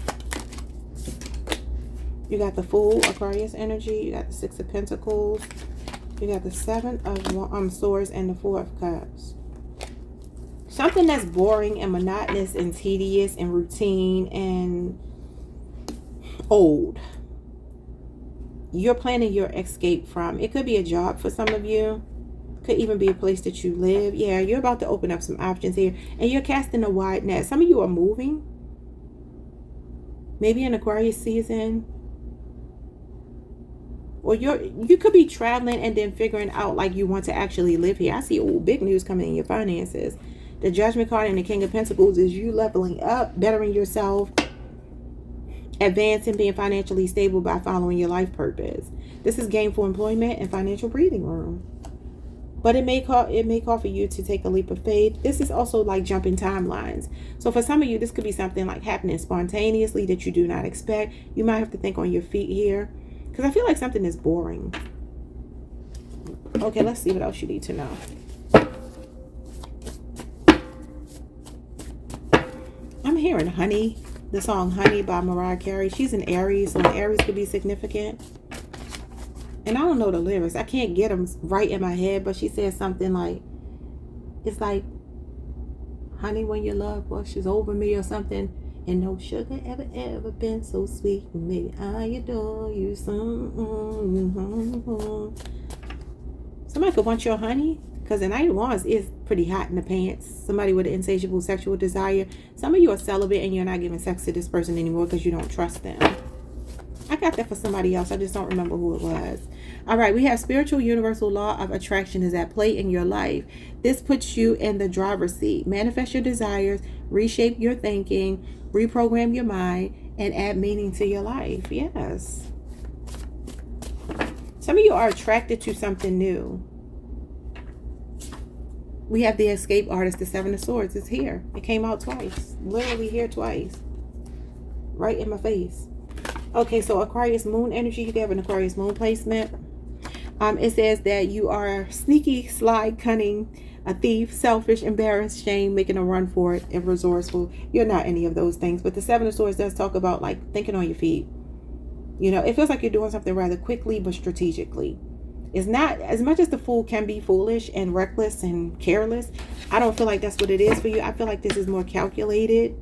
You got the Fool, Aquarius energy. You got the 6 of Pentacles. You got the 7 of Swords and the 4 of Cups. Something that's boring and monotonous and tedious and routine and old. You're planning your escape from. It could be a job for some of you. Could even be a place that you live. Yeah, you're about to open up some options here. And you're casting a wide net. Some of you are moving. Maybe in Aquarius season. Or you could be traveling and then figuring out like you want to actually live here. I see big news coming in your finances. The Judgment card and the King of Pentacles is you leveling up, bettering yourself, advancing, being financially stable by following your life purpose. This is gainful employment and financial breathing room. But it may call for you to take a leap of faith. This is also like jumping timelines. So for some of you, this could be something like happening spontaneously that you do not expect. You might have to think on your feet here, because I feel like something is boring. Okay, let's see what else you need to know. I'm hearing Honey, the song Honey by Mariah Carey. She's an Aries, so an Aries could be significant. And I don't know the lyrics. I can't get them right in my head, but she says something like, it's like, honey, when your love washes over me or something. And no sugar ever been so sweet. Maybe I adore you some. Somebody could want your honey, because the Knight of Wands is pretty hot in the pants. Somebody with an insatiable sexual desire. Some of you are celibate and you're not giving sex to this person anymore because you don't trust them. I got that for somebody else. I just don't remember who it was. All right, we have spiritual universal law of attraction is at play in your life. This puts you in the driver's seat. Manifest your desires, reshape your thinking, reprogram your mind, and add meaning to your life. Yes. Some of you are attracted to something new. We have the escape artist, the Seven of Swords. It's here. It came out twice. Literally here twice. Right in my face. Okay, so Aquarius moon energy. You have an Aquarius moon placement. It says that you are sneaky, sly, cunning, a thief, selfish, embarrassed, shame, making a run for it, and resourceful. You're not any of those things. But the Seven of Swords does talk about like thinking on your feet. You know, it feels like you're doing something rather quickly but strategically. It's not, as much as the Fool can be foolish and reckless and careless, I don't feel like that's what it is for you. I feel like this is more calculated.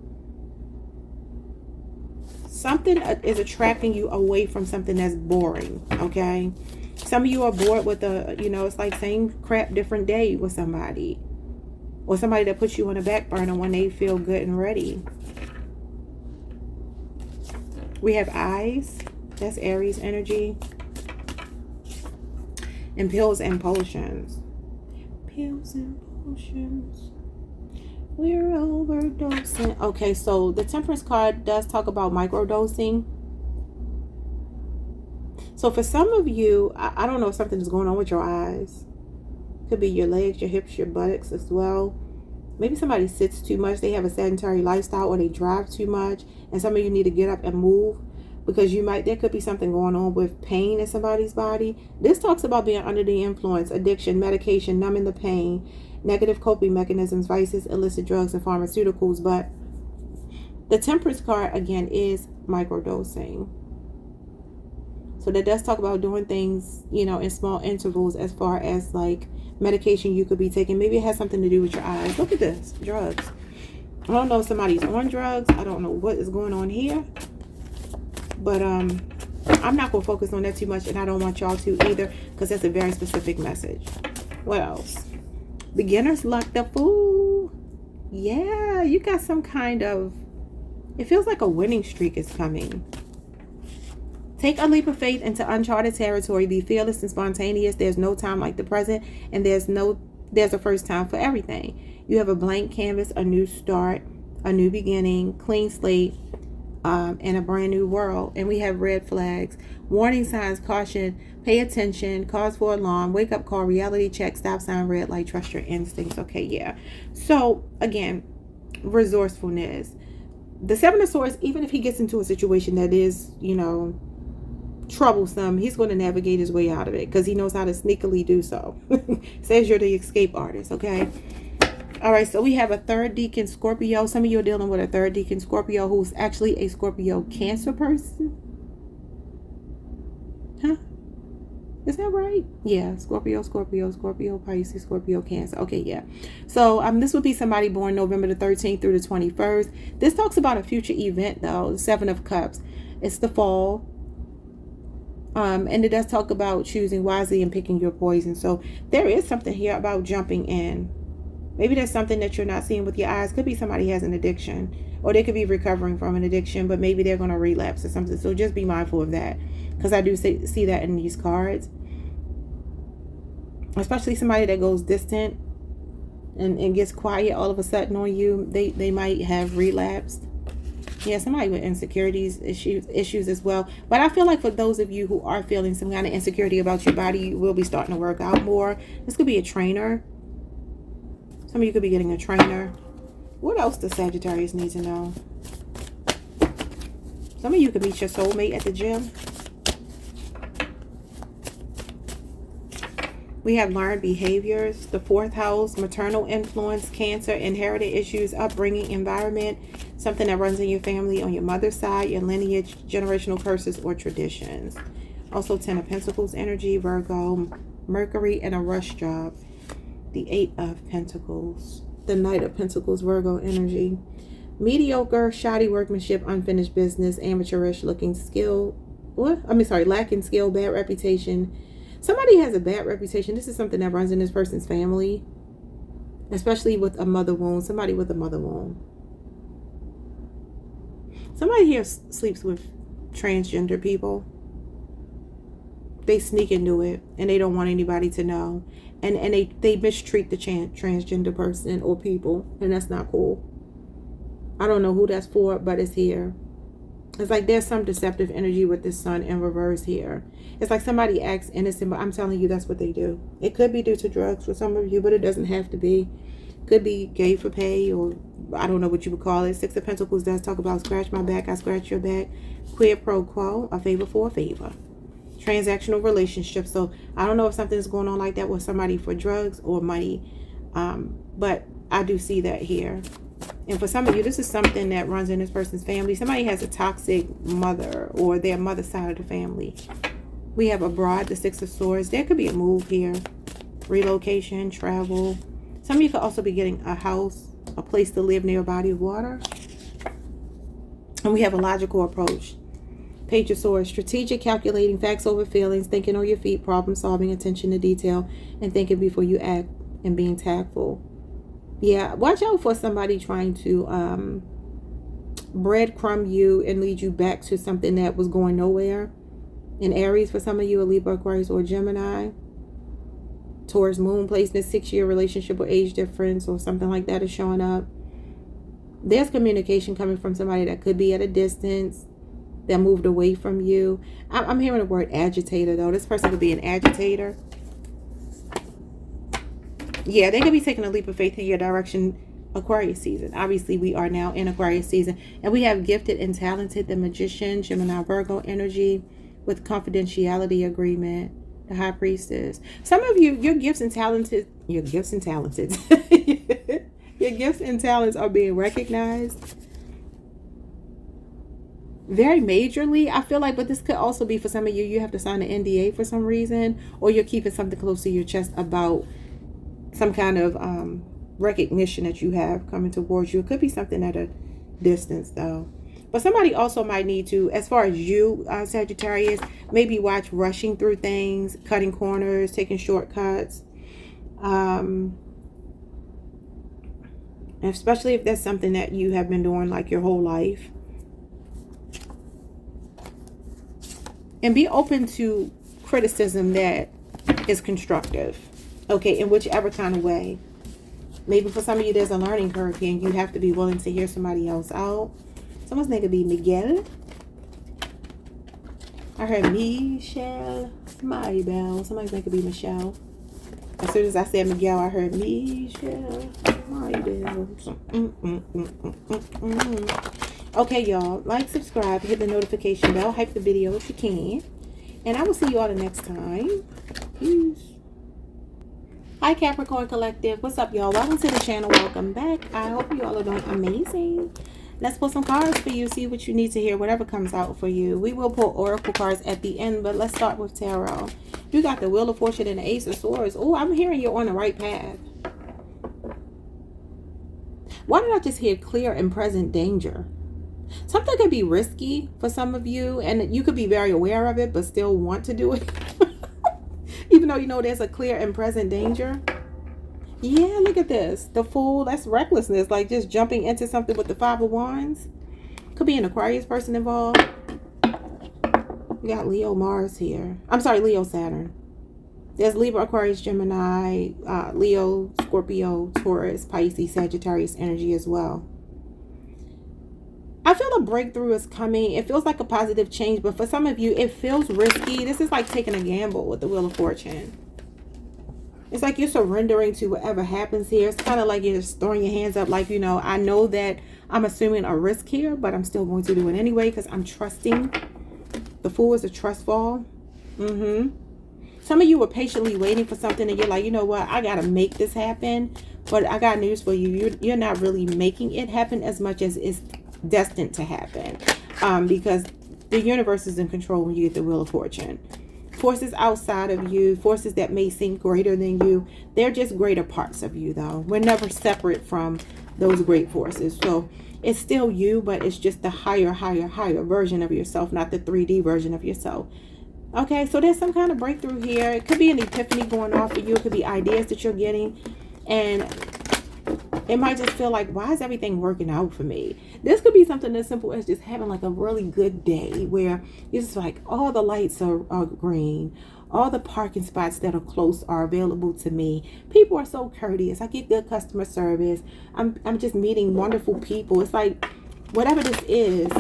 Something is attracting you away from something that's boring, okay? Some of you are bored with it's like same crap, different day with somebody. Or somebody that puts you on the back burner when they feel good and ready. We have eyes. That's Aries energy. And pills and potions. Pills and potions. We're overdosing. Okay, so the Temperance card does talk about microdosing. So for some of you, I don't know if something is going on with your eyes. Could be your legs, your hips, your buttocks as well. Maybe somebody sits too much. They have a sedentary lifestyle or they drive too much. And some of you need to get up and move. Because there could be something going on with pain in somebody's body. This talks about being under the influence, addiction, medication, numbing the pain, negative coping mechanisms, vices, illicit drugs, and pharmaceuticals. But the Temperance card, again, is microdosing. So that does talk about doing things, in small intervals as far as like medication you could be taking. Maybe it has something to do with your eyes. Look at this, drugs. I don't know if somebody's on drugs. I don't know what is going on here. But I'm not going to focus on that too much, and I don't want y'all to either, because that's a very specific message. What else? Beginner's luck, the Fool. Yeah, you got some kind of, it feels like a winning streak is coming. Take a leap of faith into uncharted territory. Be fearless and spontaneous. There's no time like the present, and there's a first time for everything. You have a blank canvas, a new start, a new beginning, clean slate, in a brand new world. And we have red flags, warning signs, caution, pay attention, cause for alarm, wake up call, reality check, stop sign, red light, trust your instincts. Okay, yeah. So again, resourcefulness. The Seven of Swords, even if he gets into a situation that is, troublesome, he's going to navigate his way out of it because he knows how to sneakily do so. Says you're the escape artist, okay? All right, so we have a third deacon Scorpio. Some of you are dealing with a third deacon Scorpio who's actually a Scorpio Cancer person. Huh? Is that right? Yeah, Scorpio, Pisces, Scorpio, Cancer. Okay, yeah. So this would be somebody born November the 13th through the 21st. This talks about a future event, though. The Seven of Cups. It's the fall. And it does talk about choosing wisely and picking your poison. So there is something here about jumping in. Maybe there's something that you're not seeing with your eyes. Could be somebody has an addiction, or they could be recovering from an addiction, but maybe they're going to relapse or something. So just be mindful of that, because I do see that in these cards. Especially somebody that goes distant and gets quiet all of a sudden on you. They might have relapsed. Yeah, somebody with insecurities, issues as well. But I feel like for those of you who are feeling some kind of insecurity about your body, you will be starting to work out more. This could be a trainer. Some of you could be getting a trainer. What else does Sagittarius need to know? Some of you could meet your soulmate at the gym. We have learned behaviors, the fourth house, maternal influence, Cancer, inherited issues, upbringing, environment, something that runs in your family on your mother's side, your lineage, generational curses, or traditions. Also, Ten of Pentacles energy, Virgo, Mercury, and a rush job. The Eight of Pentacles, the Knight of Pentacles, Virgo energy. Mediocre, shoddy workmanship, unfinished business, amateurish looking skill. Lacking skill, bad reputation. Somebody has a bad reputation. This is something that runs in this person's family, especially with a mother wound. Somebody with a mother wound. Somebody here sleeps with transgender people. they sneak into it and they don't want anybody to know. And they mistreat the transgender person or people, and that's not cool. I don't know who that's for, but it's here. It's like there's some deceptive energy with this sun in reverse here. It's like somebody acts innocent, but I'm telling you that's what they do. It could be due to drugs for some of you, but it doesn't have to be. Could be gay for pay, or I don't know what you would call it. Six of Pentacles does talk about scratch my back, I scratch your back. Quid pro quo, a favor for a favor. Transactional relationship. So I don't know if something's going on like that with somebody for drugs or money, but I do see that here. And for some of you, this is something that runs in this person's family. Somebody has a toxic mother or their mother's side of the family. We have abroad, the Six of Swords. There could be a move here, relocation, travel. Some of you could also be getting a house, a place to live near a body of water. And we have a logical approach. Page of Swords, strategic, calculating, facts over feelings, thinking on your feet, problem solving, attention to detail, and thinking before you act, and being tactful. Yeah, watch out for somebody trying to breadcrumb you and lead you back to something that was going nowhere. In Aries, for some of you, a Libra, Aquarius, or Gemini. Taurus moon placement, 6-year relationship or age difference or something like that is showing up. There's communication coming from somebody that could be at a distance, that moved away from you. I'm hearing the word agitator, though. This person could be an agitator. Yeah, they could be taking a leap of faith in your direction. Aquarius season. Obviously, we are now in Aquarius season. And we have gifted and talented, the Magician, Gemini, Virgo energy with confidentiality agreement, the High Priestess. Some of you, your gifts and talents your gifts and talents are being recognized very majorly, I feel like. But this could also be for some of you, you have to sign an NDA for some reason, or you're keeping something close to your chest about some kind of recognition that you have coming towards you. It could be something at a distance, though. But somebody also might need to, as far as you, Sagittarius, maybe watch rushing through things, cutting corners, taking shortcuts. Especially if that's something that you have been doing like your whole life. And be open to criticism that is constructive. Okay, in whichever kind of way. Maybe for some of you, there's a learning curve here, and you have to be willing to hear somebody else out. Someone's name could be Miguel. I heard Michelle. Maribel. Somebody's name could be Michelle. As soon as I said Miguel, I heard Michelle. Maribel. Okay, y'all. Like, subscribe, hit the notification bell, hype the video if you can. And I will see you all the next time. Peace. Hi, Capricorn Collective. What's up, y'all? Welcome to the channel. Welcome back. I hope you all are doing amazing. Let's pull some cards for you. See what you need to hear. Whatever comes out for you. We will pull oracle cards at the end, but let's start with tarot. You got the Wheel of Fortune and the Ace of Swords. Oh, I'm hearing you're on the right path. Why did I just hear clear and present danger? Something could be risky for some of you, and you could be very aware of it, but still want to do it. Even though you know there's a clear and present danger. Yeah, look at this. The Fool, that's recklessness. Like just jumping into something with the Five of Wands. Could be an Aquarius person involved. We got Leo Mars here. I'm sorry, Leo Saturn. There's Libra, Aquarius, Gemini, Leo, Scorpio, Taurus, Pisces, Sagittarius energy as well. I feel a breakthrough is coming. It feels like a positive change, but for some of you, it feels risky. This is like taking a gamble with the Wheel of Fortune. It's like you're surrendering to whatever happens here. It's kind of like you're just throwing your hands up like, you know, I know that I'm assuming a risk here, but I'm still going to do it anyway because I'm trusting. The Fool is a trust fall. Some of you were patiently waiting for something and you're like, you know what, I got to make this happen. But I got news for you. You're not really making it happen as much as it's destined to happen. Because the universe is in control when you get the Wheel of Fortune. Forces outside of you, forces that may seem greater than you, they're just greater parts of you, though. We're never separate from those great forces. So it's still you, but it's just the higher version of yourself, not the 3D version of yourself. Okay, so there's some kind of breakthrough here. It could be an epiphany going on for you. It could be ideas that you're getting. And It might just feel like, why is everything working out for me? This could be something as simple as just having like a really good day where it's just like all the lights are green. All the parking spots that are close are available to me. People are so courteous. I get good customer service. I'm just meeting wonderful people. It's like, whatever this is,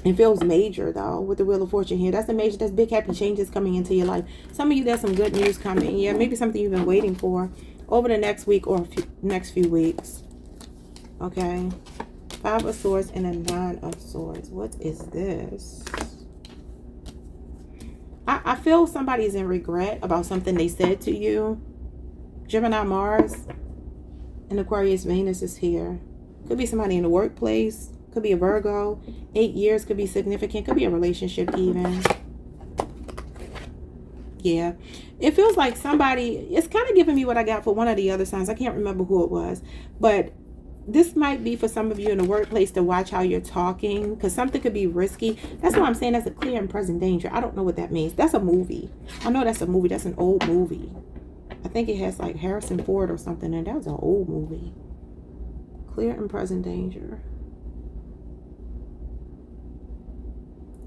it feels major though with the Wheel of Fortune here. That's big happy changes coming into your life. Some of you, there's some good news coming. Yeah, maybe something you've been waiting for over the next week or next few weeks. Okay. 5 of Swords and a 9 of Swords. What is this? I feel somebody's in regret about something they said to you. Gemini Mars and Aquarius Venus is here. Could be somebody in the workplace. Could be a Virgo. 8 years could be significant. Could be a relationship even. Yeah. It feels like somebody, it's kind of giving me what I got for one of the other signs. I can't remember who it was. But this might be for some of you in the workplace to watch how you're talking, because something could be risky. That's what I'm saying. That's a clear and present danger. I don't know what that means. That's a movie. I know that's a movie. That's an old movie. I think it has like Harrison Ford or something, and that was an old movie. Clear and present danger.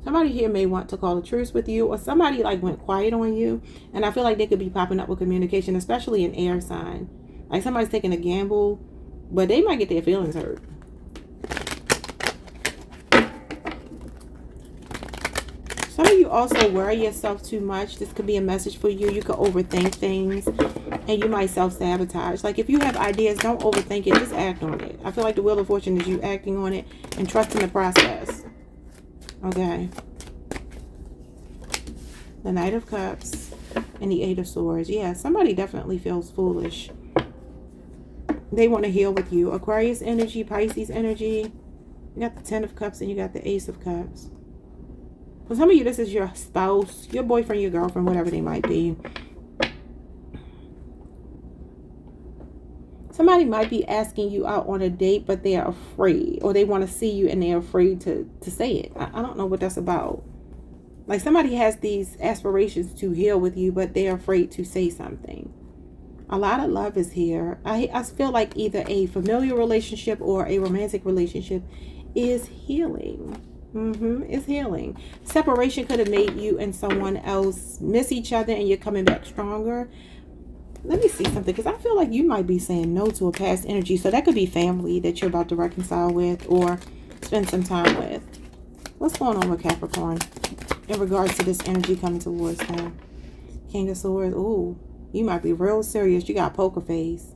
Somebody here may want to call a truce with you, or somebody like went quiet on you, and I feel like they could be popping up with communication, especially an air sign. Like somebody's taking a gamble, but they might get their feelings hurt. Some of you also worry yourself too much. This could be a message for you. You could overthink things and you might self-sabotage. Like if you have ideas, don't overthink it. Just act on it. I feel like the Wheel of Fortune is you acting on it and trusting the process. Okay. The Knight of Cups and the 8 of Swords. Yeah, somebody definitely feels foolish. They want to heal with you. Aquarius energy, Pisces energy. You got the 10 of Cups and you got the Ace of Cups. For some of you, this is your spouse, your boyfriend, your girlfriend, whatever they might be. Somebody might be asking you out on a date, but they're afraid. Or they want to see you and they're afraid to say it. I don't know what that's about. Like somebody has these aspirations to heal with you, but they're afraid to say something. A lot of love is here. I feel like either a familiar relationship or a romantic relationship is healing. It's healing. Separation could have made you and someone else miss each other and you're coming back stronger. Let me see something, because I feel like you might be saying no to a past energy. So that could be family that you're about to reconcile with or spend some time with. What's going on with Capricorn in regards to this energy coming towards them? King of Swords. Ooh. You might be real serious. You got poker face.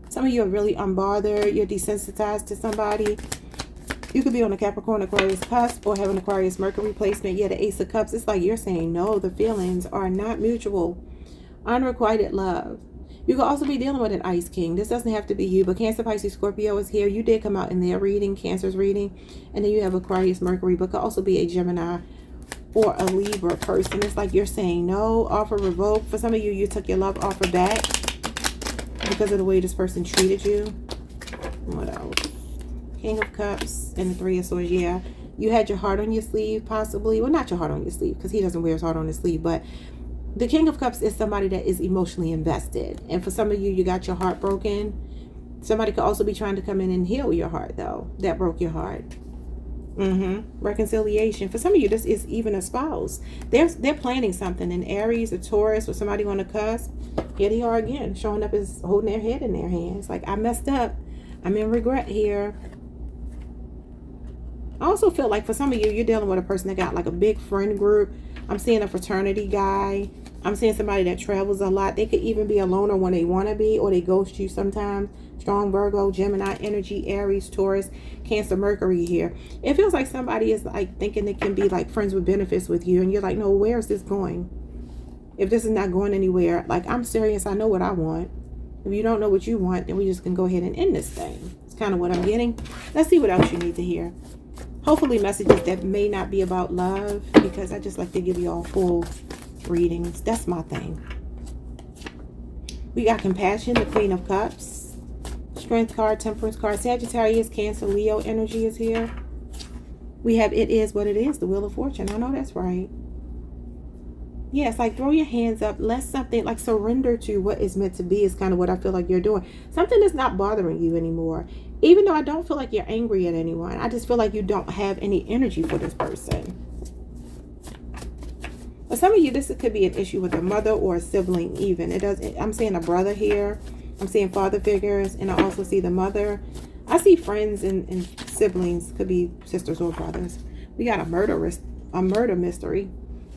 Some of you are really unbothered. You're desensitized to somebody. You could be on a Capricorn Aquarius cusp or have an Aquarius Mercury placement. Yeah, the Ace of Cups. It's like you're saying no. The feelings are not mutual. Unrequited love. You could also be dealing with an Ice King. This doesn't have to be you, but Cancer, Pisces, Scorpio is here. You did come out in their reading, Cancer's reading. And then you have Aquarius Mercury, but could also be a Gemini or a Libra person. It's like you're saying no, offer revoked. For some of you, you took your love offer back because of the way this person treated you. What else? King of Cups and the 3 of Swords. Yeah, you had your heart on your sleeve, possibly. Well, not your heart on your sleeve, because he doesn't wear his heart on his sleeve, but the King of Cups is somebody that is emotionally invested. And for some of you, you got your heart broken. Somebody could also be trying to come in and heal your heart, though, that broke your heart. Reconciliation. For some of you, this is even a spouse. They're planning something. An Aries, a Taurus, or somebody on the cusp. Here they are again, showing up as holding their head in their hands. Like, I messed up. I'm in regret here. I also feel like for some of you, you're dealing with a person that got like a big friend group. I'm seeing a fraternity guy. I'm seeing somebody that travels a lot. They could even be a loner when they want to be, or they ghost you sometimes. Strong Virgo, Gemini energy, Aries, Taurus, Cancer, Mercury here. It feels like somebody is like thinking they can be like friends with benefits with you, and you're like, no, where is this going? If this is not going anywhere, like, I'm serious. I know what I want. If you don't know what you want, then we just can go ahead and end this thing. It's kind of what I'm getting. Let's see what else you need to hear. Hopefully messages that may not be about love, because I just like to give you all full readings. That's my thing. We got compassion, the Queen of Cups, Strength card, Temperance card, Sagittarius, Cancer, Leo energy is here. We have It Is What It Is, the Wheel of Fortune. I know that's right. Yeah, it's like throw your hands up. Let something, like surrender to what is meant to be is kind of what I feel like you're doing. Something that's not bothering you anymore. Even though I don't feel like you're angry at anyone. I just feel like you don't have any energy for this person. For some of you, this could be an issue with a mother or a sibling even. I'm seeing a brother here. I'm seeing father figures. And I also see the mother. I see friends and siblings. Could be sisters or brothers. We got a murder mystery.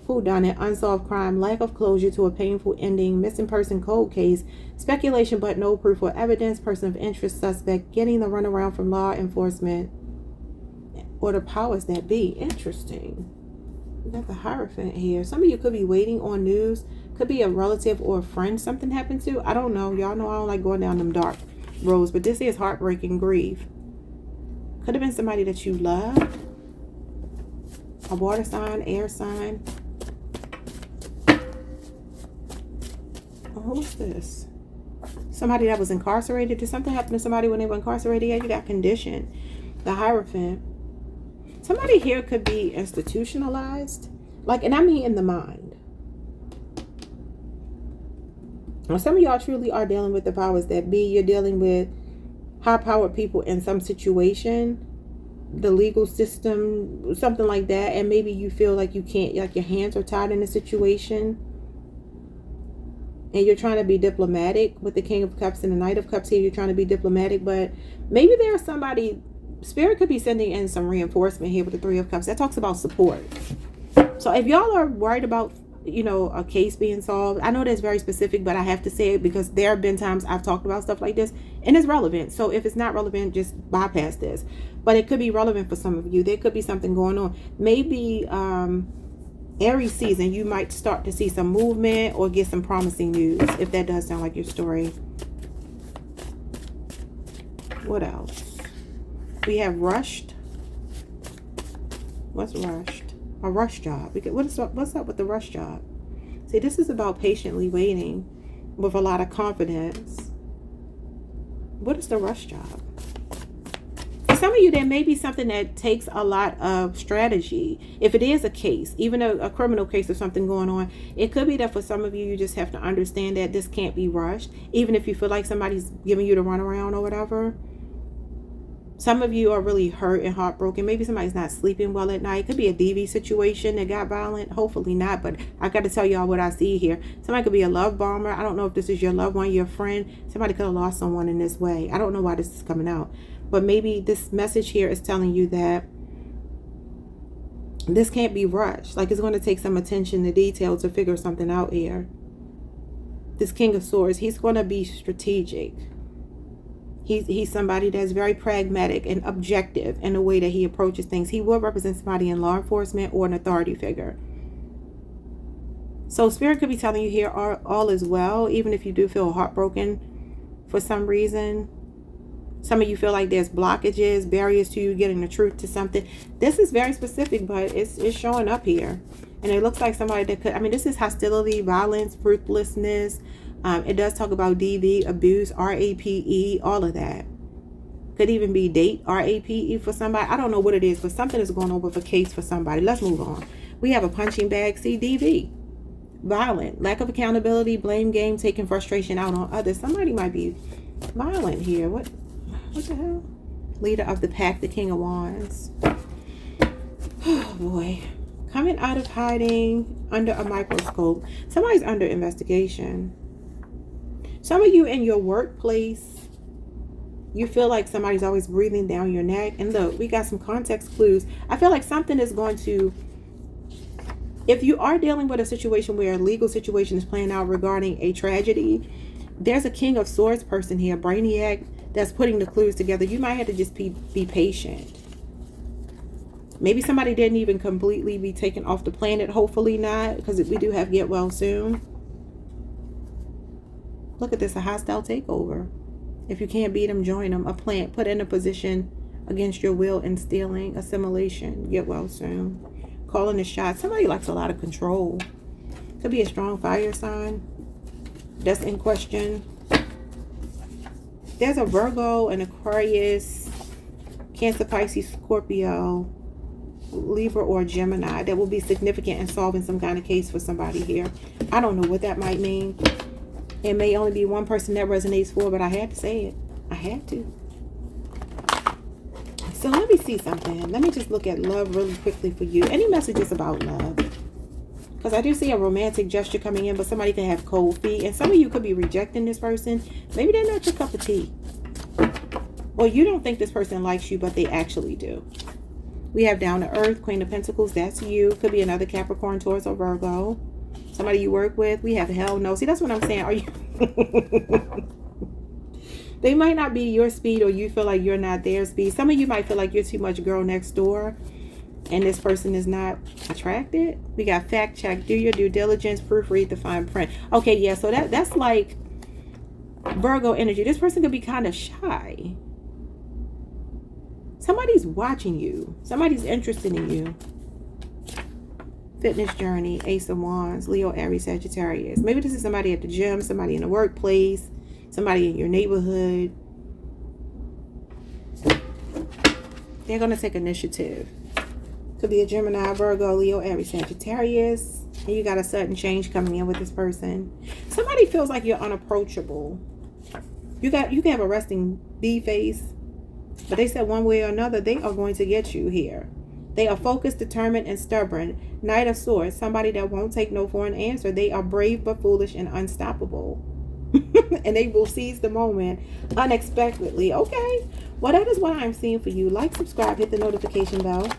Whodunit, unsolved crime, lack of closure to a painful ending, missing person cold case, speculation but no proof or evidence, person of interest suspect, getting the runaround from law enforcement, or the powers that be. Interesting. We got the Hierophant here. Some of you could be waiting on news. Could be a relative or a friend something happened to. I don't know. Y'all know I don't like going down them dark roads, but this is heartbreaking grief. Could have been somebody that you love. A water sign, air sign. Who's this? Somebody that was incarcerated. Did something happen to somebody when they were incarcerated? Yeah, you got conditioned. The Hierophant. Somebody here could be institutionalized. Like, and I mean in the mind. Now, some of y'all truly are dealing with the powers that be. You're dealing with high-powered people in some situation. The legal system, something like that. And maybe you feel like you can't, like your hands are tied in a situation. And you're trying to be diplomatic with the King of Cups and the Knight of Cups here. You're trying to be diplomatic, but maybe there's somebody, Spirit could be sending in some reinforcement here with the Three of Cups. That talks about support. So if y'all are worried about, you know, a case being solved, I know that's very specific, but I have to say it because there have been times I've talked about stuff like this and it's relevant. So if it's not relevant, just bypass this. But it could be relevant for some of you. There could be something going on. Maybe, Aries season, you might start to see some movement or get some promising news, if that does sound like your story. What else? We have rushed. What's rushed? A rush job. What's up with the rush job? See, this is about patiently waiting with a lot of confidence. What is the rush job? Some of you, there may be something that takes a lot of strategy. If it is a case, even a criminal case or something going on, it could be that for some of you, you just have to understand that this can't be rushed. Even if you feel like somebody's giving you the runaround or whatever. Some of you are really hurt and heartbroken. Maybe somebody's not sleeping well at night. It could be a DV situation that got violent. Hopefully not, but I got to tell y'all what I see here. Somebody could be a love bomber. I don't know if this is your loved one, your friend. Somebody could have lost someone in this way. I don't know why this is coming out. But maybe this message here is telling you that this can't be rushed. Like, it's going to take some attention to detail to figure something out here. This King of Swords, he's going to be strategic. He's somebody that's very pragmatic and objective in the way that he approaches things. He will represent somebody in law enforcement or an authority figure. So Spirit could be telling you here all is well, even if you do feel heartbroken for some reason. Some of you feel like there's blockages, barriers to you getting the truth to something. This is very specific, but it's showing up here. And it looks like somebody that could, I mean, this is hostility, violence, ruthlessness. It does talk about DV, abuse, RAPE, all of that. Could even be date, RAPE for somebody. I don't know what it is, but something is going on with a case for somebody. Let's move on. We have a punching bag, CDV. Violent, lack of accountability, blame game, taking frustration out on others. Somebody might be violent here. What the hell? Leader of the pack, the King of Wands. Oh boy. Coming out of hiding under a microscope. Somebody's under investigation. Some of you in your workplace, you feel like somebody's always breathing down your neck. And look, we got some context clues. I feel like something is going to, if you are dealing with a situation where a legal situation is playing out regarding a tragedy, there's a King of Swords person here, Brainiac, that's putting the clues together. You might have to just be patient. Maybe somebody didn't even completely be taken off the planet. Hopefully not, because we do have get well soon. Look at this, a hostile takeover. If you can't beat them, join them. A plant put in a position against your will and stealing. Assimilation, get well soon. Calling the shots. Somebody likes a lot of control. Could be a strong fire sign that's in question. There's a Virgo, an Aquarius, Cancer, Pisces, Scorpio. Libra or Gemini that will be significant in solving some kind of case for somebody here. I don't know what that might mean. It may only be one person that resonates for, but I had to say it. I had to. So let me see something. Let me just look at love really quickly for you. Any messages about love? Because I do see a romantic gesture coming in, but somebody can have cold feet. And some of you could be rejecting this person. Maybe they're not your cup of tea. Or you don't think this person likes you, but they actually do. We have Down to Earth, Queen of Pentacles. That's you. Could be another Capricorn, Taurus, or Virgo. Somebody you work with. We have Hell No. See, that's what I'm saying. Are you... They might not be your speed, or you feel like you're not their speed. Some of you might feel like you're too much girl next door and this person is not attracted. We got fact check, do your due diligence, proofread the fine print. Okay, yeah, so that's like Virgo energy. This person could be kind of shy. Somebody's watching you. Somebody's interested in you. Fitness journey, Ace of Wands, Leo, Aries, Sagittarius. Maybe this is somebody at the gym, somebody in the workplace, somebody in your neighborhood. They're going to take initiative. Could be a Gemini, Virgo, Leo, Aries, Sagittarius. And you got a sudden change coming in with this person. Somebody feels like you're unapproachable. You can have a resting bee face. But they said one way or another, they are going to get you here. They are focused, determined, and stubborn. Knight of Swords, somebody that won't take no for an answer. They are brave but foolish and unstoppable. And they will seize the moment unexpectedly. Okay, well, that is what I'm seeing for you. Like, subscribe, hit the notification bell,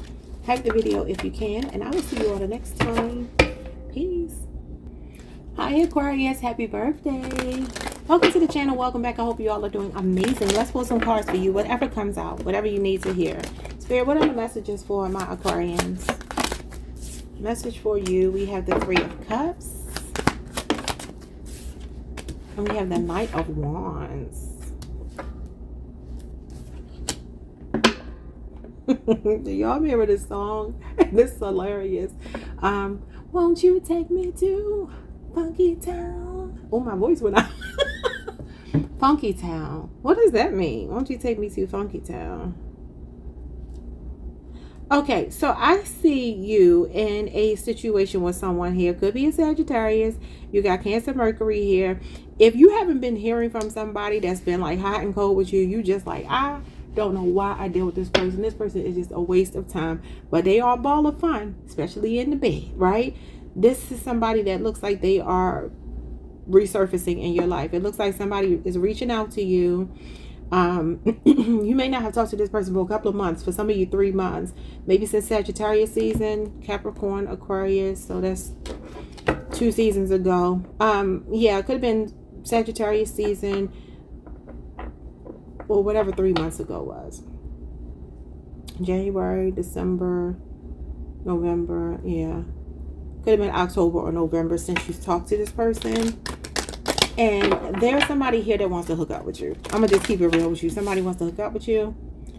like the video if you can, and I will see you all the next time. Peace. Hi Aquarius, happy birthday. Welcome to the channel. Welcome back. I hope you all are doing amazing. Let's pull some cards for you, whatever comes out, whatever you need to hear. Spirit, what are the messages for my Aquarians? Message for you, we have the Three of Cups. And we have the Knight of Wands. Do y'all remember this song? This is hilarious. Won't you take me to Funky Town? Oh, my voice went out. Funky Town. What does that mean? Won't you take me to Funky Town? Okay, so I see you in a situation with someone here. Could be a Sagittarius. You got Cancer, Mercury here. If you haven't been hearing from somebody that's been like hot and cold with you, you just like, I don't know why I deal with this person. This person is just a waste of time. But they are a ball of fun, especially in the bed, right? This is somebody that looks like they are resurfacing in your life. It looks like somebody is reaching out to you. You may not have talked to this person for a couple of months. For some of you, 3 months. Maybe since Sagittarius season, Capricorn, Aquarius. So that's 2 seasons ago. Yeah, it could have been Sagittarius season or whatever 3 months ago was. January, December, November. Yeah, could have been October or November since you talked to this person. And there's somebody here that wants to hook up with you. I'm going to just keep it real with you. Somebody wants to hook up with you.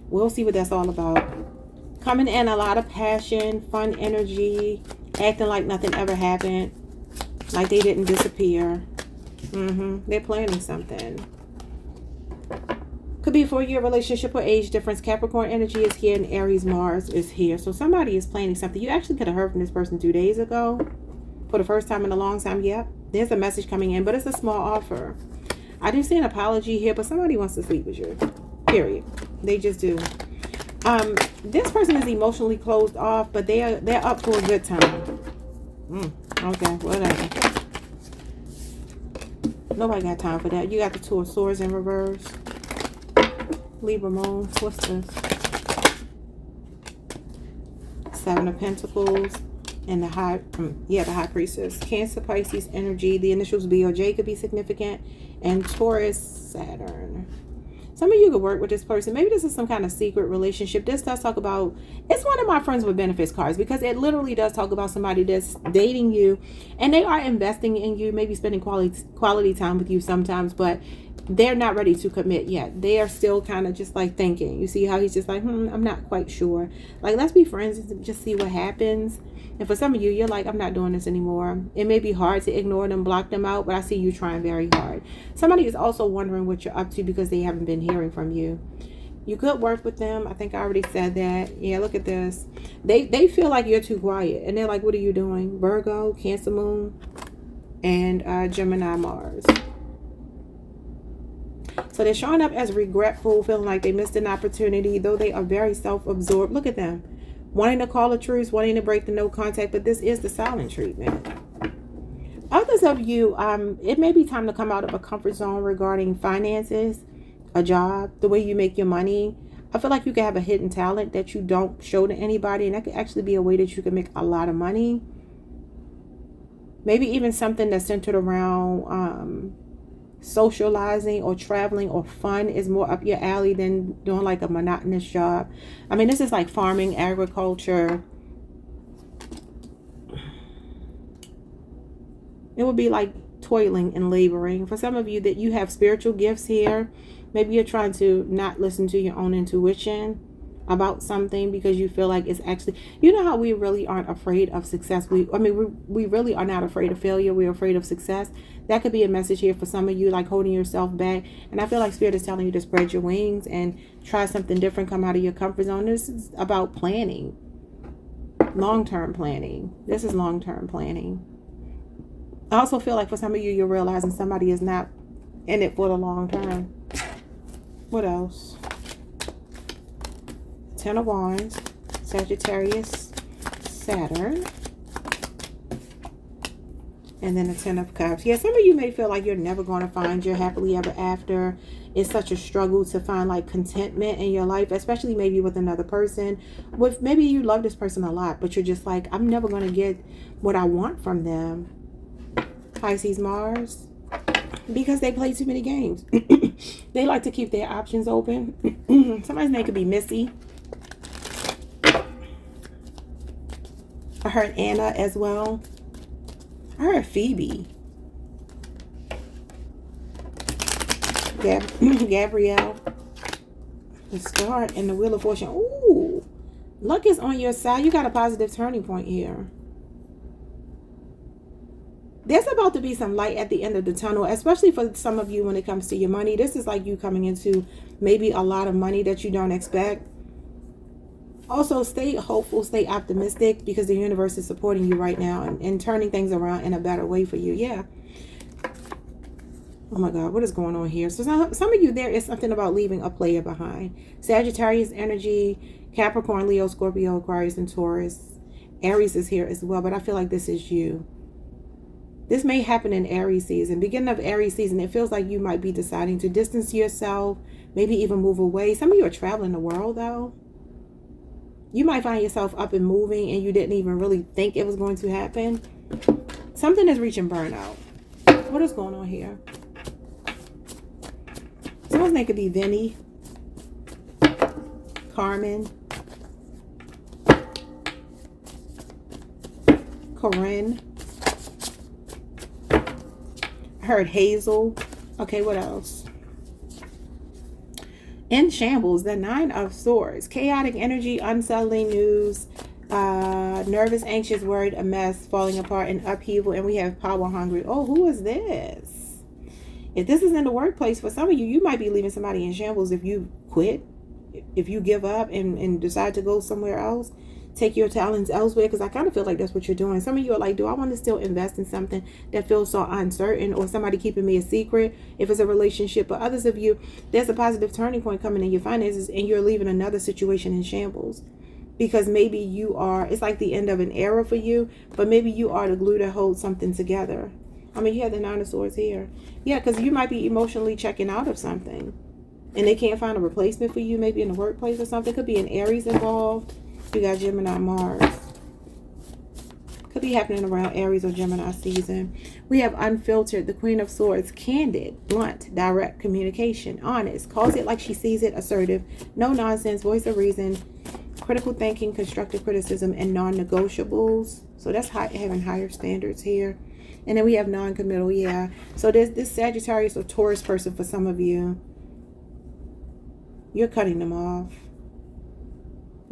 We'll see what that's all about. Coming in, a lot of passion, fun energy, acting like nothing ever happened. Like they didn't disappear. They're planning something. Could be a 4-year relationship or age difference. Capricorn energy is here and Aries Mars is here. So somebody is planning something. You actually could have heard from this person 2 days ago. For the first time in a long time. Yep. There's a message coming in, but it's a small offer. I do see an apology here, but somebody wants to sleep with you. Period. They just do. This person is emotionally closed off, but they're up for a good time. Okay, whatever. Nobody got time for that. You got the Two of Swords in reverse. Libra moon. What's this? 7 of Pentacles. And the High Priestess. Cancer, Pisces energy. The initials B or J could be significant. And Taurus, Saturn. Some of you could work with this person. Maybe this is some kind of secret relationship. This does talk about, it's one of my friends with benefits cards, because it literally does talk about somebody that's dating you and they are investing in you, maybe spending quality time with you sometimes, but they're not ready to commit yet. They are still kind of just like thinking. You see how he's just like, I'm not quite sure. Like, let's be friends and just see what happens. And for some of you, you're like, I'm not doing this anymore. It may be hard to ignore them, block them out, but I see you trying very hard. Somebody is also wondering what you're up to because they haven't been hearing from you. You could work with them. I think I already said that. Yeah, look at this. They feel like you're too quiet. And they're like, what are you doing? Virgo, Cancer Moon, and Gemini Mars. So they're showing up as regretful, feeling like they missed an opportunity, though they are very self-absorbed. Look at them. Wanting to call a truce, wanting to break the no contact, but this is the silent treatment. Others of you, it may be time to come out of a comfort zone regarding finances, a job, the way you make your money. I feel like you can have a hidden talent that you don't show to anybody, and that could actually be a way that you can make a lot of money. Maybe even something that's centered around socializing or traveling or fun is more up your alley than doing like a monotonous job. I mean, this is like farming, agriculture. It would be like toiling and laboring. For some of you that you have spiritual gifts here, maybe you're trying to not listen to your own intuition about something because you feel like it's actually, you know how we really aren't afraid of success. We really are not afraid of failure. We're afraid of success. That could be a message here for some of you, like holding yourself back. And I feel like Spirit is telling you to spread your wings and try something different, come out of your comfort zone. This is about planning, long-term planning. This is long-term planning. I also feel like for some of you, you're realizing somebody is not in it for the long term. What else? Ten of Wands, Sagittarius, Saturn, and then the Ten of Cups. Yeah, some of you may feel like you're never going to find your happily ever after. It's such a struggle to find like contentment in your life, especially maybe with another person. With maybe you love this person a lot, but you're just like, I'm never going to get what I want from them. Pisces, Mars, because they play too many games. They like to keep their options open. Somebody's name could be Missy. I heard Anna as well. I heard Phoebe. Gabrielle. The Star and the Wheel of Fortune. Ooh, luck is on your side. You got a positive turning point here. There's about to be some light at the end of the tunnel, especially for some of you when it comes to your money. This is like you coming into maybe a lot of money that you don't expect. Also, stay hopeful, stay optimistic, because the universe is supporting you right now and turning things around in a better way for you. Yeah. Oh my God, what is going on here? So some of you, there is something about leaving a player behind. Sagittarius energy, Capricorn, Leo, Scorpio, Aquarius, and Taurus. Aries is here as well, but I feel like this is you. This may happen in Aries season. Beginning of Aries season, it feels like you might be deciding to distance yourself, maybe even move away. Some of you are traveling the world, though. You might find yourself up and moving, and you didn't even really think it was going to happen. Something is reaching burnout. What is going on here? Someone's name could be Vinny, Carmen, Corinne. I heard Hazel. Okay, what else? In shambles, the Nine of Swords. Chaotic energy, unsettling news, nervous, anxious, worried, a mess, falling apart, and upheaval. And we have power hungry. Oh, who is this? If this is in the workplace, for some of you, you might be leaving somebody in shambles if you quit, if you give up and decide to go somewhere else. Take your talents elsewhere, because I kind of feel like that's what you're doing. Some of you are like, do I want to still invest in something that feels so uncertain, or somebody keeping me a secret if it's a relationship? But others of you, there's a positive turning point coming in your finances, and you're leaving another situation in shambles, because maybe you are, it's like the end of an era for you, but maybe you are the glue that holds something together. I mean, you have the Nine of Swords here. Yeah, because you might be emotionally checking out of something, and they can't find a replacement for you, maybe in the workplace or something. Could be an Aries involved. You got Gemini, Mars. Could be happening around Aries or Gemini season. We have unfiltered, the Queen of Swords, candid, blunt, direct communication, honest, calls it like she sees it, assertive, no nonsense, voice of reason, critical thinking, constructive criticism, and non-negotiables. So that's having higher standards here. And then we have non-committal, yeah. So there's this Sagittarius or Taurus person for some of you. You're cutting them off.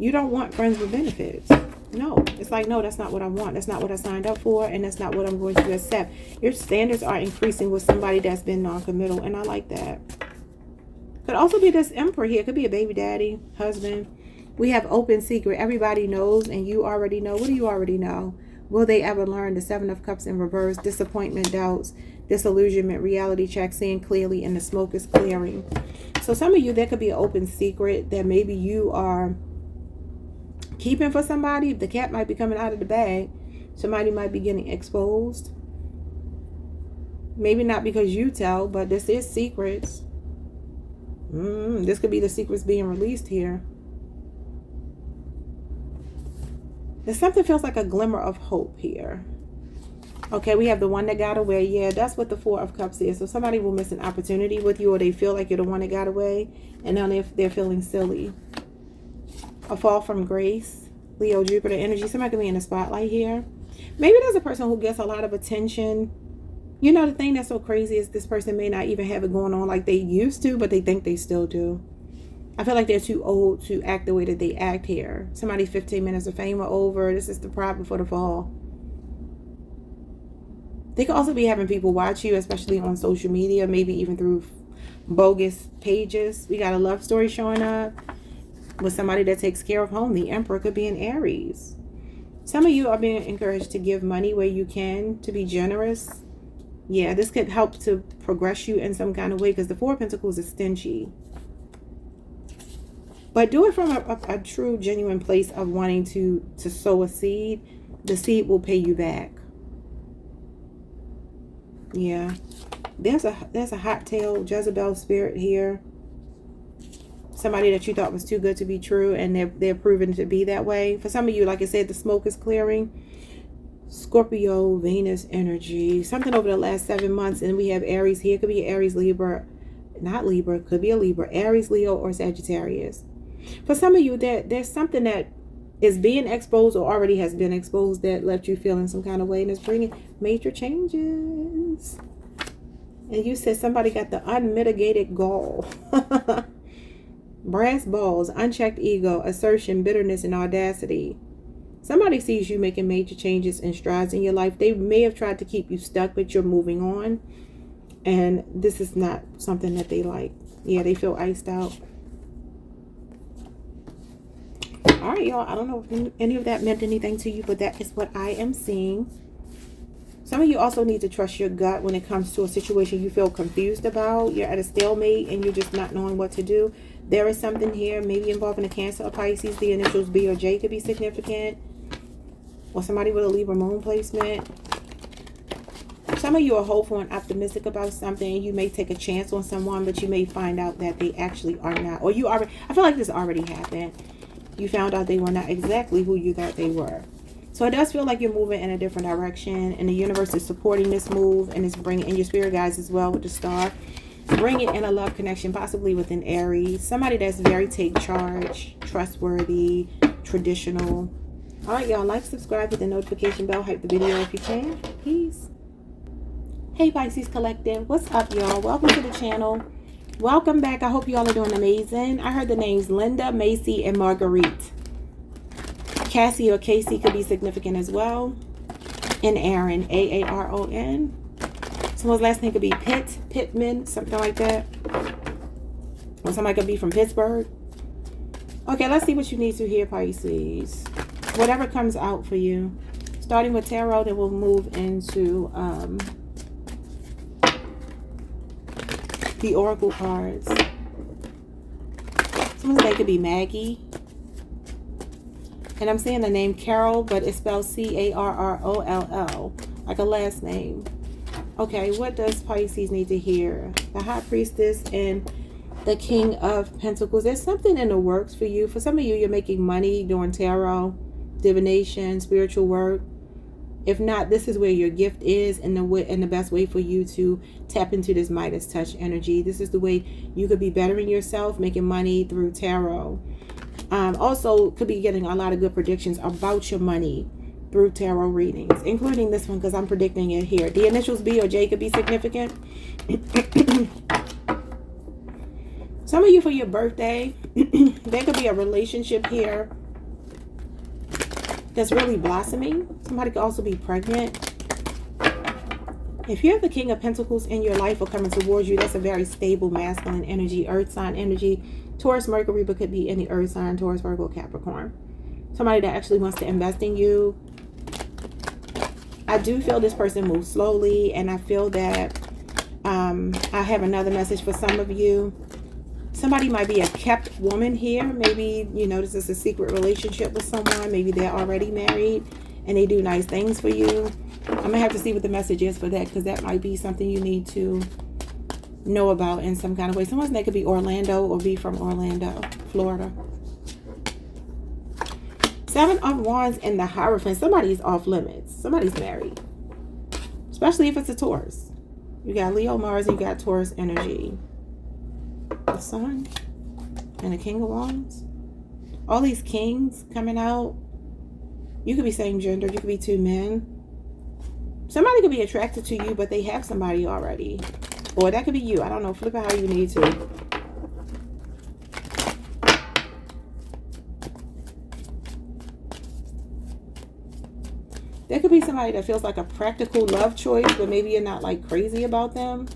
You don't want friends with benefits. No, it's like, no, that's not what I want. That's not what I signed up for, and that's not what I'm going to accept. Your standards are increasing with somebody that's been non-committal, and I like that. Could also be this Emperor here. Could be a baby daddy, husband. We have open secret. Everybody knows and you already know. What do you already know? Will they ever learn? The Seven of Cups in reverse. Disappointment, doubts, disillusionment, reality check, seeing clearly, and the smoke is clearing. So some of you, there could be an open secret that maybe you are keeping for somebody. The cat might be coming out of the bag. Somebody might be getting exposed. Maybe not because you tell, but this is secrets. This could be the secrets being released here. There's something feels like a glimmer of hope here. Okay, we have the one that got away. Yeah, that's what the Four of Cups is. So somebody will miss an opportunity with you, or they feel like you're the one that got away, and now they're feeling silly. A fall from grace. Leo, Jupiter energy. Somebody can be in the spotlight here. Maybe there's a person who gets a lot of attention. You know, the thing that's so crazy is this person may not even have it going on like they used to, but they think they still do. I feel like they're too old to act the way that they act here. Somebody's 15 minutes of fame are over. This is the pride before the fall. They could also be having people watch you, especially on social media, maybe even through bogus pages. We got a love story showing up with somebody that takes care of home. The Emperor could be an Aries. Some of you are being encouraged to give money where you can, to be generous. Yeah, this could help to progress you in some kind of way, because the Four of Pentacles is stingy. But do it from a true, genuine place of wanting to sow a seed. The seed will pay you back. Yeah. There's a hot tail Jezebel spirit here. Somebody that you thought was too good to be true, and they're proven to be that way. For some of you, like I said, the smoke is clearing. Scorpio, Venus energy. Something over the last 7 months, and we have Aries here. Could be Aries, Libra. Not Libra. Could be a Libra. Aries, Leo, or Sagittarius. For some of you, there's something that is being exposed or already has been exposed that left you feeling some kind of way, and it's bringing major changes. And you said somebody got the unmitigated gall. Brass balls, unchecked ego, assertion, bitterness, and audacity. Somebody sees you making major changes and strides in your life. They may have tried to keep you stuck, but you're moving on. And this is not something that they like. Yeah, they feel iced out. All right, y'all. I don't know if any of that meant anything to you, but that is what I am seeing. Some of you also need to trust your gut when it comes to a situation you feel confused about. You're at a stalemate and you're just not knowing what to do. There is something here, maybe involving a Cancer or Pisces. The initials B or J could be significant. Or somebody with a Libra moon placement. Some of you are hopeful and optimistic about something. You may take a chance on someone, but you may find out that they actually are not. Or you already, I feel like this already happened. You found out they were not exactly who you thought they were. So it does feel like you're moving in a different direction, and the universe is supporting this move, and it's bringing in your spirit guides as well with the star. Bring it in a love connection, possibly with an Aries. Somebody that's very take charge, trustworthy, traditional. All right, y'all. Like, subscribe, hit the notification bell, hype the video if you can. Peace. Hey, Pisces Collective. What's up, y'all? Welcome to the channel. Welcome back. I hope you all are doing amazing. I heard the names Linda, Macy, and Marguerite. Cassie or Casey could be significant as well. And Aaron, A-A-R-O-N. Someone's last name could be Pittman, something like that. Or somebody could be from Pittsburgh. Okay, let's see what you need to hear, Pisces. Whatever comes out for you. Starting with tarot, then we'll move into the oracle cards. Someone's name could be Maggie. And I'm saying the name Carol, but it's spelled C-A-R-R-O-L-L, like a last name. Okay, what does Pisces need to hear? The High Priestess and the King of Pentacles. There's something in the works for you. For some of you, you're making money doing tarot, divination, spiritual work. If not, this is where your gift is, and the best way for you to tap into this Midas touch energy. This is the way you could be bettering yourself, making money through tarot. Also, could be getting a lot of good predictions about your money through tarot readings, including this one, because I'm predicting it here. The initials B or J could be significant. Some of you, for your birthday, there could be a relationship here that's really blossoming. Somebody could also be pregnant. If you have the King of Pentacles in your life or coming towards you, that's a very stable masculine energy, earth sign energy. Taurus, Mercury, but could be any earth sign, Taurus, Virgo, Capricorn. Somebody that actually wants to invest in you. I do feel this person moves slowly, and I feel that I have another message for some of you. Somebody might be a kept woman here. Maybe, you know, this is a secret relationship with someone. Maybe they're already married and they do nice things for you. I'm going to have to see what the message is for that, because that might be something you need to know about in some kind of way. Someone's name could be Orlando or be from Orlando, Florida. Seven of Wands and the Hierophant. Somebody's off limits. Somebody's married. Especially if it's a Taurus. You got Leo, Mars, and you got Taurus energy. The Sun and the King of Wands. All these kings coming out. You could be same gender. You could be two men. Somebody could be attracted to you, but they have somebody already. Or that could be you. I don't know. Flip it how you need to. There could be somebody that feels like a practical love choice, but maybe you're not like crazy about them.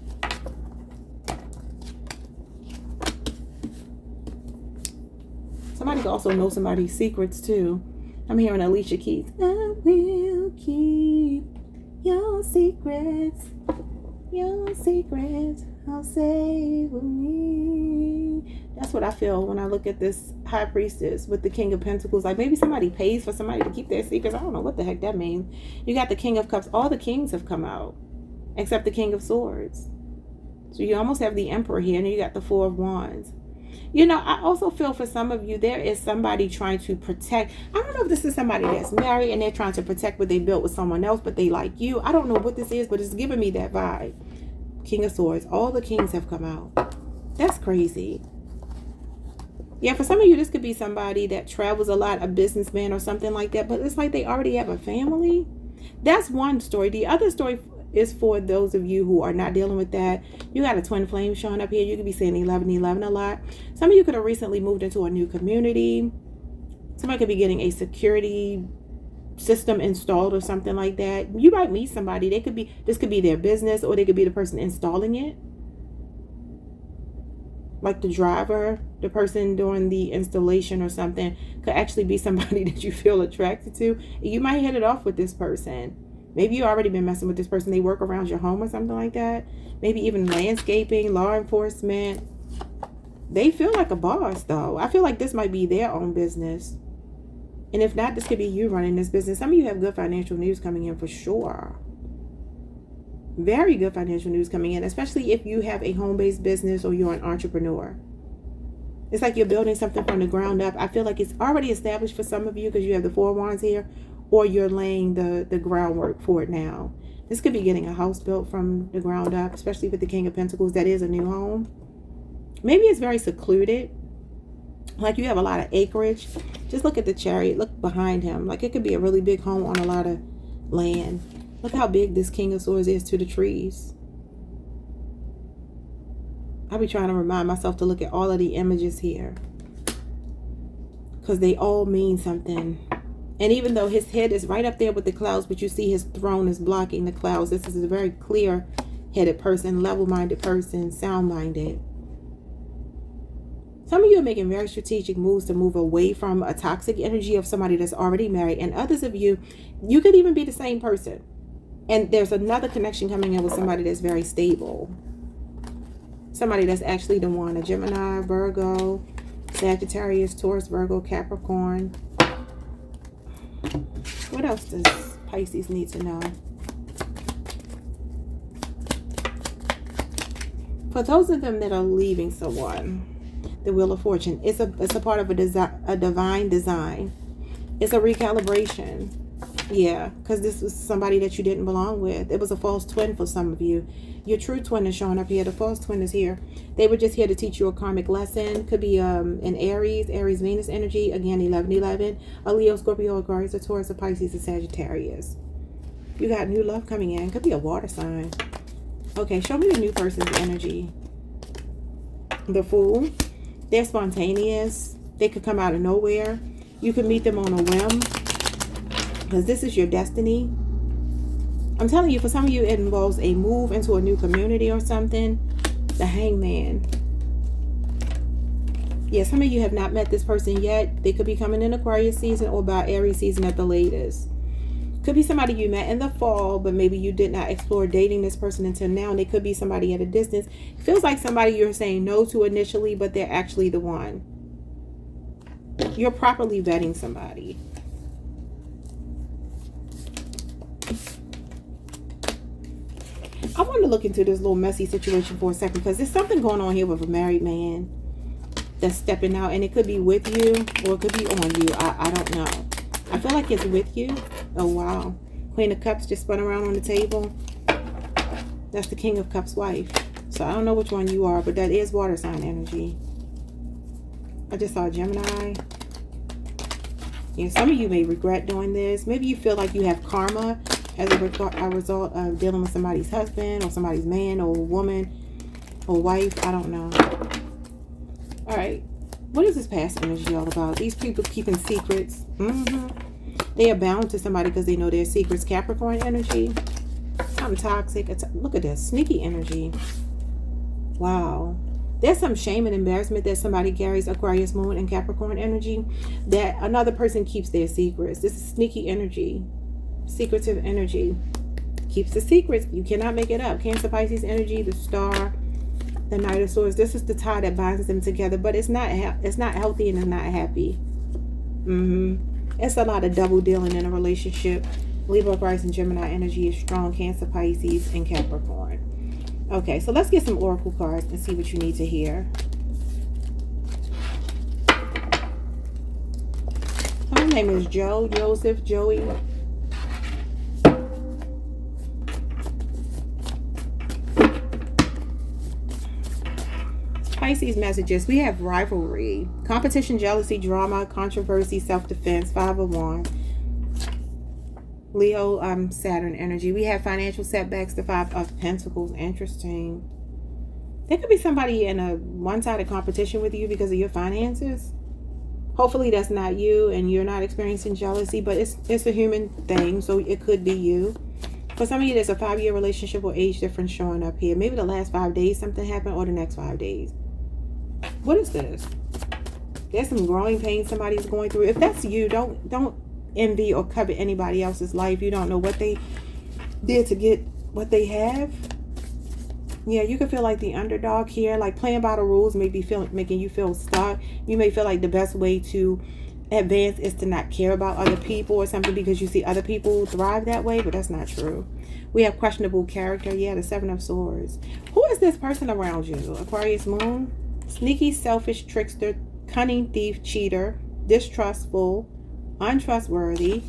Somebody could also know somebody's secrets too. I'm hearing Alicia Keys. I will keep your secrets. Your secrets I'll say with me. That's what I feel when I look at this High Priestess with the King of Pentacles. Like maybe somebody pays for somebody to keep their secrets. I don't know what the heck that means. You got the King of Cups. All the kings have come out except the King of Swords. So you almost have the Emperor here, and you got the Four of Wands. You know, I also feel for some of you, there is somebody trying to protect. I don't know if this is somebody that's married and they're trying to protect what they built with someone else, but they like you. I don't know what this is, but it's giving me that vibe. King of Swords. All the kings have come out. That's crazy. Yeah, for some of you, this could be somebody that travels a lot, a businessman or something like that, but it's like they already have a family. That's one story. The other story is for those of you who are not dealing with that. You got a twin flame showing up here. You could be saying 1111 a lot. Some of you could have recently moved into a new community. Somebody could be getting a security system installed or something like that. You might meet somebody. They could be, this could be their business, or they could be the person installing it. Like the driver, the person doing the installation or something could actually be somebody that you feel attracted to. You might hit it off with this person. Maybe you've already been messing with this person. They work around your home or something like that. Maybe even landscaping, law enforcement. They feel like a boss, though. I feel like this might be their own business. And if not, this could be you running this business. Some of you have good financial news coming in for sure. Very good financial news coming in, especially if you have a home-based business or you're an entrepreneur. It's like you're building something from the ground up. I feel like it's already established for some of you because you have the Four of Wands here. Or you're laying the groundwork for it now. This could be getting a house built from the ground up, especially with the King of Pentacles. That is a new home. Maybe it's very secluded. Like you have a lot of acreage. Just look at the Chariot. Look behind him. Like it could be a really big home on a lot of land. Look how big this King of Swords is to the trees. I'll be trying to remind myself to look at all of the images here, because they all mean something. And even though his head is right up there with the clouds, but you see his throne is blocking the clouds. This is a very clear-headed person, level-minded person, sound-minded. Some of you are making very strategic moves to move away from a toxic energy of somebody that's already married. And others of you, you could even be the same person. And there's another connection coming in with somebody that's very stable. Somebody that's actually the one. A Gemini, Virgo, Sagittarius, Taurus, Virgo, Capricorn. What else does Pisces need to know? For those of them that are leaving someone, the Wheel of Fortune, it's a part of a divine design. It's a recalibration. Yeah, because this was somebody that you didn't belong with. It was a false twin for some of you. Your true twin is showing up here. The false twin is here. They were just here to teach you a karmic lesson. Could be an Aries, Venus energy. Again, 1111. A Leo, Scorpio, Aquarius, a Taurus, a Pisces, a Sagittarius. You got new love coming in. Could be a water sign. Okay, show me the new person's energy. The Fool. They're spontaneous. They could come out of nowhere. You could meet them on a whim, because this is your destiny. I'm telling you, for some of you, it involves a move into a new community or something. The Hangman. Yeah, some of you have not met this person yet. They could be coming in Aquarius season or by Aries season at the latest. Could be somebody you met in the fall, but maybe you did not explore dating this person until now. And they could be somebody at a distance. It feels like somebody you're saying no to initially, but they're actually the one. You're properly vetting somebody. I want to look into this little messy situation for a second, because there's something going on here with a married man that's stepping out, and it could be with you or it could be on you. I don't know. I feel like it's with you. Oh, wow. Queen of Cups just spun around on the table. That's the King of Cups wife. So I don't know which one you are, but that is water sign energy. I just saw Gemini. Yeah, some of you may regret doing this. Maybe you feel like you have karma as a result of dealing with somebody's husband or somebody's man or woman or wife. I don't know. All right. What is this past energy all about? These people keeping secrets. They are bound to somebody because they know their secrets. Capricorn energy. Something toxic. Look at this. Sneaky energy. Wow. There's some shame and embarrassment that somebody carries, Aquarius moon and Capricorn energy, that another person keeps their secrets. This is sneaky energy. Secretive energy. Keeps the secrets. You cannot make it up. Cancer, Pisces energy, the Star, the Knight of Swords. This is the tie that binds them together, but it's not healthy and it's not happy. It's a lot of double dealing in a relationship. Libra, Aquarius, and Gemini energy is strong. Cancer, Pisces, and Capricorn. Okay, so let's get some oracle cards and see what you need to hear. My name is Joe, Joseph, Joey. Pisces messages. We have rivalry, competition, jealousy, drama, controversy, self-defense, 5 of Wands. Leo, Saturn energy. We have financial setbacks, the 5 of Pentacles. Interesting. There could be somebody in a one-sided competition with you because of your finances. Hopefully that's not you and you're not experiencing jealousy, but it's a human thing, so it could be you. For some of you, there's a 5-year relationship or age difference showing up here. Maybe the last 5 days something happened, or the next 5 days. What is this? There's some growing pain somebody's going through. If that's you, don't envy or covet anybody else's life. You don't know what they did to get what they have. Yeah, you can feel like the underdog here, like playing by the rules, maybe making you feel stuck. You may feel like the best way to advance is to not care about other people or something because you see other people thrive that way, but that's not true. We have questionable character. Yeah, the 7 of Swords. Who is this person around you? Aquarius moon. Sneaky, selfish, trickster, cunning, thief, cheater, distrustful, untrustworthy,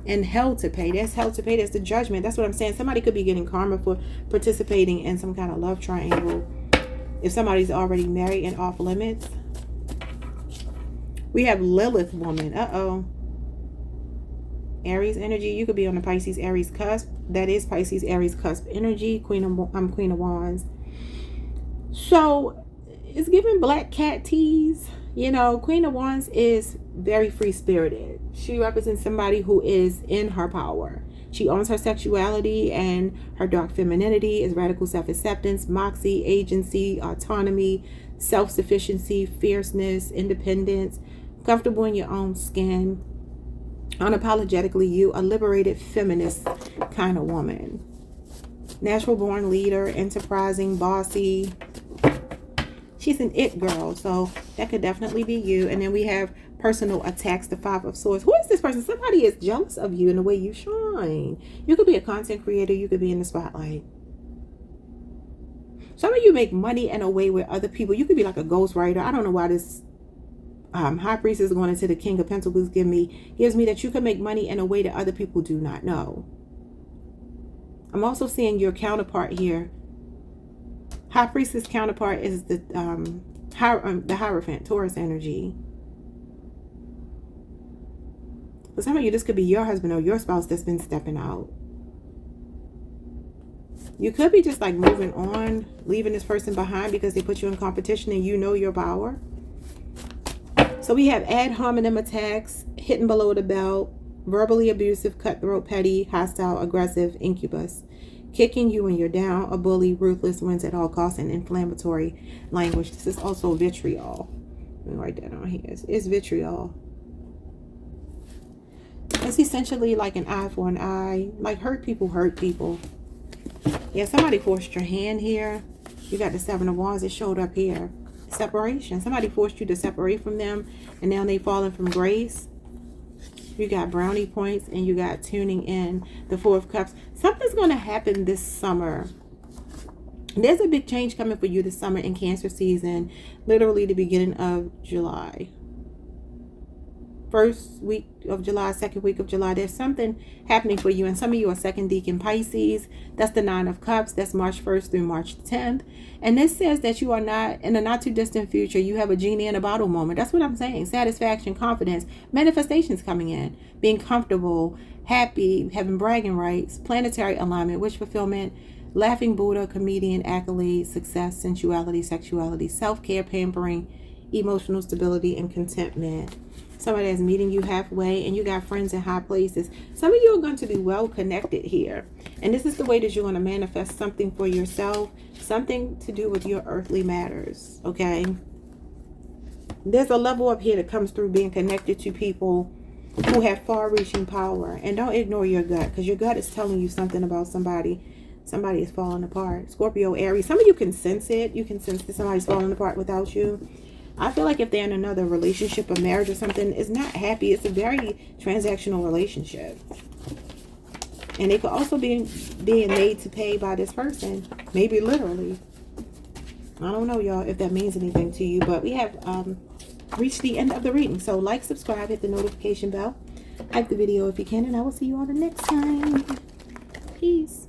and hell to pay. That's hell to pay. That's the judgment. That's what I'm saying. Somebody could be getting karma for participating in some kind of love triangle. If somebody's already married and off limits. We have Lilith woman. Aries energy. You could be on the Pisces Aries cusp. That is Pisces Aries cusp energy. Queen of Wands. So it's giving black cat tease. You know, Queen of Wands is very free-spirited. She represents somebody who is in her power. She owns her sexuality, and her dark femininity is radical self-acceptance, moxie, agency, autonomy, self-sufficiency, fierceness, independence, comfortable in your own skin, unapologetically you, a liberated feminist kind of woman. Natural born leader, enterprising, bossy. She's an it girl, so that could definitely be you. And then we have personal attacks, the 5 of Swords. Who is this person? Somebody is jealous of you in the way you shine. You could be a content creator. You could be in the spotlight. Some of you make money in a way where other people, you could be like a ghostwriter. I don't know why this High Priestess is going into the King of Pentacles gives me that you can make money in a way that other people do not know. I'm also seeing your counterpart here. High Priestess counterpart is the Hierophant, Taurus energy. For some of you, this could be your husband or your spouse that's been stepping out. You could be just like moving on, leaving this person behind because they put you in competition and you know your power. So we have ad hominem attacks, hitting below the belt, verbally abusive, cutthroat, petty, hostile, aggressive, incubus. Kicking you when you're down, a bully, ruthless, wins at all costs, and inflammatory language. This is also vitriol. Let me write that on here. It's vitriol. It's essentially like an eye for an eye. Like hurt people. Yeah, somebody forced your hand here. You got the 7 of Wands. It showed up here. Separation. Somebody forced you to separate from them, and now they falling from grace. You got brownie points, and you got tuning in. The 4 of Cups. Something's going to happen this summer. There's a big change coming for you this summer in Cancer season. Literally the beginning of July. First week of July, second week of July, there's something happening for you. And some of you are second deacon Pisces. That's the 9 of Cups. That's March 1st through March 10th. And this says that you are not, in a not too distant future, you have a genie in a bottle moment. That's what I'm saying. Satisfaction, confidence, manifestations coming in. Being comfortable, happy, having bragging rights, planetary alignment, wish fulfillment, laughing Buddha, comedian, accolades, success, sensuality, sexuality, self-care, pampering, emotional stability, and contentment. Somebody is meeting you halfway, and you got friends in high places. Some of you are going to be well connected here. And this is the way that you're going to manifest something for yourself, something to do with your earthly matters, okay? There's a level up here that comes through being connected to people who have far-reaching power. And don't ignore your gut, because your gut is telling you something about somebody. Somebody is falling apart. Scorpio, Aries. Some of you can sense it. You can sense that somebody's falling apart without you. I feel like if they're in another relationship or marriage or something, it's not happy. It's a very transactional relationship. And they could also be being made to pay by this person. Maybe literally. I don't know, y'all, if that means anything to you. But we have reached the end of the reading. So like, subscribe, hit the notification bell. Like the video if you can. And I will see you all the next time. Peace.